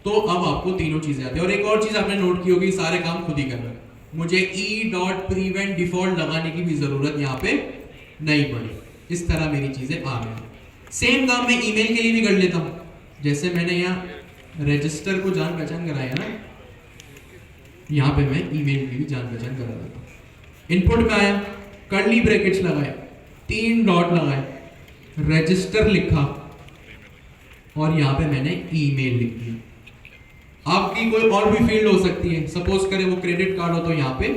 तो अब आपको तीनों चीजें आती है। और एक और चीज आपने नोट की होगी, सारे काम खुद ही करना है। मुझे e.prevent डिफॉल्ट लगाने की भी जरूरत यहाँ पे नहीं पड़ी। इस तरह मेरी चीजें आ गई। सेम काम मैं ईमेल के लिए भी कर लेता हूँ। जैसे मैंने यहाँ रजिस्टर को जान पहचान कराया ना, यहाँ पे मैं ईमेल की भी जान पहचान करा देता हूँ। इनपुट में आया, कर्ली ब्रैकेट्स लगाए, 3 डॉट लगाए, रजिस्टर लिखा, और यहाँ पे मैंने ईमेल लिख दिया। आपकी कोई और भी फील्ड हो सकती है। सपोज करें वो क्रेडिट कार्ड हो तो यहाँ पे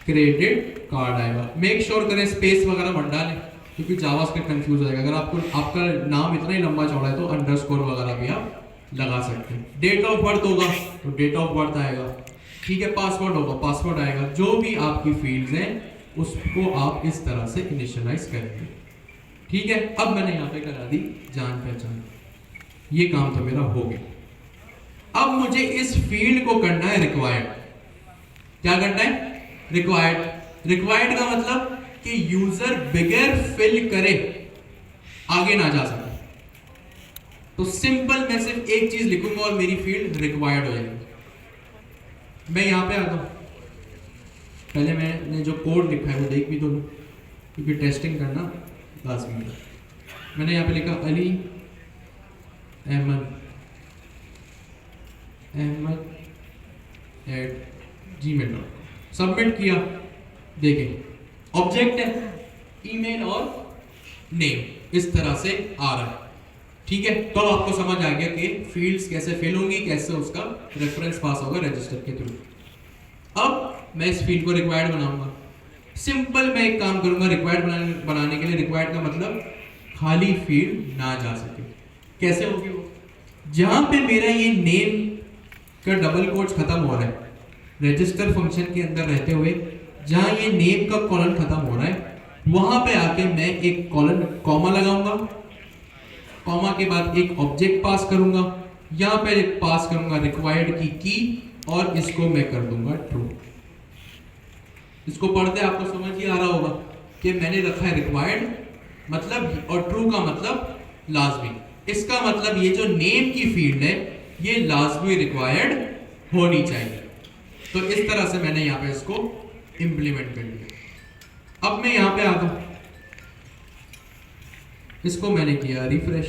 क्रेडिट कार्ड आएगा। मेक श्योर करें स्पेस वगैरह मत डालें, क्योंकि जावास्क्रिप्ट कंफ्यूज हो जाएगा। अगर आपको आपका नाम इतना ही लंबा चौड़ा है तो अंडरस्कोर वगैरह भी आप लगा सकते हैं। डेट ऑफ बर्थ होगा तो डेट ऑफ बर्थ आएगा, ठीक है। पासवर्ड होगा, पासवर्ड आएगा। जो भी आपकी फील्ड्स हैं उसको आप इस तरह से इनिशियलाइज करेंगे, ठीक है। अब मैंने यहाँ पे करा दी जान पहचान, ये काम तो मेरा हो गया। अब मुझे इस फील्ड को करना है रिक्वायर्ड। क्या करना है? रिक्वायर्ड। रिक्वायर्ड का मतलब कि यूजर बगैर फिल करे आगे ना जा सके। तो सिंपल मैं सिर्फ एक चीज लिखूंगा और मेरी फील्ड रिक्वायर्ड हो जाएगी। मैं यहां पे आता हूं, पहले मैंने जो कोड लिखा है वो देख भी दो, क्योंकि टेस्टिंग करना लाजमी है। मैंने यहां पे लिखा अली अहमद @gmail.com। सबमिट किया, देखें ऑब्जेक्ट है ईमेल और नेम इस तरह से आ रहा है, ठीक है। तो आपको समझ आ गया कि फील्ड्स कैसे फिल होंगी, कैसे उसका रेफरेंस पास होगा रजिस्टर के थ्रू। अब मैं इस फील्ड को रिक्वायर्ड बनाऊंगा। सिंपल मैं एक काम करूंगा, रिक्वायर्ड बनाने के लिए रिक्वायर्ड का मतलब खाली फील्ड ना जा सके। कैसे होगी वो? जहां पे मेरा ये नेम का डबल कोट्स खत्म हो रहा है, रजिस्टर फंक्शन के अंदर रहते हुए जहां ये नेम का कॉलन खत्म हो रहा है, वहां पे आके मैं एक कॉलन कॉमा लगाऊंगा। कॉमा के बाद एक ऑब्जेक्ट पास करूंगा, यहां पे पास करूंगा रिक्वायर्ड की और इसको मैं कर दूंगा ट्रू। इसको पढ़ते आपको समझ ही आ रहा होगा कि मैंने रखा है रिक्वायर्ड मतलब, और ट्रू का मतलब लाजमी। इसका मतलब ये जो नेम की फील्ड है ये लाजमी रिक्वायर्ड होनी चाहिए। तो इस तरह से मैंने यहां पे इसको इंप्लीमेंट कर लिया। अब मैं यहां पे आता हूं, इसको मैंने किया रिफ्रेश।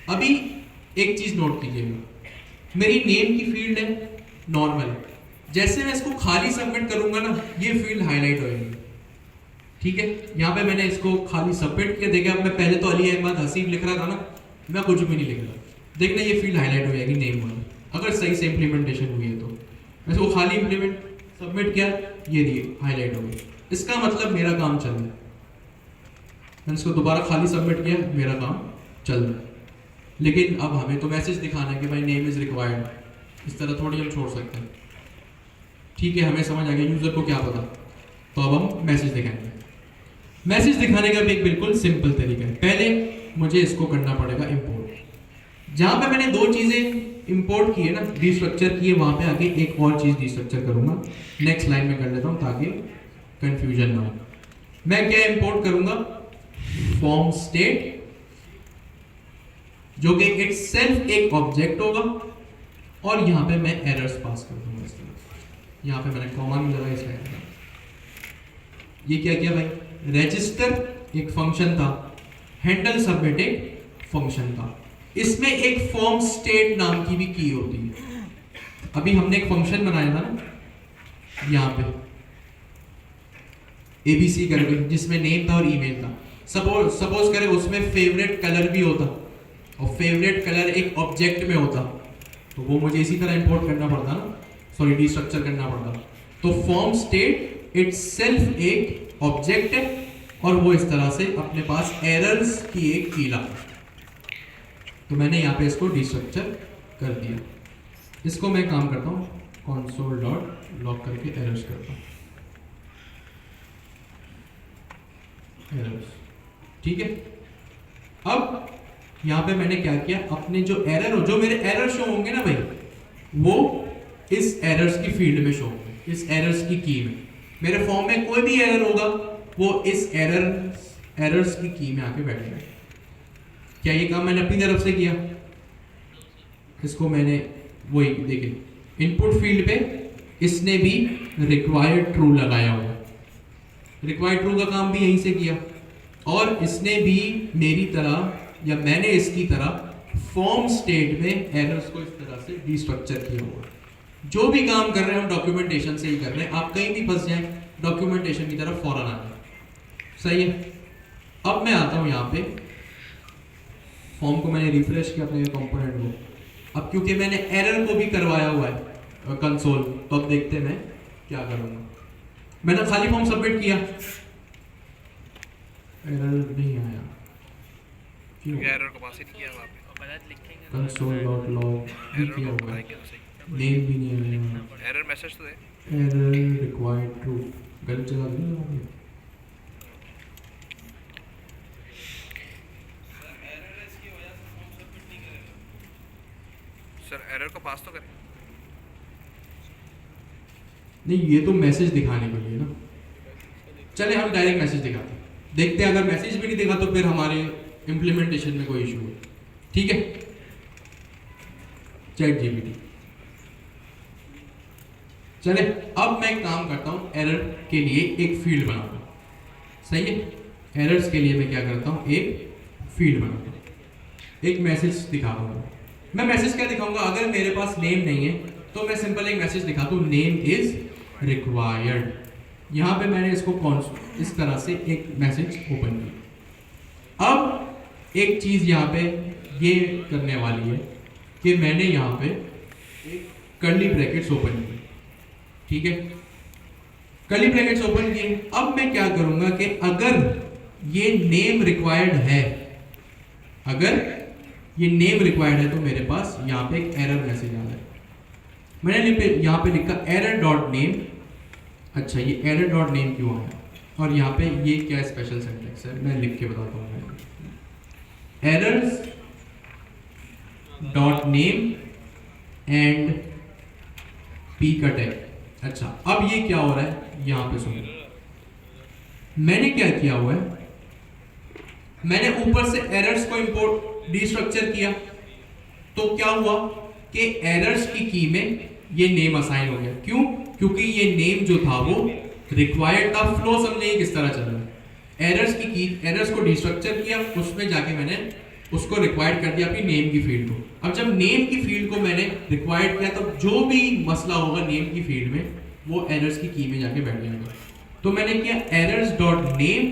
अभी एक चीज नोट कीजिएगा, मेरी नेम की फील्ड है नॉर्मल, जैसे मैं इसको खाली सबमिट करूंगा ना ये फील्ड हाईलाइट होगी, ठीक है। यहाँ पे मैंने इसको खाली सबमिट किया, देखा मैं पहले तो अली अहमद हसीब लिख रहा था ना, मैं कुछ भी नहीं लिख रहा, देखना ये फील्ड हाईलाइट हो जाएगी नेम वाली, अगर सही से इंप्लीमेंटेशन हुई है तो। मैं इसको खाली इंप्लीमेंट सबमिट किया, ये देखिए हाईलाइट हो गई, इसका मतलब मेरा काम चल रहा है। मैंने इसको दोबारा खाली सबमिट किया, मेरा काम चल रहा है। लेकिन अब हमें तो मैसेज दिखाना है कि भाई नेम इज रिक्वायर्ड, इस तरह थोड़ी हम छोड़ सकते हैं, ठीक है। हमें समझ आ गया, यूजर को क्या पता, तो अब हम मैसेज दिखाएंगे। मैसेज दिखाने का भी एक बिल्कुल सिंपल तरीका है। पहले मुझे इसको करना पड़ेगा इंपोर्ट। जहां पे मैंने दो चीजें इंपोर्ट की है ना, डिस्ट्रक्चर की है, वहां पे आगे एक और चीज डिस्ट्रक्चर करूंगा, नेक्स्ट लाइन में कर लेता हूं ताकि कंफ्यूजन ना हो। मैं क्या इंपोर्ट करूंगा, फॉर्म स्टेट, जो कि इटसेल्फ एक ऑब्जेक्ट होगा, और यहां पे मैं एरर्स पास कर दूंगा इस तरह। यहां पे मैंने कॉमा भी लगाया इसमें। ये क्या किया भाई, रजिस्टर एक फंक्शन था, हैंडल सबमिट एक फंक्शन था, इसमें एक फॉर्म स्टेट नाम की भी की होती है। अभी हमने एक फंक्शन बनाया था ना यहाँ पे ABC करके, जिसमें नेम था और ईमेल था। सपोज करें उसमें फेवरेट कलर भी होता, और फेवरेट कलर एक ऑब्जेक्ट में होता, तो वो मुझे इसी तरह इंपोर्ट करना पड़ता ना, सॉरी डिस्ट्रक्चर करना पड़ता। तो फॉर्म स्टेट इटसेल्फ एक ऑब्जेक्ट है, और वो इस तरह से अपने पास एरर्स की एक कीला, तो मैंने यहाँ पे इसको डिस्ट्रक्चर कर दिया। इसको मैं काम करता हूँ console डॉट लॉग करके एरर्स करता हूँ, एरर्स, ठीक है। अब यहाँ पे मैंने क्या किया, अपने जो एरर हो, जो मेरे एरर शो होंगे ना भाई, वो इस एरर्स की फील्ड में शो होंगे, इस एरर्स की की में। मेरे फॉर्म में कोई भी एरर होगा वो इस एरर्स की की में आके बैठेगा। क्या ये काम मैंने अपनी तरफ से किया, इसको मैंने वही देखिए इनपुट फील्ड पे इसने भी रिक्वायर्ड ट्रू लगाया हुआ, रिक्वायर्ड ट्रू का काम भी यहीं से किया, और इसने भी मेरी तरह या मैंने इसकी तरह फॉर्म स्टेट में एरर्स को इस तरह से डिस्ट्रक्चर किया हुआ। जो भी काम कर रहे हैं हम डॉक्यूमेंटेशन से ही कर रहे हैं, आप कहीं भी फंस जाएं डॉक्यूमेंटेशन की तरफ फौरन आ जाए, सही है। अब मैं आता हूं यहाँ पे, फॉर्म को मैंने रिफ्रेश किया अपने कंपोनेंट को, अब क्योंकि मैंने एरर को भी करवाया हुआ है कंसोल, तो अब देखते हैं मैं क्या करूंगा। मैंने खाली फॉर्म सबमिट किया, एरर नहीं आया, क्यों? एरर को पास ही नहीं किया वहां पे, गलत लिखेंगे कंसोल डॉट लॉग भी किया हुआ है, नेम भी नहीं आया, एरर मैसेज तो दे, एरर रिक्वायर्ड ट्रू, गलत जगह नहीं है। सर एरर को पास तो करें। नहीं, ये तो मैसेज दिखाने के लिए ना, चले हम डायरेक्ट मैसेज दिखाते हैं, देखते हैं अगर मैसेज भी नहीं दिखा तो फिर हमारे इंप्लीमेंटेशन में कोई इशू है, ठीक है। चैट जीपीटी, चले अब मैं काम करता हूं, एरर के लिए एक फील्ड बनाता हूं, सही है। एरर्स के लिए मैं क्या करता हूं, एक फील्ड बनाता हूं, एक मैसेज दिखाता हूं। मैं मैसेज क्या दिखाऊंगा, अगर मेरे पास नेम नहीं है तो मैं सिंपल एक मैसेज दिखाता हूं, नेम इज रिक्वायर्ड। यहां पे मैंने इसको इस तरह से एक मैसेज ओपन किया। अब एक चीज यहां पे ये करने वाली है कि मैंने यहां पे एक कर्ली ब्रैकेट्स ओपन किए, ठीक है, कर्ली ब्रैकेट्स ओपन किए। अब मैं क्या करूंगा कि अगर ये नेम रिक्वायर्ड है, अगर ये नेम रिक्वायर्ड है तो मेरे पास यहाँ पे एक एरर मैसेज आ रहा है। मैंने यहाँ पे लिखा एरर डॉट नेम। अच्छा, ये एरर डॉट नेम क्यों आया, और यहाँ पे ये क्या स्पेशल सिंटैक्स है, मैं लिख के बताता हूँ। Errors dot name and P का टैग। अच्छा, अब ये क्या हो रहा है, यहाँ पे सुनो, मैंने क्या किया हुआ है, मैंने ऊपर से एरर्स को इंपोर्ट डिस्ट्रक्चर किया, तो क्या हुआ कि एरर्स की में ये नेम असाइन हो गया। क्यों? क्योंकि ये नेम जो था वो रिक्वायर्ड था। फ्लो समझिए किस तरह चल रहा है, एरर्स की एरर्स को डिस्ट्रक्चर किया, उसमें जाके मैंने उसको रिक्वायर्ड कर दिया अपनी नेम की फील्ड को। अब जब नेम की फील्ड को मैंने रिक्वायर्ड किया तो जो भी मसला होगा नेम की फील्ड में वो एरर्स की की में जाके बैठ जाएगा। तो मैंने किया एरर्स डॉट नेम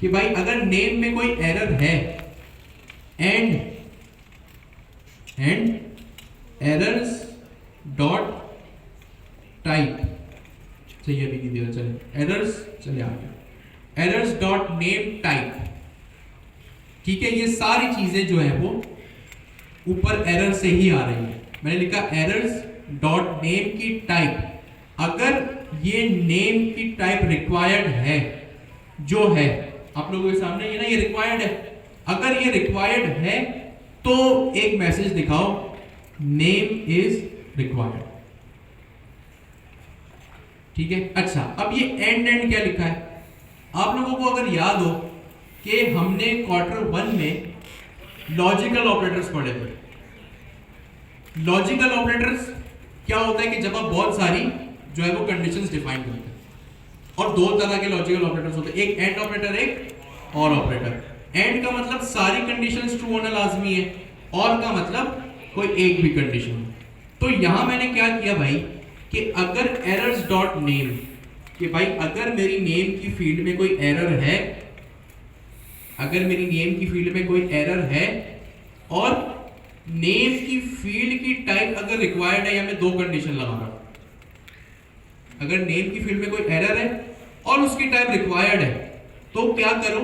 कि भाई अगर नेम में कोई एरर है एंड एरर्स डॉट टाइप चाहिए अभी नहीं दिया, चले एरर्स चले आ गया एरर्स डॉट नेम टाइप। ठीक है, ये सारी चीजें जो है वो ऊपर एरर से ही आ रही है। मैंने लिखा एरर्स डॉट नेम की टाइप, अगर ये नेम की टाइप रिक्वायर्ड है, जो है आप लोगों के सामने ये ना, ये रिक्वायर्ड है, अगर ये रिक्वायर्ड है तो एक मैसेज दिखाओ नेम इज रिक्वायर्ड। ठीक है, अच्छा अब ये एंड क्या लिखा है? आप लोगों को अगर याद हो कि हमने क्वार्टर 1 में लॉजिकल ऑपरेटर्स पढ़े थे। लॉजिकल ऑपरेटर्स क्या होता है कि जब आप बहुत सारी जो है वो कंडीशंस डिफाइन करते हैं, और दो तरह के लॉजिकल ऑपरेटर्स होते हैं, एक एंड ऑपरेटर, एक और ऑपरेटर। एंड का मतलब सारी कंडीशंस ट्रू होना लाजमी है, और का मतलब कोई एक भी कंडीशन। तो यहां मैंने क्या किया भाई कि अगर एरर्स डॉट नेम, कि भाई अगर मेरी नेम की फील्ड में कोई एरर है, अगर मेरी नेम की फील्ड में कोई एरर है और नेम की फील्ड की टाइप अगर रिक्वायर्ड है, या मैं दो कंडीशन लगा रहा हूं, अगर नेम की फील्ड में कोई एरर है और उसकी टाइप रिक्वायर्ड है, तो क्या करो,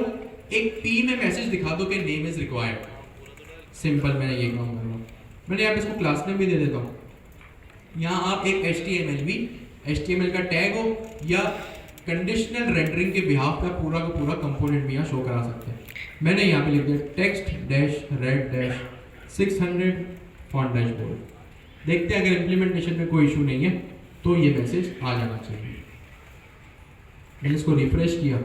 एक पी में मैसेज दिखा दो कि नेम इज रिक्वायर्ड। सिंपल, मैंने ये काम कर रहा हूं। मैंने यहाँ पे इसको क्लास नेम भी दे देता हूं। यहाँ आप एक HTML का टैग हो या कंडीशनल रेंडरिंग के बिहाफ का पूरा कंपोनेंट भी यहाँ शो करा सकते हैं। मैंने यहाँ पे लिख दिया text dash red dash 600 font dash bold. देखते हैं अगर इम्प्लीमेंटेशन में कोई इशू नहीं है तो ये मैसेज आ जाना चाहिए। मैंने इसको रिफ्रेश किया,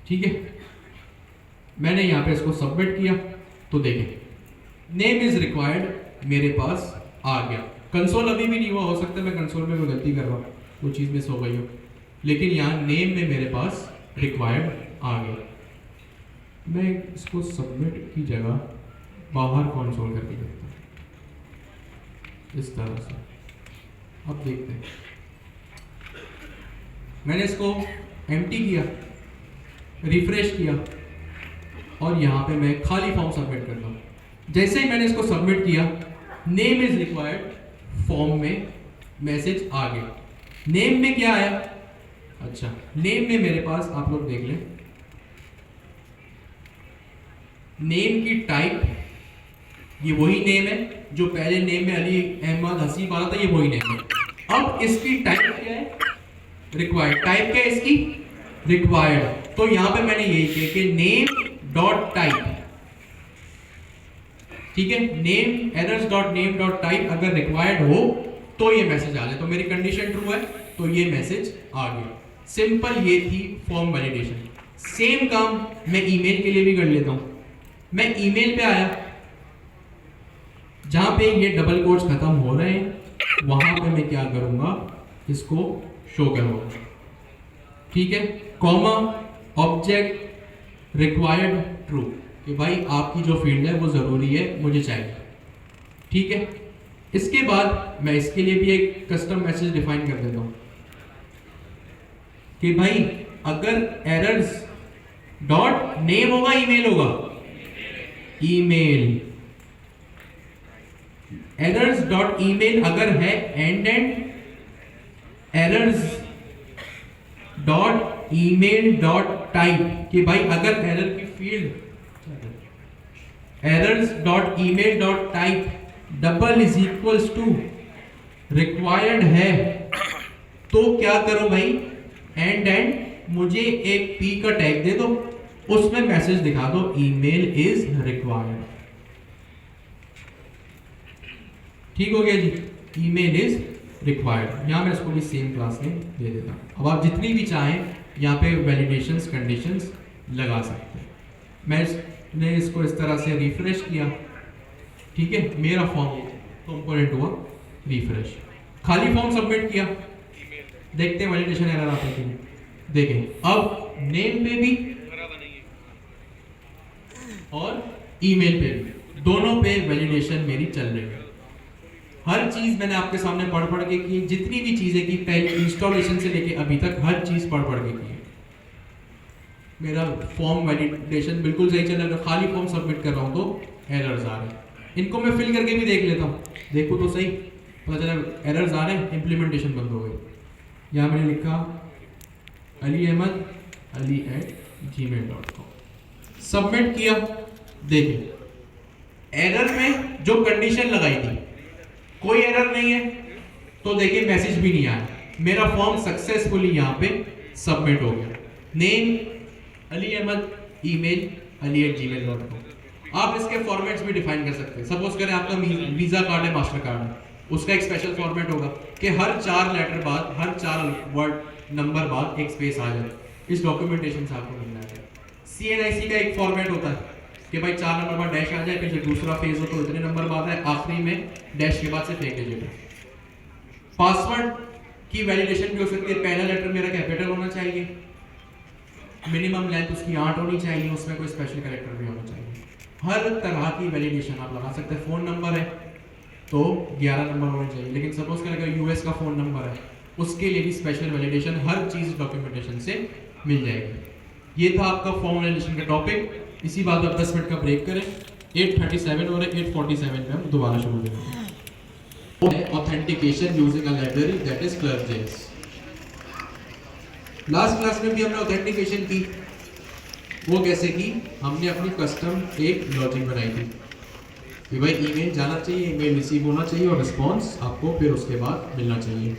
ठीक है, मैंने यहाँ पे इसको सबमिट किया तो देखें नेम इज रिक्वायर्ड मेरे पास आ गया। कंसोल अभी भी नहीं हुआ, हो सकता है मैं कंसोल में कोई गलती कर रहा हूँ, वो चीज़ मिस हो गई हो, लेकिन यहाँ नेम में मेरे पास रिक्वायर्ड आ गया। मैं इसको सबमिट की जगह बाहर कंसोल करके देखता हूँ इस तरह से। अब देखते हैं, मैंने इसको एम्प्टी किया, रिफ्रेश किया और यहाँ पे मैं खाली फॉर्म सबमिट करता हूँ। जैसे ही मैंने इसको सबमिट किया नेम इज रिक्वायर्ड फॉर्म में मैसेज आ गया। नेम में क्या आया? अच्छा, नेम में मेरे पास आप लोग देख लें, नेम की टाइप ये वही नेम है जो पहले नेम में अली अहमद हसीब आ रहा था, ये वही नेम है। अब इसकी टाइप क्या है? रिक्वायर्ड। टाइप क्या है इसकी? रिक्वायर्ड। तो यहां पे मैंने यही किया कि नेम डॉट टाइप, ठीक है, name errors dot name dot type अगर रिक्वायर्ड हो तो ये मैसेज आ जाए। तो मेरी कंडीशन ट्रू है तो ये मैसेज आ गया। सिंपल, ये थी फॉर्म वैलिडेशन। सेम काम मैं ईमेल के लिए भी कर लेता हूं। मैं ईमेल पे आया, जहां पे ये डबल कोट्स खत्म हो रहे हैं वहां पे मैं क्या करूंगा, इसको शो करूंगा, ठीक है, कॉमा ऑब्जेक्ट रिक्वायर्ड ट्रू, कि भाई आपकी जो फील्ड है वो जरूरी है, मुझे चाहिए, ठीक है। इसके बाद मैं इसके लिए भी एक कस्टम मैसेज डिफाइन कर देता हूं कि भाई अगर एरर्स डॉट नेम होगा, ईमेल होगा, ईमेल एरर्स डॉट ईमेल अगर है and errors dot email dot type, कि भाई अगर एरर की field errors dot email dot type double is equals to required है, तो क्या करो भाई, एंड मुझे एक पी का टैग दे दो, उसमें मैसेज दिखा दो ईमेल इज रिक्वायर्ड। ठीक हो गया जी, ईमेल इज रिक्वायर्ड। यहां मैं इसको भी सेम क्लास में दे देता हूं। अब आप जितनी भी चाहें यहाँ पे वैलिडेशंस कंडीशंस लगा सकते हैं। मैंने इसको इस तरह से रिफ्रेश किया, ठीक है, मेरा फॉर्म कंपोनेंट हुआ रिफ्रेश, खाली फॉर्म सबमिट किया, देखते हैं वैलिडेशन एरर आता है कि नहीं। देखें अब नेम पे भी और ईमेल पे भी, दोनों पे वैलिडेशन मेरी चल रही है। हर चीज मैंने आपके सामने पढ़ पढ़ के की, जितनी भी चीजें की पहले इंस्टॉलेशन से लेके अभी तक हर चीज पढ़ पढ़ के की है। मेरा फॉर्म वैलिडेशन बिल्कुल सही चल रहा है, खाली फॉर्म सबमिट कर रहा हूँ तो एरर्स आ रहे हैं। इनको मैं फिल करके भी देख लेता हूँ, देखो तो सही, पता चला एरर्स आ रहे हैं, इम्प्लीमेंटेशन बंद हो गई। यहाँ मैंने लिखा ali@gmail.com, सबमिट किया। देखिए एरर में जो कंडीशन लगाई थी कोई एरर नहीं है, तो देखिए मैसेज भी नहीं आया, मेरा फॉर्म सक्सेसफुली यहाँ पे सबमिट हो गया। Name Ali Ahmed, email ali@gmail.com। आप इसके फॉर्मेट्स भी डिफाइन कर सकते हैं। सपोज करें आपका वीजा कार्ड है, मास्टर कार्ड है, उसका एक स्पेशल फॉर्मेट होगा कि हर 4 लेटर बाद, हर 4 वर्ड नंबर बाद एक स्पेस आ जाए। इस डॉक्यूमेंटेशन से आपको मिलना है। CNIC का एक फॉर्मेट होता है कि भाई 4 नंबर बाद डैश आ जाए, फिर जो दूसरा फेज हो तो इतने नंबर बाद है, आखिरी में डैश के बाद से फेंक दीजिएगा। पासवर्ड की वैलिडेशन भी हो सकती है, पहला लेटर मेरा कैपिटल होना चाहिए, मिनिमम लेंथ उसकी 8 होनी चाहिए, उसमें कोई स्पेशल कैरेक्टर भी होना चाहिए। हर तरह की वैलिडेशन आप लगा सकते हैं। फोन नंबर है तो 11 नंबर होने चाहिए, लेकिन सपोज करें अगर US का फोन नंबर है उसके लिए भी स्पेशल वैलिडेशन हर चीज डॉक्यूमेंटेशन से मिल जाएगी। ये था आपका फॉर्म वैलिडेशन का टॉपिक। इसी बात पर 10 मिनट का ब्रेक करें। 8:37 हो रहा है, 8:47 पे हम दोबारा शुरू करेंगे। Authentication using a library that is ClerkJS। Last class में भी हमने ऑथेंटिकेशन की। वो कैसे की? हमने अपनी कस्टम एक लॉजिक बनाई थी कि भाई ईमेल जाना चाहिए, ईमेल रिसीव होना चाहिए और रिस्पॉन्स आपको फिर उसके बाद मिलना चाहिए।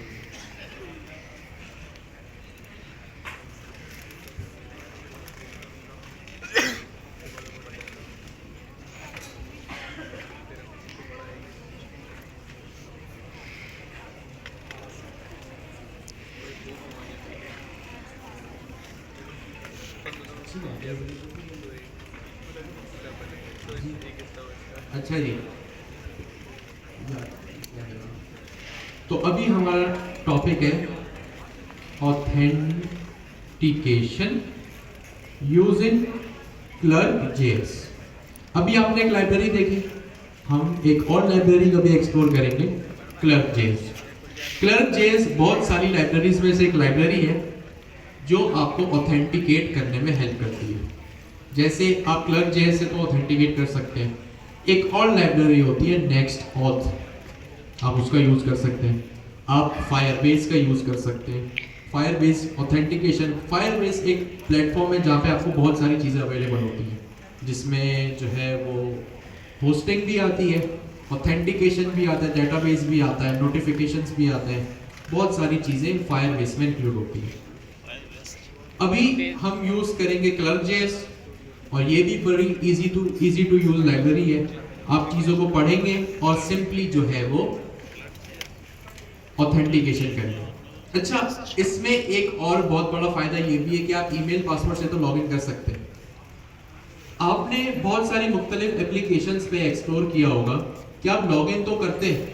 अच्छा जी, तो अभी हमारा टॉपिक है ऑथेंटिकेशन यूजिंग ClerkJS। अभी आपने एक लाइब्रेरी देखी, हम एक और लाइब्रेरी को भी एक्सप्लोर करेंगे, ClerkJS। ClerkJS बहुत सारी लाइब्रेरीज में से एक लाइब्रेरी है जो आपको ऑथेंटिकेट करने में हेल्प करती है। जैसे आप ClerkJS से तो ऑथेंटिकेट कर सकते हैं, एक और लाइब्रेरी होती है NextAuth, आप उसका यूज कर सकते हैं। आप Firebase का यूज कर सकते हैं। Firebase ऑथेंटिकेशन, Firebase एक प्लेटफॉर्म है जहाँ पे आपको बहुत सारी चीज़ें अवेलेबल होती हैं, जिसमें जो है वो होस्टिंग भी आती है, ऑथेंटिकेशन भी आता है, डेटाबेस भी आता है, नोटिफिकेशंस भी आते हैं, बहुत सारी चीज़ें Firebase में इंक्लूड होती हैं। अभी हम यूज करेंगे ClerkJS, और ये भी बड़ी इजी टू यूज लाइब्रेरी है। आप चीज़ों को पढ़ेंगे और सिंपली जो है वो ऑथेंटिकेशन करेंगे। अच्छा, इसमें एक और बहुत बड़ा फायदा ये भी है कि आप ईमेल पासवर्ड से तो लॉगिन कर सकते हैं। आपने बहुत सारी मुख्तलिफ एप्लीकेशंस पे एक्सप्लोर किया होगा कि आप लॉगिन तो करते हैं,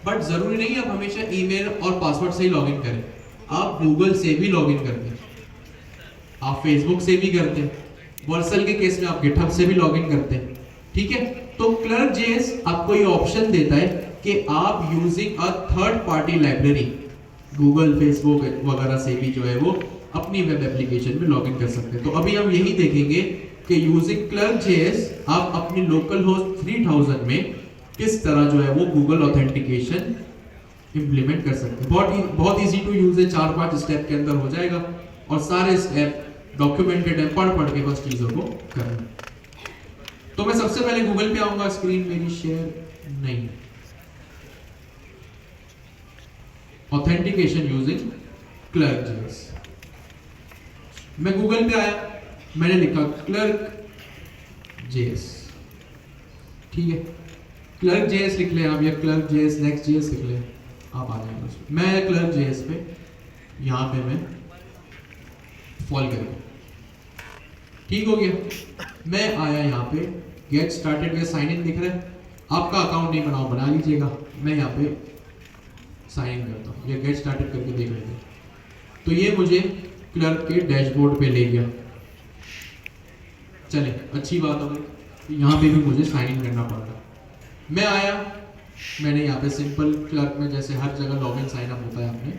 बट जरूरी नहीं आप हमेशा ईमेल और पासवर्ड से ही लॉगिन करें। आप गूगल से भी लॉगिन करते हैं, आप फेसबुक से भी करते हैं, वर्सल के केस में आप गिटहब से भी लॉगिन करते हैं। ठीक है, तो ClerkJS आपको ये ऑप्शन देता है कि आप using a third party library, Google, Facebook वगैरह से भी जो है वो अपनी वेब एप्लीकेशन में लॉगिन कर सकते हैं। तो अभी हम यही देखेंगे कि यूजिंग ClerkJS आप अपनी लोकल होस्ट 3000 में किस तरह जो है वो गूगल ऑथेंटिकेशन इंप्लीमेंट कर सकते हैं। बहुत इजी टू यूज है, 4-5 स्टेप के अंदर हो जाएगा और सारे स्टेप डॉक्यूमेंटेड है, पढ़ के बस चीजों को करना। तो मैं सबसे पहले गूगल पे आऊंगा, स्क्रीन मेरी शेयर नहीं, ऑथेंटिकेशन यूजिंग ClerkJS। मैं गूगल पे आया, मैंने लिखा ClerkJS, ठीक है, ClerkJS लिख ले आप, या ClerkJS NextJS लिख ले आप, आ जाएंगे। मैं ClerkJS पे यहाँ पे मैं फॉल करेंगे, ठीक हो गया। मैं आया यहाँ पे गेट स्टार्टेड या साइन इन दिख रहा है, आपका अकाउंट नहीं बनाओ, बना लीजिएगा। मैं यहाँ पे साइन इन करता हूँ, या गेट स्टार्टेड करके देख लेते हैं। तो ये मुझे क्लर्क के डैशबोर्ड पे ले गया। चले, अच्छी बात हो गई। तो यहाँ पे भी मुझे साइन इन करना पड़ता। मैं आया, मैंने यहाँ पे सिंपल क्लर्क में जैसे हर जगह लॉगिन साइन अप होता है, आपने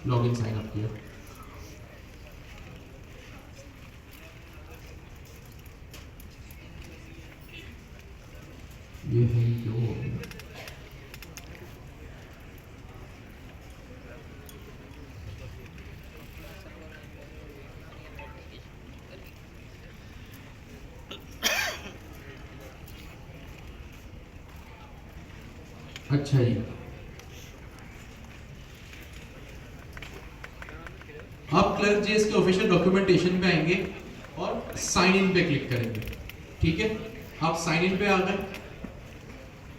लॉगिन साइन अप किया। ये है क्यों हो गया? अच्छा जी, आप क्लर्क जेएस के ऑफिशियल डॉक्यूमेंटेशन पे आएंगे और साइन इन पे क्लिक करेंगे। ठीक है, आप साइन इन पे आ गए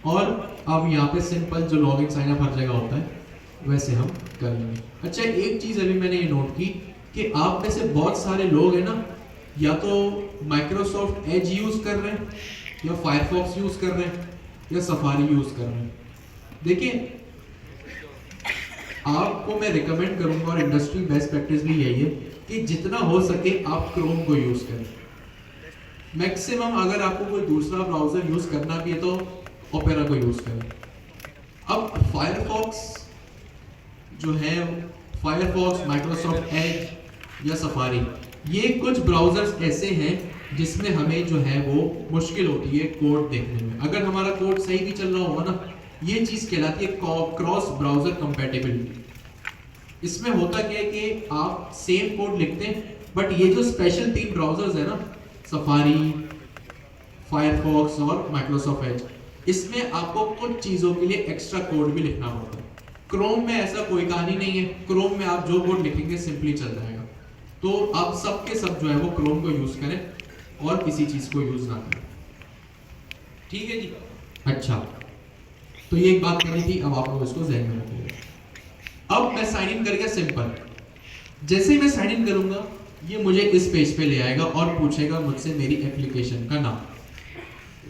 और अब यहाँ पे सिंपल जो लॉगिन साइन अप हर जगह होता है वैसे हम कर लेंगे। अच्छा, एक चीज अभी मैंने ये नोट की कि आप में से बहुत सारे लोग हैं ना, या तो माइक्रोसॉफ्ट एज यूज कर रहे हैं, या फायरफॉक्स यूज कर रहे हैं, या सफारी यूज कर रहे हैं। देखिए, आपको मैं रिकमेंड करूंगा और इंडस्ट्री बेस्ट प्रैक्टिस भी यही है कि जितना हो सके आप क्रोम को यूज करें। मैक्सिमम अगर आपको कोई दूसरा ब्राउजर यूज करना भी है तो ओपेरा को यूज करें। अब फायरफॉक्स जो है, फायरफॉक्स, माइक्रोसॉफ्ट एज या सफारी, ये कुछ ब्राउजर्स ऐसे हैं जिसमें हमें जो है वो मुश्किल होती है कोड देखने में। अगर हमारा कोड सही भी चल रहा होगा ना, ये चीज कहलाती है क्रॉस ब्राउजर कंपैटिबिलिटी। इसमें होता क्या है कि आप सेम कोड लिखते हैं, बट ये जो स्पेशल 3 ब्राउजर्स है ना, सफारी, फायरफॉक्स और माइक्रोसॉफ्ट एज, इसमें आपको कुछ चीजों के लिए एक्स्ट्रा कोड भी लिखना होता है। क्रोम में ऐसा कोई कहानी नहीं है, क्रोम में आप जो कोड लिखेंगे सिंपली चल जाएगा। तो आप सब के सब जो है वो क्रोम को यूज करें और किसी चीज को यूज ना करें। ठीक है जी। अच्छा, तो ये एक बात करनी थी, अब आप लोग इसको ध्यान में रखिएगा। अब मैं साइन इन कर गया सिंपल। जैसे ही मैं साइन इन करूंगा, ये मुझे इस पेज पे ले आएगा और पूछेगा मुझसे मेरी एप्लीकेशन का नाम।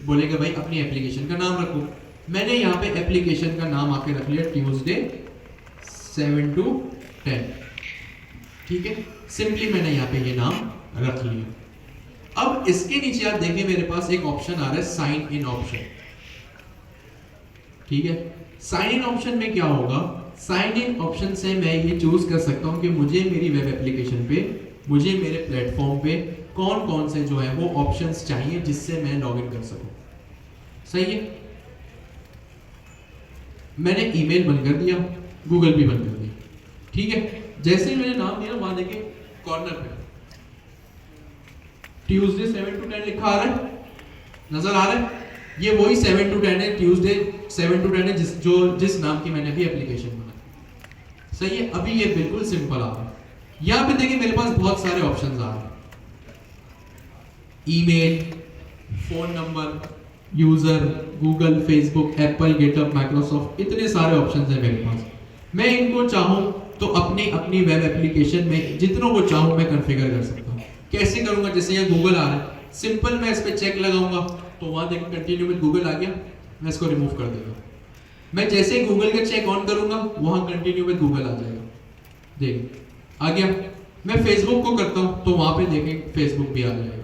बोलेगा भाई अपनी एप्लीकेशन का नाम रखो। मैंने यहाँ पे एप्लीकेशन का नाम आके रख लिया ट्यूसडे 7 to 10। ठीक है, सिंपली मैंने यहाँ पे ये नाम रख लिया। अब इसके नीचे आप देखें मेरे पास एक ऑप्शन आ रहा है, साइन इन ऑप्शन। ठीक है, साइन इन ऑप्शन में क्या होगा, साइन इन ऑप्शन से मैं ये चूज कर सकता हूं कि मुझे मेरी वेब एप्लीकेशन पे, मुझे मेरे प्लेटफॉर्म पे कौन कौन से जो है वो ऑप्शंस चाहिए जिससे मैं लॉगिन कर सकूं। सही है, मैंने ईमेल बंद कर दिया, गूगल भी बंद कर दिया। ठीक है, जैसे ही मैंने नाम दिया वहां देखें कॉर्नर पे ट्यूसडे 7 to 10 लिखा आ रहा है, नजर आ रहा है। ये वही 7 to 10 है, ट्यूसडे 7 to 10 है जिस नाम की मैंने अभी एप्लीकेशन बनाई। सही है, अभी ये बिल्कुल सिंपल आ रहा है। यहां पे देखिए मेरे पास बहुत सारे ऑप्शंस आ रहे हैं, email, phone number, user, Google, Facebook, Apple, GitHub, Microsoft, इतने सारे ऑप्शंस हैं मेरे पास। मैं इनको चाहूं तो अपनी अपनी वेब एप्लीकेशन में जितनों को चाहूं मैं कॉन्फ़िगर कर सकता हूं। कैसे करूंगा, जैसे ये गूगल आ रहा है, सिंपल मैं इस पे चेक लगाऊंगा तो वहां देखिए कंटिन्यू विद गूगल आ गया, मैं इसको रिमूव कर दूंगा। मैं जैसे ही गूगल का चेक ऑन करूंगा वहां कंटिन्यू विद गूगल आ जाएगा, देखिए आ गया। मैं फेसबुक को करता हूं तो वहां पे देखें फेसबुक भी आ जाएगा।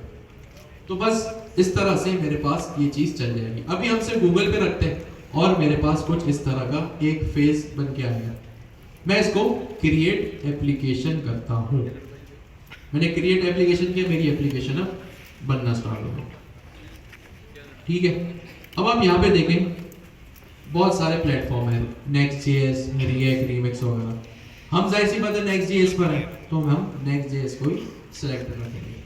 तो बस इस तरह से मेरे पास ये चीज चल जाएगी। अभी हम सिर्फ गूगल पे रखते हैं और मेरे पास कुछ इस तरह का एक फेस बन के आएगा। मैं इसको क्रिएट एप्लीकेशन करता हूं। मैंने क्रिएट एप्लीकेशन किया, मेरी एप्लीकेशन अब बनना स्टार्ट हो गई। ठीक है, अब आप यहाँ पे देखें बहुत सारे प्लेटफॉर्म है, नेक्स्ट.js, रिएक्ट, रीमिक्स वगैरह। हम जाहिर सी बात है नेक्स्ट.js पर है तो हम नेक्स्ट.js को ही सिलेक्ट करेंगे।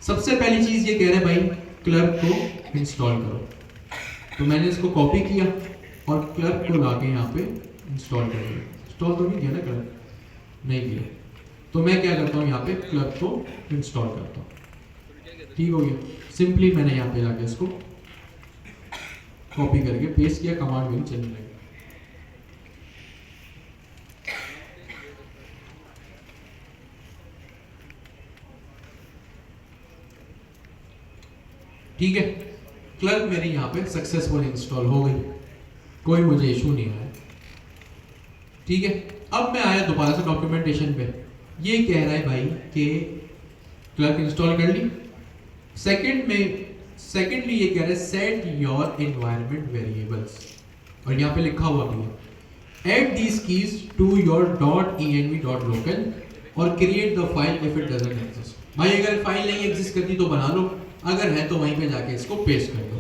सबसे पहली चीज ये कह रहे हैं भाई क्लर्क को इंस्टॉल करो, तो मैंने इसको कॉपी किया और क्लर्क को लाके यहाँ पे इंस्टॉल कर दिया। इंस्टॉल तो नहीं किया ना क्लर्क, नहीं किया, तो मैं क्या करता हूँ यहाँ पे क्लर्क को इंस्टॉल करता हूँ। ठीक हो गया, सिंपली मैंने यहाँ पे लाके इसको कॉपी करके पेस्ट किया, कमांड मेरी चलने लगी। ठीक है, क्लर्क मेरी यहाँ पे सक्सेसफुल इंस्टॉल हो गई, कोई मुझे इशू नहीं आया। ठीक है, अब मैं आया दोबारा से डॉक्यूमेंटेशन पे। ये कह रहा है भाई कि क्लर्क इंस्टॉल कर ली, सेकंड में सेकेंडली ये कह रहे हैं सेट योर एनवायरनमेंट वेरिएबल्स, और यहाँ पे लिखा हुआ भी है add these keys to your .env.local और create the file if it doesn't exist. भाई अगर फाइल नहीं एग्जिस्ट करती तो बना लो, अगर है तो वहीं पे जाके इसको पेस्ट कर दो।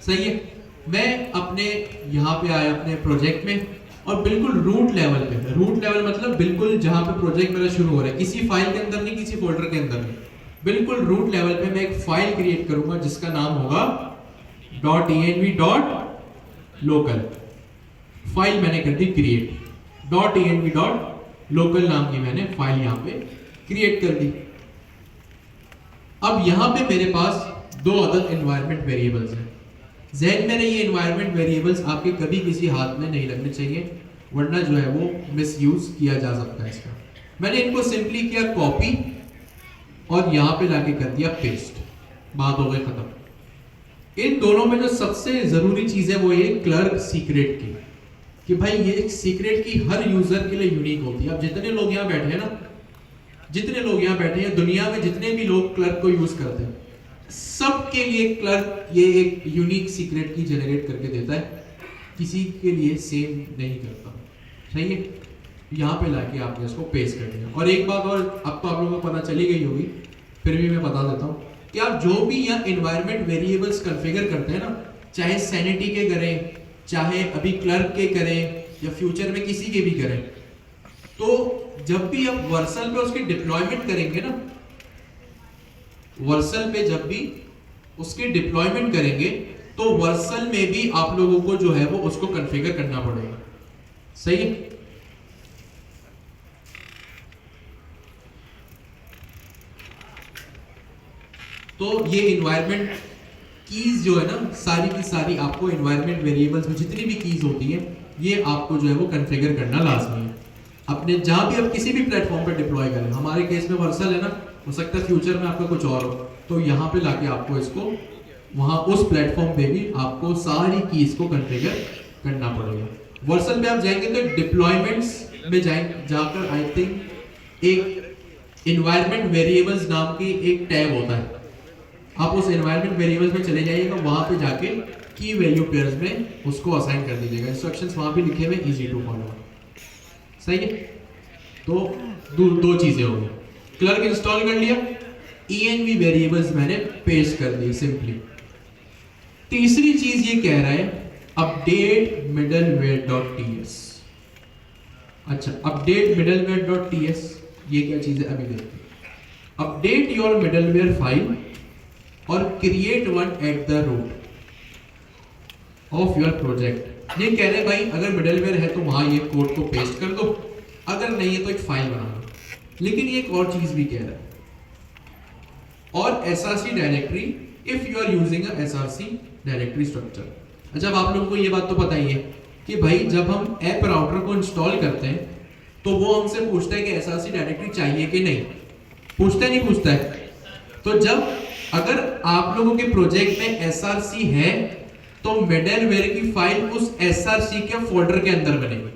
सही है। मैं अपने यहाँ पे आया अपने प्रोजेक्ट में और बिल्कुल रूट लेवल पे, रूट लेवल मतलब बिल्कुल जहाँ पे प्रोजेक्ट मेरा शुरू हो रहा है, किसी फाइल के अंदर नहीं, किसी फोल्डर के अंदर नहीं, बिल्कुल रूट लेवल पे मैं एक फाइल क्रिएट करूंगा जिसका नाम होगा .env.local। फाइल मैंने कर दी क्रिएट, .env.local नाम की मैंने फाइल यहाँ पे क्रिएट कर दी। अब यहाँ पे मेरे पास दो अदर एनवायरनमेंट वेरिएबल्स हैं। ज़हन में ये एनवायरनमेंट वेरिएबल्स आपके कभी किसी हाथ में नहीं लगने चाहिए, वरना जो है वो मिसयूज किया जा सकता है इसका। मैंने इनको सिंपली किया कॉपी और यहाँ पे लाके कर दिया पेस्ट, बात हो गई खत्म। इन दोनों में जो सबसे जरूरी चीज है वो ये क्लर्क सीक्रेट की, कि भाई ये सीक्रेट की हर यूजर के लिए यूनिक होती है। अब जितने लोग यहाँ बैठे हैं ना, जितने लोग यहाँ बैठे हैं दुनिया में, जितने भी लोग क्लर्क को यूज करते हैं, सबके लिए क्लर्क ये एक यूनिक सीक्रेट की जनरेट करके देता है, किसी के लिए सेम नहीं करता। सही है। यहाँ पे लाके आपने इसको पेस्ट कर दिया। और एक बात और, अब तो आप लोगों को पता चली गई होगी, फिर भी मैं बता देता हूँ कि आप जो भी यहाँ एनवायरनमेंट वेरिएबल्स कॉन्फ़िगर करते हैं ना, चाहे सैनिटी के करें, चाहे अभी क्लर्क के करें, या फ्यूचर में किसी के भी करें, तो जब भी आप वर्सल पे उसकी डिप्लॉयमेंट करेंगे ना, वर्सल पे जब भी उसकी डिप्लॉयमेंट करेंगे तो वर्सल में भी आप लोगों को जो है वो उसको कॉन्फ़िगर करना पड़ेगा। सही है। तो ये एनवायरनमेंट कीज जो है ना, सारी की सारी आपको एनवायरनमेंट वेरिएबल्स में जितनी भी कीज होती हैं, ये आपको जो है वो कॉन्फ़िगर करना लाजमी है। अपने जहां भी आप किसी भी प्लेटफॉर्म पर डिप्लॉय करें, हमारे केस में वर्सल है ना, हो सकता है फ्यूचर में आपका कुछ और हो, तो यहाँ पे लाके आपको इसको वहां उस प्लेटफॉर्म पे भी आपको सारी कीज को कॉन्फ़िगर करना पड़ेगा। वर्सल पे आप जाएंगे तो डिप्लॉयमेंट्स में जाकर आई थिंक एक एनवायरनमेंट वेरिएबल्स नाम की एक टैब होता है, आप उस एनवायरनमेंट वेरिएबल्स में चले जाइएगा, वहां पे जाके की वैल्यू पेयर्स में उसको असाइन कर दीजिएगा। इंस्ट्रक्शंस वहां पे लिखे हुए, इजी टू फॉलो। सही है। तो दो चीजें हो गई, क्लर्क इंस्टॉल कर लिया, env वेरिएबल्स मैंने पेस्ट कर दी सिंपली। तीसरी चीज ये कह रहा है अपडेट middleware.ts। अच्छा, अपडेट middleware.ts ये क्या चीज है अभी देखते हैं। अपडेट योर मिडलवेयर फाइल और create one at the root of your project. ये कह रहे भाई अगर मिडलवेयर है तो वहां ये कोड को पेस्ट कर दो, अगर नहीं है तो एक फाइल बना दो। लेकिन ये एक और चीज भी कह रहा है, और src directory if you are using a src directory structure. अच्छा, अब आप लोगों को ये बात तो पता ही है कि भाई जब हम ऐप राउटर को इंस्टॉल करते हैं तो वो हमसे पूछता है कि src डायरेक्टरी चाहिए कि नहीं, पूछता नहीं पूछता है। तो जब अगर आप लोगों के प्रोजेक्ट में src है तो मिडलवेयर की फाइल उस src के फोल्डर के अंदर बनेगी।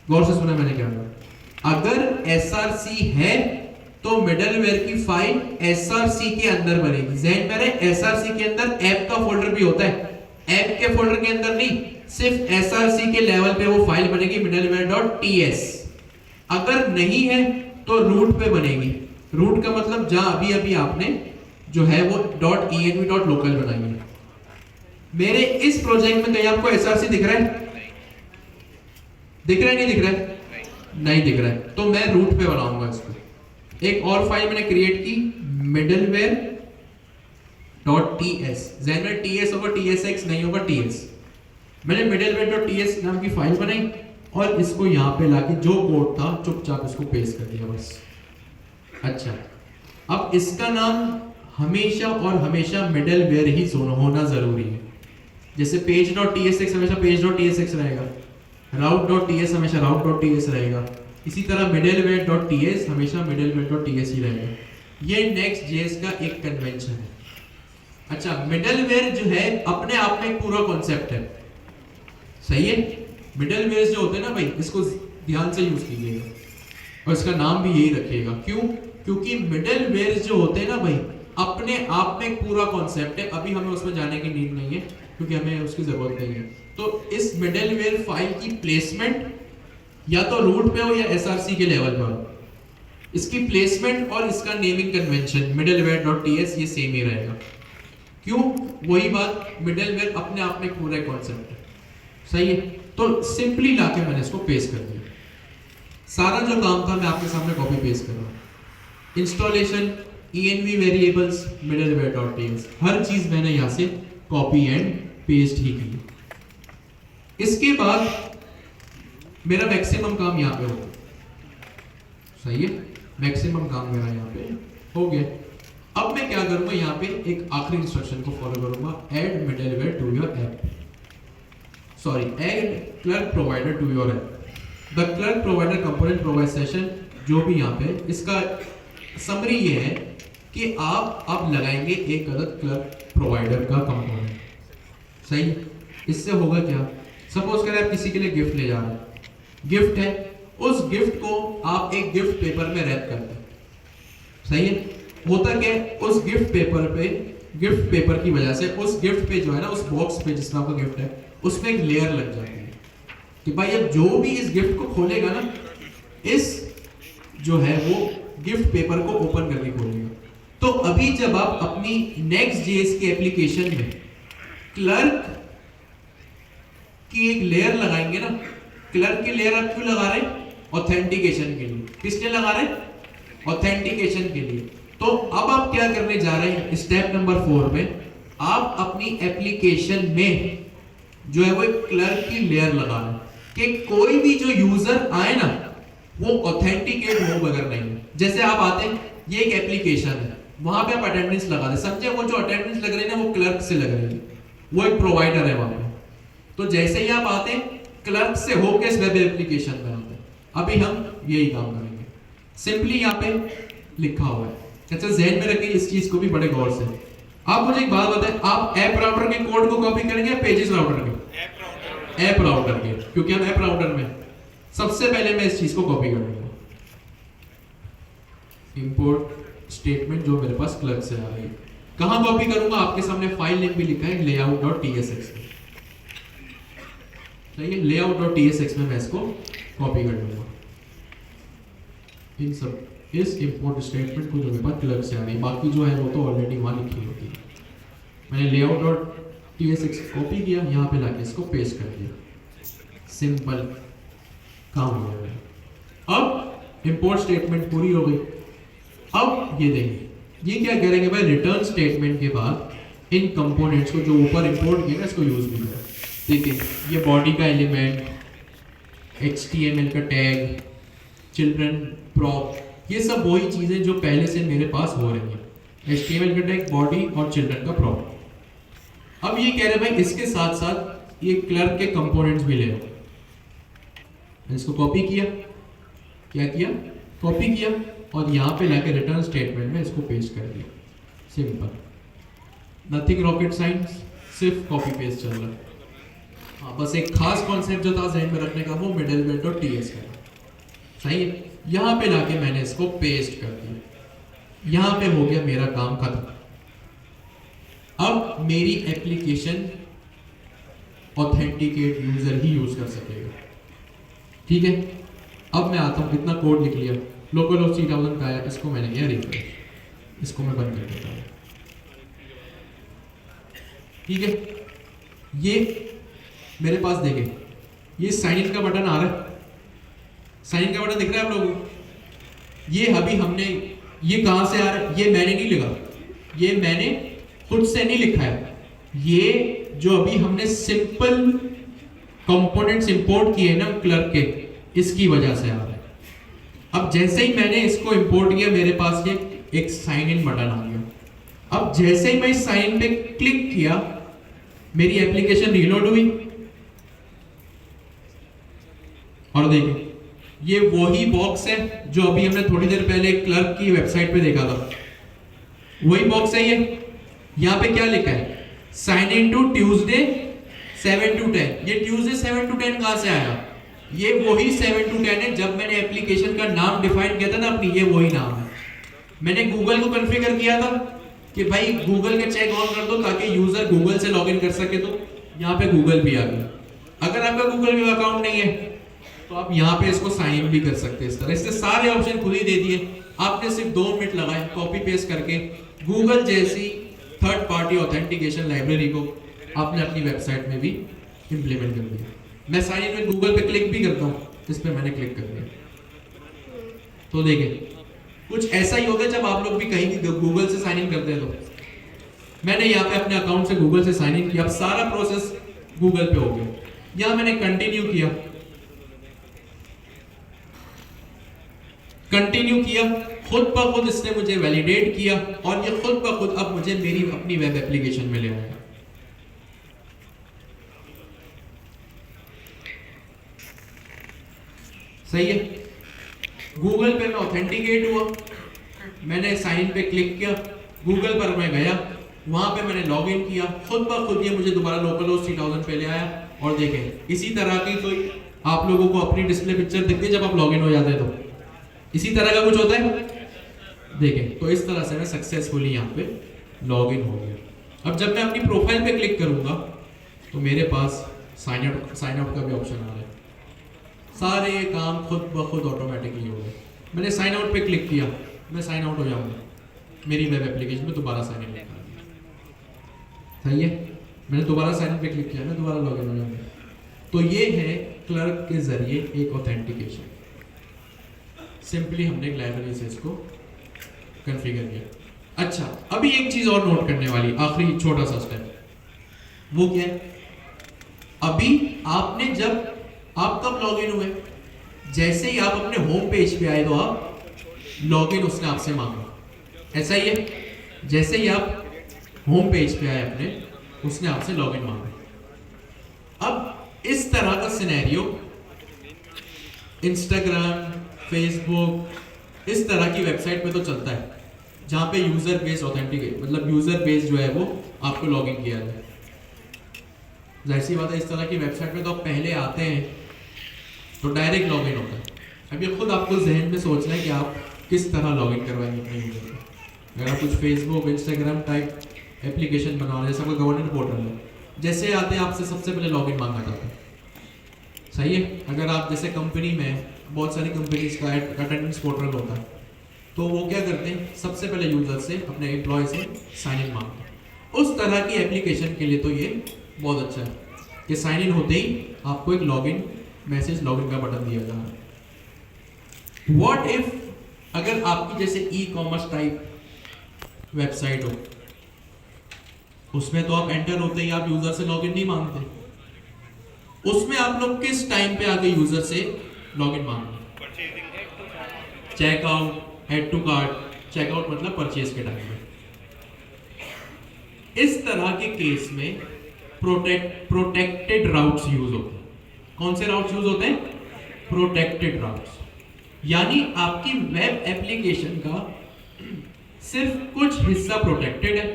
गौर से सुना मैंने क्या कहा। अगर src है तो मिडलवेयर की फाइल src के अंदर बनेगी। ज़हन में रहे, src के अंदर ऐप का फोल्डर भी होता है, ऐप के फोल्डर के अंदर नहीं, सिर्फ src के लेवल पे वो फाइल बनेगी middleware.ts। अगर नहीं है तो रूट पे बनेगी। रूट का मतलब जहां अभी अभी आपने जो है वो .env.local बनाई है। मेरे इस प्रोजेक्ट में कहीं आपको src दिख रहा है? दिख रहा है, नहीं दिख रहा है? नहीं दिख रहा है, तो मैं रूट पे बनाऊंगा इसको। एक और फाइल मैंने क्रिएट की middleware.ts। ज़हन में ts होगा, tsx नहीं होगा, ts। मैंने middleware.ts नाम की फाइल बनाई और इसको यहाँ पे लाके जो कोड था चुपचाप इसको पेस्ट कर दिया बस। अच्छा, अब इसका नाम हमेशा और हमेशा मिडलवेयर ही होना जरूरी है। जैसे page.tsx हमेशा page.tsx रहेगा, route.ts हमेशा route.ts रहेगा, इसी तरह middleware.ts हमेशा middleware.ts ही रहेगा। ये Next.js का एक कन्वेंशन है। अच्छा, मिडलवेयर जो है अपने आप में एक पूरा कॉन्सेप्ट है। सही है। मिडलवेयर जो होते हैं ना भाई, इसको ध्यान से यूज कीजिएगा और इसका नाम भी यही रखिएगा। क्यों? क्योंकि मिडलवेयर जो होते हैं ना भाई, अपने आप में एक पूरा कॉन्सेप्ट है, अभी हमें उसमें जाने की नीड नहीं है क्योंकि हमें उसकी जरूरत नहीं है। तो इस मिडलवेयर फाइल की प्लेसमेंट या तो रूट पे हो या एसआरसी के लेवल पर हो, इसकी प्लेसमेंट और इसका नेमिंग कन्वेंशन middleware.ts ये सेम ही रहेगा। क्यों? वही बात, मिडलवेयर अपने आप में पूरा कॉन्सेप्ट है, सही है। तो सिंपली लाके मैंने इसको पेस्ट कर दिया, सारा जो काम था मैं आपके सामने कॉपी पेस्ट कर रहा हूं। इंस्टॉलेशन, env वेरिएबल्स, middleware.ts, हर चीज मैंने यहां से कॉपी एंड पेस्ट ही की। इसके बाद मेरा मैक्सिमम काम यहां पे हो गया, सही है, मैक्सिमम काम मेरा यहाँ पे हो गया। अब मैं क्या करूंगा, यहाँ पे एक आखिरी इंस्ट्रक्शन को फॉलो करूंगा, add middleware to your app, sorry add Clerk provider to your app. The Clerk provider component provide session, जो भी यहाँ पे इसका समरी ये है कि आप अब लगाएंगे एक अलग क्लर्क प्रोवाइडर का कंपोनेंट, सही। इससे होगा क्या, सपोज करें आप किसी के लिए गिफ्ट ले जा रहे हैं, गिफ्ट है, उस गिफ्ट को आप एक गिफ्ट पेपर में रैप करते हैं, सही है। होता क्या है, उस गिफ्ट पेपर की वजह से उस गिफ्ट पे जो है ना, उस बॉक्स पे जिसमें आपका गिफ्ट है, उसमें एक लेयर लग जाती है कि भाई अब जो भी इस गिफ्ट को खोलेगा ना, इस जो है वो गिफ्ट पेपर को ओपन करके खोलेगा। तो अभी जब आप अपनी Next.js की एप्लीकेशन में क्लर्क की एक लेयर लगाएंगे ना, क्लर्क की लेयर आप क्यों लगा रहे हैं? ऑथेंटिकेशन के लिए। किस लिए लगा रहे हैं? ऑथेंटिकेशन के लिए। तो अब आप क्या करने जा रहे हैं, स्टेप नंबर 4 में आप अपनी एप्लीकेशन में जो है वो एक क्लर्क की लेयर लगा रहे हैं कि कोई भी जो यूजर आए ना, वो ऑथेंटिकेट हो बगैर नहीं। जैसे आप आते हैं, ये एक एप्लीकेशन है, वहां पे आप अटेंडेंस लगा दे, समझे, वो जो अटेंडेंस लग रही है ना, वो क्लर्क से लग रही है, वो एक प्रोवाइडर है वहां पे। तो जैसे ही आप आते हैं, क्लर्क से होकर इस वेब एप्लीकेशन बनाते हैं। अभी हम यही काम करेंगे, सिंपली यहाँ पे लिखा हुआ है। अच्छा, ज़हन में रखिए इस चीज को भी बड़े गौर से। आप मुझे एक बात बताएं, आप ऐप राउटर के कोड को कॉपी करेंगे या पेजेस राउटर के? ऐप राउटर के, क्योंकि हम ऐप राउटर में सबसे पहले मैं इस चीज को कॉपी कर लूंगा। इंपोर्ट स्टेटमेंट जो मेरे पास क्लर्क से आ रही है, कहां कॉपी करूंगा? आपके सामने फाइल नेम भी लिखा है layout.tsx में, सही है। layout.tsx में मैं इसको कॉपी कर लूंगा। इन सब इस इंपोर्ट स्टेटमेंट को जो मेरे पास क्लर्क से आ रही है, बाकी जो है वो तो ऑलरेडी वहां लिखी होती है। मैंने layout.tsx कॉपी किया, यहाँ पे लाके इसको पेस्ट कर दिया, सिंपल काम हो गया। अब इंपोर्ट स्टेटमेंट पूरी हो गई। अब ये देखिए, ये क्या करेंगे भाई, रिटर्न स्टेटमेंट के बाद इन कंपोनेंट्स को जो ऊपर इंपोर्ट किया इसको यूज भी करें। देखिए, ये बॉडी का एलिमेंट, HTML का टैग, चिल्ड्रन प्रॉप, ये सब वही चीजें जो पहले से मेरे पास हो रही हैं। HTML का टैग, बॉडी और चिल्ड्रन का प्रॉप। अब ये कह रहे भाई इसके साथ साथ ये क्लर्क के कंपोनेंट्स भी ले लो। इसको कॉपी किया, क्या किया, कॉपी किया और यहाँ पे लाके रिटर्न स्टेटमेंट में इसको पेस्ट कर दिया, सिंपल, नथिंग रॉकेट साइंस, सिर्फ कॉपी पेस्ट चल रहा है। हाँ, बस एक खास कॉन्सेप्ट जो था ज़हन में रखने का, वो middleware.ts का, सही है। यहाँ पे लाके मैंने इसको पेस्ट कर दिया, यहाँ पे हो गया मेरा काम खत्म। अब मेरी एप्लीकेशन ऑथेंटिकेट यूजर ही यूज कर सकेगा, ठीक है। अब मैं आता हूँ, कितना कोड लिख लिया, लोकल 3000 का आया, इसको मैंने किया रिफ्रेश, इसको मैं बंद कर देता हूँ, ठीक है। ये मेरे पास देखें, ये साइन इन का बटन आ रहा है, साइन इन का बटन दिख रहा है आप लोगों को? ये अभी हमने, ये कहां से आ रहा है? ये मैंने नहीं लिखा, ये मैंने खुद से नहीं लिखा है, ये जो अभी हमने सिंपल कंपोनेंट्स इंपोर्ट किए ना क्लर्क के, इसकी वजह से आ रहा है। अब जैसे ही मैंने इसको इंपोर्ट किया, मेरे पास ये एक साइन इन बटन आ गया। अब जैसे ही मैं इस साइन इन पे क्लिक किया, मेरी एप्लीकेशन रीलोड हुई और देखिए ये वही बॉक्स है जो अभी हमने थोड़ी देर पहले क्लर्क की वेबसाइट पे देखा था, वही बॉक्स है ये। यहाँ पे क्या लिखा है, sign in to Tuesday 7 to 10। ये ट्यूसडे 7 to 10 कहां से आया? ये वही 7 to 10 है, जब मैंने एप्लीकेशन का नाम डिफाइन किया था ना अपनी, ये वही नाम है। मैंने गूगल को कॉन्फ़िगर किया था कि भाई गूगल के चेक ऑन कर दो ताकि यूजर गूगल से लॉगिन कर सके, तो यहाँ पे गूगल भी आ गया। अगर आपका गूगल पे अकाउंट नहीं है तो आप यहाँ पे इसको साइन इन भी कर सकते हैं। इस तरह इससे सारे ऑप्शन खुद ही दे दिए, आपने सिर्फ 2 मिनट लगाए कॉपी पेस्ट करके गूगल जैसी थर्ड पार्टी ऑथेंटिकेशन लाइब्रेरी को आपने अपनी वेबसाइट में भी इंप्लीमेंट कर दिया। मैं साइन इन में गूगल पे क्लिक भी करता हूँ, इस पे मैंने क्लिक कर दिया, तो देखिए कुछ ऐसा ही होगा जब आप लोग भी कहीं गूगल से साइन इन करते हैं। तो मैंने यहाँ पे अपने अकाउंट से गूगल से साइन इन किया, अब सारा प्रोसेस गूगल पे हो गया। यहाँ मैंने कंटिन्यू किया, खुद ब खुद इसने मुझे वैलिडेट किया और ये खुद ब खुद अब मुझे मेरी अपनी वेब एप्लीकेशन में ले आया। सही है, गूगल पे मैं ऑथेंटिकेट हुआ, मैंने साइन पे क्लिक किया, गूगल पर मैं गया, वहां पे मैंने लॉग इन किया, खुद ब खुद ये मुझे दोबारा लोकल होस्ट 3000 पे ले आया। और देखें इसी तरह की कोई आप लोगों को अपनी डिस्प्ले पिक्चर दिखती है जब आप लॉग इन हो जाते हैं, तो इसी तरह का कुछ होता है। देखें तो इस तरह से मैं सक्सेसफुली यहाँ पे लॉग इन हो गया। अब जब मैं अपनी प्रोफाइल पे क्लिक करूंगा तो मेरे पास साइन आउट का भी ऑप्शन आ रहा है। सारे काम खुद ब खुद ऑटोमेटिकली हो गए। मैंने साइन आउट पे क्लिक किया, मैं साइन आउट हो जाऊंगा, मेरी वेब एप्लीकेशन में दोबारा साइन इन लिखा दिया। सही है, मैंने दोबारा साइन इन पे क्लिक किया, मैं दोबारा लॉग इन हो जाऊंगा। तो ये है क्लर्क के जरिए एक ऑथेंटिकेशन। सिंपली हमने एक लाइब्रेरी से इसको कॉन्फ़िगर किया। अच्छा, अभी एक चीज और नोट करने वाली, आखिरी छोटा सा स्टेप, वो क्या है? अभी आपने जब आप कब लॉग इन हुए? जैसे ही आप अपने होम पेज पे आए तो आप लॉग इन उसने आपसे मांगा, ऐसा ही है। जैसे ही आप होम पेज पे आए अपने, उसने आपसे लॉग इन मांगा। अब इस तरह का सिनेरियो इंस्टाग्राम, फेसबुक, इस तरह की वेबसाइट पे तो चलता है जहां पे यूजर बेस्ड ऑथेंटिकेट, मतलब यूजर बेस्ड जो है वो आपको लॉग इन किया जाए। जाहिर सी बात है, इस तरह की वेबसाइट पे तो आप पहले आते हैं तो डायरेक्ट लॉग इन होता है। अब ये खुद आपको जहन में सोचना है कि आप किस तरह लॉग इन करवाएंगे अपने यूजर को। अगर आप कुछ फेसबुक, इंस्टाग्राम टाइप एप्लीकेशन बना रहे हैं, जैसा कोई गवर्नमेंट पोर्टल है, जैसे आते हैं आपसे सबसे पहले लॉग इन मांगा जाता है। सही है, अगर आप जैसे कंपनी में, बहुत सारी कंपनीज का अटेंडेंस पोर्टल होता है, तो वो क्या करते हैं, सबसे पहले यूजर से, अपने एम्प्लॉय से साइन इन मांगते हैं। उस तरह की एप्लीकेशन के लिए तो ये बहुत अच्छा है कि साइन इन होते ही आपको एक लॉगिन मैसेज, लॉगिन का बटन दिया जा रहा है। व्हाट इफ अगर आपकी जैसे ई कॉमर्स टाइप वेबसाइट हो, उसमें तो आप एंटर होते ही आप यूजर से लॉगिन नहीं मांगते, उसमें आप लोग किस टाइम पे आके यूजर से लॉगिन मांगते? Checkout, add to cart. Checkout मतलब परचेज के टाइम में। इस तरह के केस में प्रोटेक्टेड राउट्स यूज होते हैं। कौन से राउट्स यूज होते हैं? Protected routes. यानी आपकी वेब एप्लीकेशन का सिर्फ कुछ हिस्सा प्रोटेक्टेड है,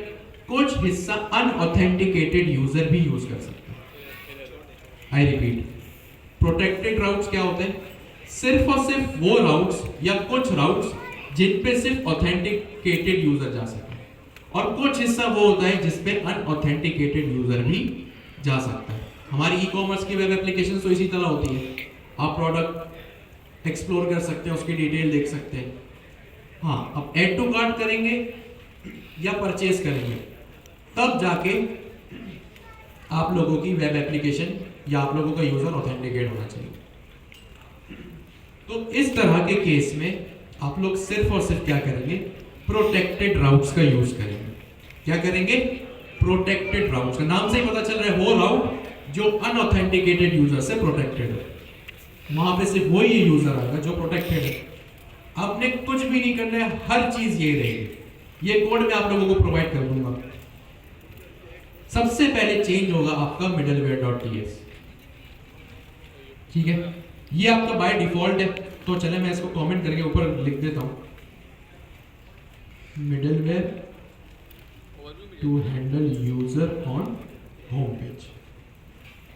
कुछ हिस्सा अनऑथेंटिकेटेड यूजर भी यूज कर सकता है। आई रिपीट, प्रोटेक्टेड राउट्स क्या होते हैं? सिर्फ और सिर्फ वो राउट्स या कुछ राउट्स जिन पे सिर्फ ऑथेंटिकेटेड यूजर जा सकता है, और कुछ हिस्सा वो होता है जिसपे अनऑथेंटिकेटेड यूजर भी जा सकता है। हमारी ई कॉमर्स की वेब एप्लीकेशन तो इसी तरह होती है। आप प्रोडक्ट एक्सप्लोर कर सकते हैं, उसकी डिटेल देख सकते हैं। हाँ, अब ऐड टू कार्ट करेंगे या परचेज करेंगे, तब जाके आप लोगों की वेब एप्लीकेशन या आप लोगों का यूजर ऑथेंटिकेट होना चाहिए। तो इस तरह के केस में आप लोग सिर्फ और सिर्फ क्या करेंगे? प्रोटेक्टेड राउट्स का यूज करेंगे। क्या करेंगे? प्रोटेक्टेड राउट्स का। नाम से ही पता चल रहा है वो राउट जो अनऑथेंटिकेटेड यूजर से प्रोटेक्टेड है, वहां पे सिर्फ वही यूजर आएगा जो प्रोटेक्टेड है। आपने कुछ भी नहीं करना है, हर चीज ये रहेगी। ये कोड मैं आप लोगों को प्रोवाइड कर दूंगा। सबसे पहले चेंज होगा आपका middleware.ts, ठीक है? ये आपका बाय डिफॉल्ट है, तो चले मैं इसको कमेंट करके ऊपर लिख देता हूं, middleware to handle user on home page,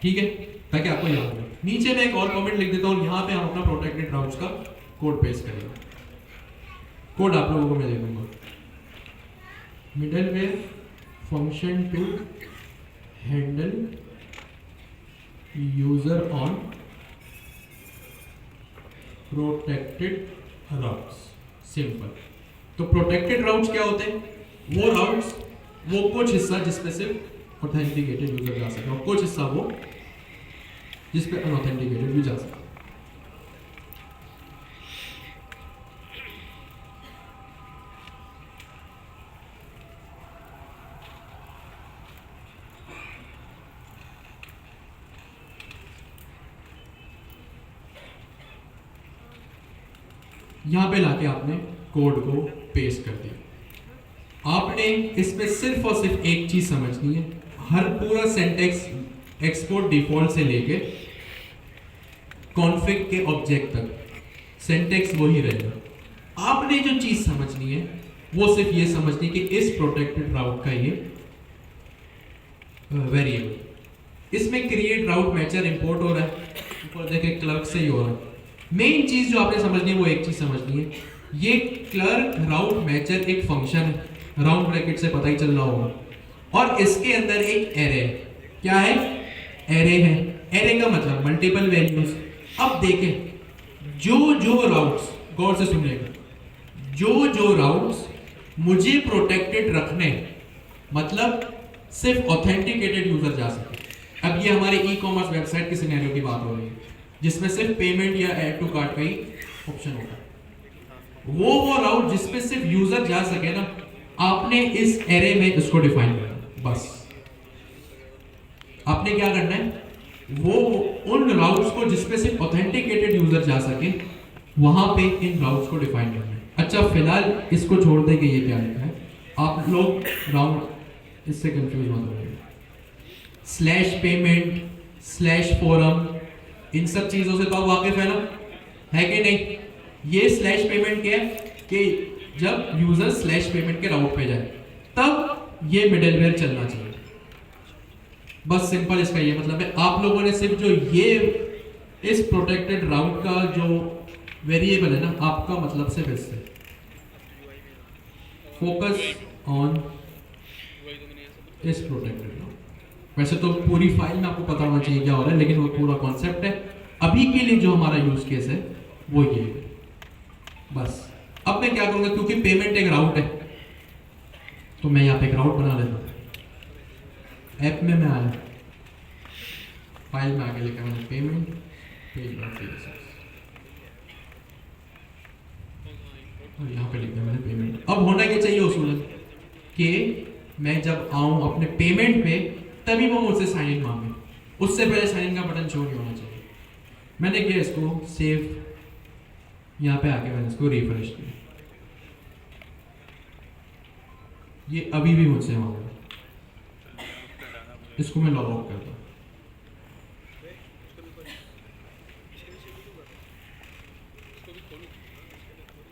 ठीक है? ताकि आपको याद रहे। नीचे मैं एक और कमेंट लिख देता हूं, यहां पे हम अपना प्रोटेक्टेड राउट्स का कोड पेस्ट करेंगे। कोड आप लोगों को मैं दे दूंगा। Middleware function to handle user on protected routes. Simple. तो प्रोटेक्टेड राउट्स क्या होते हैं? वो राउट्स, वो कुछ हिस्सा जिसपे सिर्फ ऑथेंटिकेटेड यूजर जा सके और कुछ हिस्सा वो जिसपे अनऑथेंटिकेटेड भी जा सके। यहां पे लाके आपने कोड को पेस्ट कर दिया। आपने इसमें सिर्फ और सिर्फ एक चीज समझनी है, हर पूरा सिंटैक्स एक्सपोर्ट डिफॉल्ट से लेके कॉन्फ़िग के ऑब्जेक्ट तक सिंटैक्स वही रहेगा। आपने जो चीज समझनी है वो सिर्फ ये समझनी कि इस प्रोटेक्टेड राउट का ये वेरिएबल, इसमें क्रिएट राउट मैचर इंपोर्ट हो रहा है, ऊपर देखे क्लर्क से ही हो रहा है। मेन चीज जो आपने समझनी है वो एक चीज समझनी है, ये क्लर्क राउट मैचर एक फंक्शन है, राउंड ब्रैकेट से पता ही चल रहा होगा, और इसके अंदर एक एरे है। क्या है? एरे है। एरे का मतलब मल्टीपल वैल्यूज। अब देखें जो जो राउट्स, गौर से सुनिएगा, जो जो राउट्स मुझे प्रोटेक्टेड रखने, मतलब सिर्फ ऑथेंटिकेटेड यूजर जा सके। अब ये हमारे ई कॉमर्स वेबसाइट की सिनेरियो की बात हो रही है जिसमें सिर्फ पेमेंट या ऐड टू कार्ट का ही ऑप्शन होता है। वो राउट जिसपे सिर्फ यूजर जा सके ना, आपने इस एरे में इसको डिफाइन करना। बस आपने क्या करना है, वो उन राउट्स को जिसपे सिर्फ ऑथेंटिकेटेड यूजर जा सके, वहां पे इन राउट्स को डिफाइन करना है। अच्छा, फिलहाल इसको छोड़ दे के ये क्या लिखा है, आप लोग राउंड इससे कंफ्यूज मत होइए। स्लैश पेमेंट, स्लैश फोरम, इन सब चीजों से तो आप वाकिफ है ना, है कि नहीं? ये स्लैश पेमेंट क्या है कि जब यूजर स्लैश पेमेंट के राउट पे जाए तब ये मिडलवेयर चलना चाहिए। बस सिंपल इसका ये मतलब है। आप लोगों ने सिर्फ जो ये इस प्रोटेक्टेड राउट का जो वेरिएबल है ना, आपका मतलब सिर्फ इससे फोकस ऑन इस प्रोटेक्टेड राउट। वैसे तो पूरी फाइल में आपको पता होना चाहिए क्या हो रहा है, लेकिन वो पूरा कॉन्सेप्ट है। अभी के लिए जो हमारा यूज केस है वो ये है। बस अब मैं क्या करूंगा, क्योंकि पेमेंट एक राउट है तो मैं यहाँ पे एक राउट बना लेता हूँ। ऐप में मैं आया, फाइल में आगे लिखा मैंने पेमेंट पेज और यहाँ पे लिखा मैंने पेमेंट। अब होना क्या चाहिए उसूलन कि मैं जब आऊं अपने पेमेंट पे तभी वो मुझसे साइन इन मांगे, उससे पहले साइन इन का बटन शो नहीं होना चाहिए। मैंने किया इसको सेव, यहाँ पे आके मैंने इसको रिफ्रेश किया, ये अभी भी मुझसे मांग रहा है। इसको मैं लॉग आउट करता हूँ।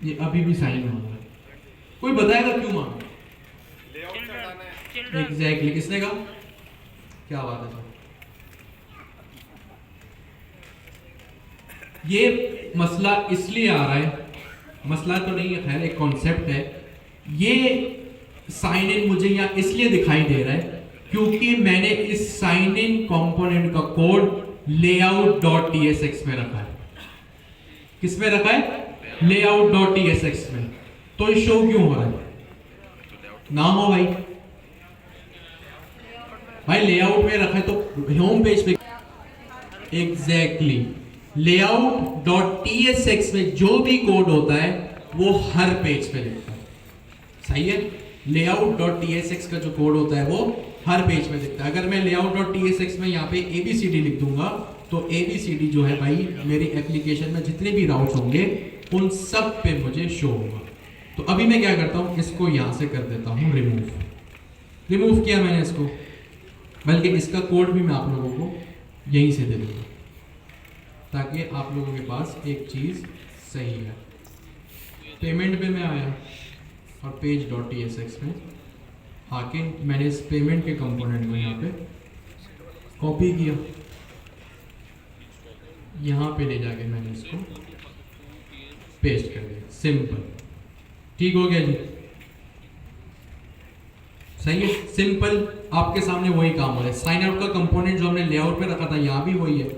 ये अभी भी साइन मांग रहा है। कोई बताएगा क्यों मांग रहा है? एग्जैक्टली, किसने कहा? क्या बात है सर, ये मसला इसलिए आ रहा है, मसला तो नहीं है खैर, एक कॉन्सेप्ट है। ये साइन इन मुझे यहाँ इसलिए दिखाई दे रहा है क्योंकि मैंने इस साइन इन कंपोनेंट का कोड layout.tsx में रखा है। किस में रखा है? layout.tsx में। तो ये शो क्यों हो रहा है? ना हो भाई, भाई लेआउट में रखा है तो होम पेज पे एग्जैक्टली layout.tsx में जो भी कोड होता है वो हर पेज पे दिखता है। सही है? layout.tsx का जो कोड होता है वो हर पेज पे दिखता है। अगर मैं layout.tsx में यहाँ पे ABCD लिख दूंगा तो ABCD जो है भाई मेरी एप्लीकेशन में जितने भी राउट्स होंगे उन सब पे मुझे शो होगा। तो अभी मैं क्या करता हूँ, इसको यहाँ से कर देता हूँ रिमूव किया मैंने इसको, बल्कि इसका कोड भी मैं आप लोगों को यहीं से दे दूंगा ताकि आप लोगों के पास एक चीज़ सही है। पेमेंट पे मैं आया और पेज.tsx में आके मैंने इस पेमेंट के कंपोनेंट को यहाँ पे कॉपी किया, यहाँ पे ले जाके मैंने इसको पेस्ट कर दिया। सिंपल, ठीक हो गया जी। सही है, सिंपल आपके सामने वही काम हो रहा है। साइन आउट का कंपोनेंट जो हमने लेआउट पे रखा था यहाँ भी वही है,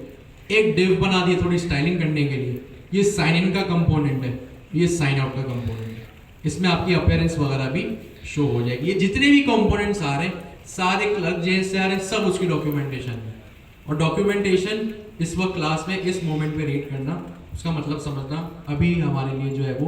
एक डिव बना दिया थोड़ी स्टाइलिंग करने के लिए, ये साइन इन का कंपोनेंट है, ये साइन आउट का कंपोनेंट है, इसमें आपकी अपीयरेंस वगैरह भी शो हो जाएगी। ये जितने भी कंपोनेंट्स आ रहे हैं सारे क्लर्क जैसे आ रहे हैं, सब उसकी डॉक्यूमेंटेशन है। और डॉक्यूमेंटेशन इस वक्त क्लास में इस मोमेंट पे रीड करना, उसका मतलब समझना अभी हमारे लिए जो है वो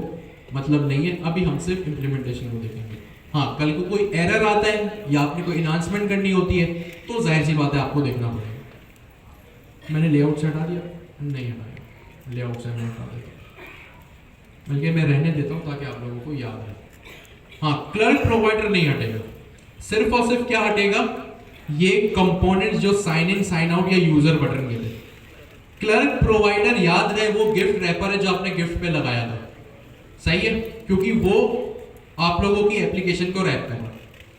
मतलब नहीं है, अभी हम सिर्फ इम्प्लीमेंटेशन को देखेंगे। हाँ, कल को कोई एरर आता है या आपने कोई इन्हांसमेंट करनी होती है तो जाहिर सी बात है आपको देखना पड़ेगा। मैंने लेआउट से हटा दिया? नहीं हटाया, लेआउट से मैं हटा देता, बल्कि मैं रहने देता हूँ ताकि आप लोगों को याद रहे। हाँ, क्लर्क प्रोवाइडर नहीं हटेगा, सिर्फ और सिर्फ क्या हटेगा, ये कंपोनेंट्स जो साइन इन साइन आउट या यूजर बटन के थे। क्लर्क प्रोवाइडर याद रहे वो गिफ्ट रैपर है जो आपने गिफ्ट पे लगाया था, सही है, क्योंकि वो आप लोगों की एप्लीकेशन को रैप करना,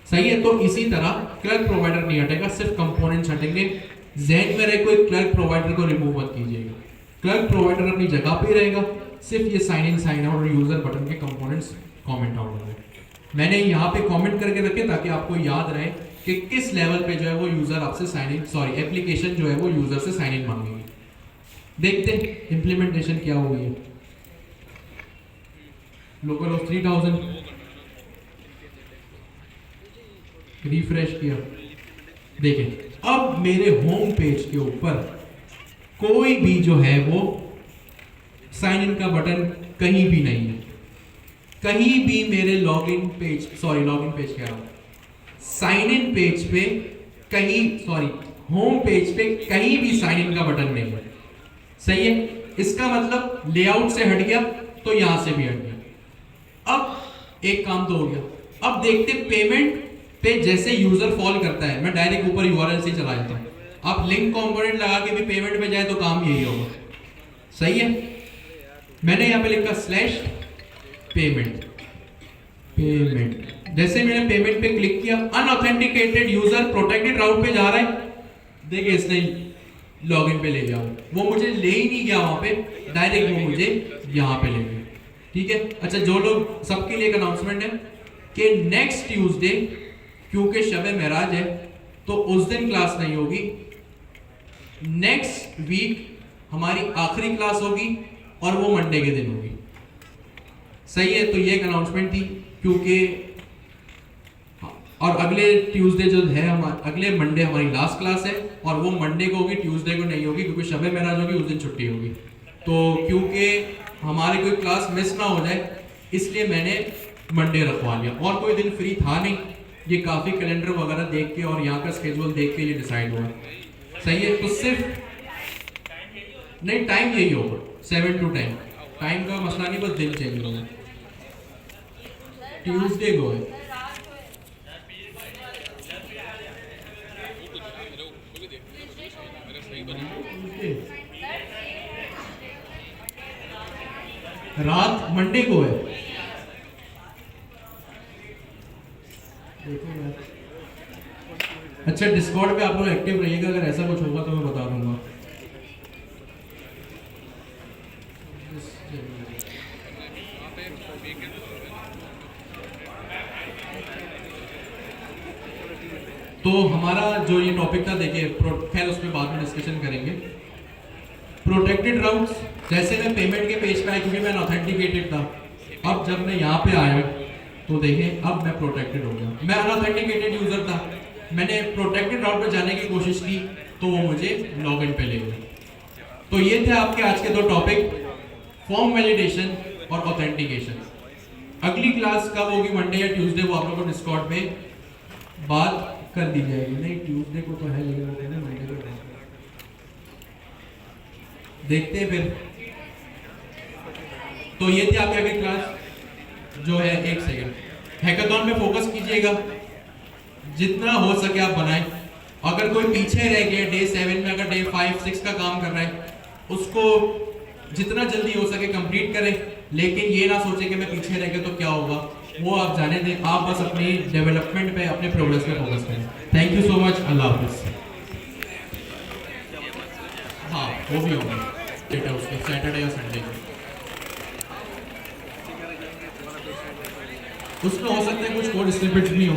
सही है। तो इसी तरह क्लर्क प्रोवाइडर नहीं हटेगा, सिर्फ कंपोनेंट्स हटेंगे। ज़हन में रहे, कोई क्लर्क प्रोवाइडर को रिमूव मत कीजिएगा, क्लर्क प्रोवाइडर अपनी जगह पे रहेगा, सिर्फ ये साइन इन साइन आउट और यूजर बटन के कंपोनेंट्स कमेंट आउट होंगे। मैंने यहाँ पे कमेंट करके रखे ताकि आपको याद रहे कि किस लेवल पे जो है वो यूजर आपसे साइन इन, सॉरी एप्लीकेशन जो है वो यूजर से साइन इन मांगेगी। देखते हैं इम्प्लीमेंटेशन क्या हुई है। लोकल होस्ट 3000 रिफ्रेश किया, देखें अब मेरे होम पेज के ऊपर कोई भी जो है वो साइन इन का बटन कहीं भी नहीं है, कहीं भी मेरे login page, sorry login page कह रहा हूं, साइन इन पेज पे कहीं, सॉरी होम पेज पे कहीं भी साइन इन का बटन नहीं है, सही है। इसका मतलब लेआउट से हट गया तो यहां से भी हट गया। अब एक काम तो हो गया, अब देखते पेमेंट पे जैसे यूजर फॉल करता है, मैं डायरेक्ट ऊपर यूआरएल से चला जाता हूं, आप लिंक कंपोनेंट लगा के भी पेमेंट पे जाए तो काम यही होगा, सही है। मैंने यहां पे लिखा स्लैश पेमेंट, पेमेंट, जैसे मैंने पेमेंट पे क्लिक किया, अनऑथेंटिकेटेड यूजर प्रोटेक्टेड राउट पे जा रहा है, देखिए इसने लॉगिन पे ले गया, वो मुझे ले ही नहीं गया वहां पे, डायरेक्ट वो मुझे यहां पे ले गया, ठीक है। अच्छा, जो लोग, सबके लिए एक अनाउंसमेंट है कि नेक्स्ट ट्यूसडे क्योंकि शब-ए महराज है तो उस दिन क्लास नहीं होगी, नेक्स्ट वीक हमारी आखिरी क्लास होगी और वो मंडे के दिन होगी, सही है। तो ये एक अनाउंसमेंट थी, क्योंकि और अगले ट्यूसडे जो है हमारे, अगले मंडे हमारी लास्ट क्लास है और वो मंडे को होगी, ट्यूसडे को नहीं होगी, क्योंकि शब-ए महराज होगी, उस दिन छुट्टी होगी। तो क्योंकि हमारी कोई क्लास मिस ना हो जाए इसलिए मैंने मंडे रखवा लिया, और कोई दिन फ्री था नहीं, ये काफ़ी कैलेंडर वगैरह देख के और यहाँ का स्केड्यूल देख के ये डिसाइड हुआ, सही है। तो सिर्फ नहीं, टाइम यही होगा 7 to 10, टाइम का मसला नहीं, बस दिन चेंज होगा। ट्यूसडे को है, रात मंडे को है, अच्छा डिस्कॉर्ड पे आप लोग एक्टिव रहिएगा, अगर ऐसा कुछ होगा तो मैं बता दूंगा। तो हमारा जो ये टॉपिक था, देखिए खैर उस पर बाद में डिस्कशन करेंगे। प्रोटेक्टेड राउट्स, जैसे मैं पेमेंट के पेज पे आया क्योंकि मैं अनऑथेंटिकेटेड था, अब जब मैं यहाँ पे आया तो देखें अब मैं प्रोटेक्टेड हो गया, मैं अनऑथेंटिकेटेड यूजर था, मैंने प्रोटेक्टेड राउट पे जाने की कोशिश की तो वो मुझे लॉगिन पे ले गया। तो ये थे आपके आज के दो टॉपिक, फॉर्म वैलिडेशन और ऑथेंटिकेशन। अगली क्लास कब होगी, मंडे या ट्यूसडे, वो आप लोगों को डिस्कॉर्ड पे बात कर दी जाएगी। नहीं ट्यूसडे को तो है, लेकिन वो कहना मंडे को देखते हैं फिर। तो ये थी आपकी अगली क्लास जो है, एक सेकंड, हैकाथॉन पे फोकस कीजिएगा, जितना हो सके आप बनाएं। अगर कोई पीछे रह गया डे 7 में, अगर डे 5, 6 का काम कर रहा है, उसको जितना जल्दी हो सके कंप्लीट करें, लेकिन ये ना सोचे कि मैं पीछे रह गया तो क्या होगा, वो आप जाने दें, आप बस अपनी डेवलपमेंट पे, अपने प्रोग्रेस पे फोकस करें। थैंक यू सो मच, अल्लाह हाफिज़। हाँ वो भी होगा डेटा उसका, सैटरडे या संडे को, उसमें हो सकता है कुछ कोड स्निपेट्स भी हो।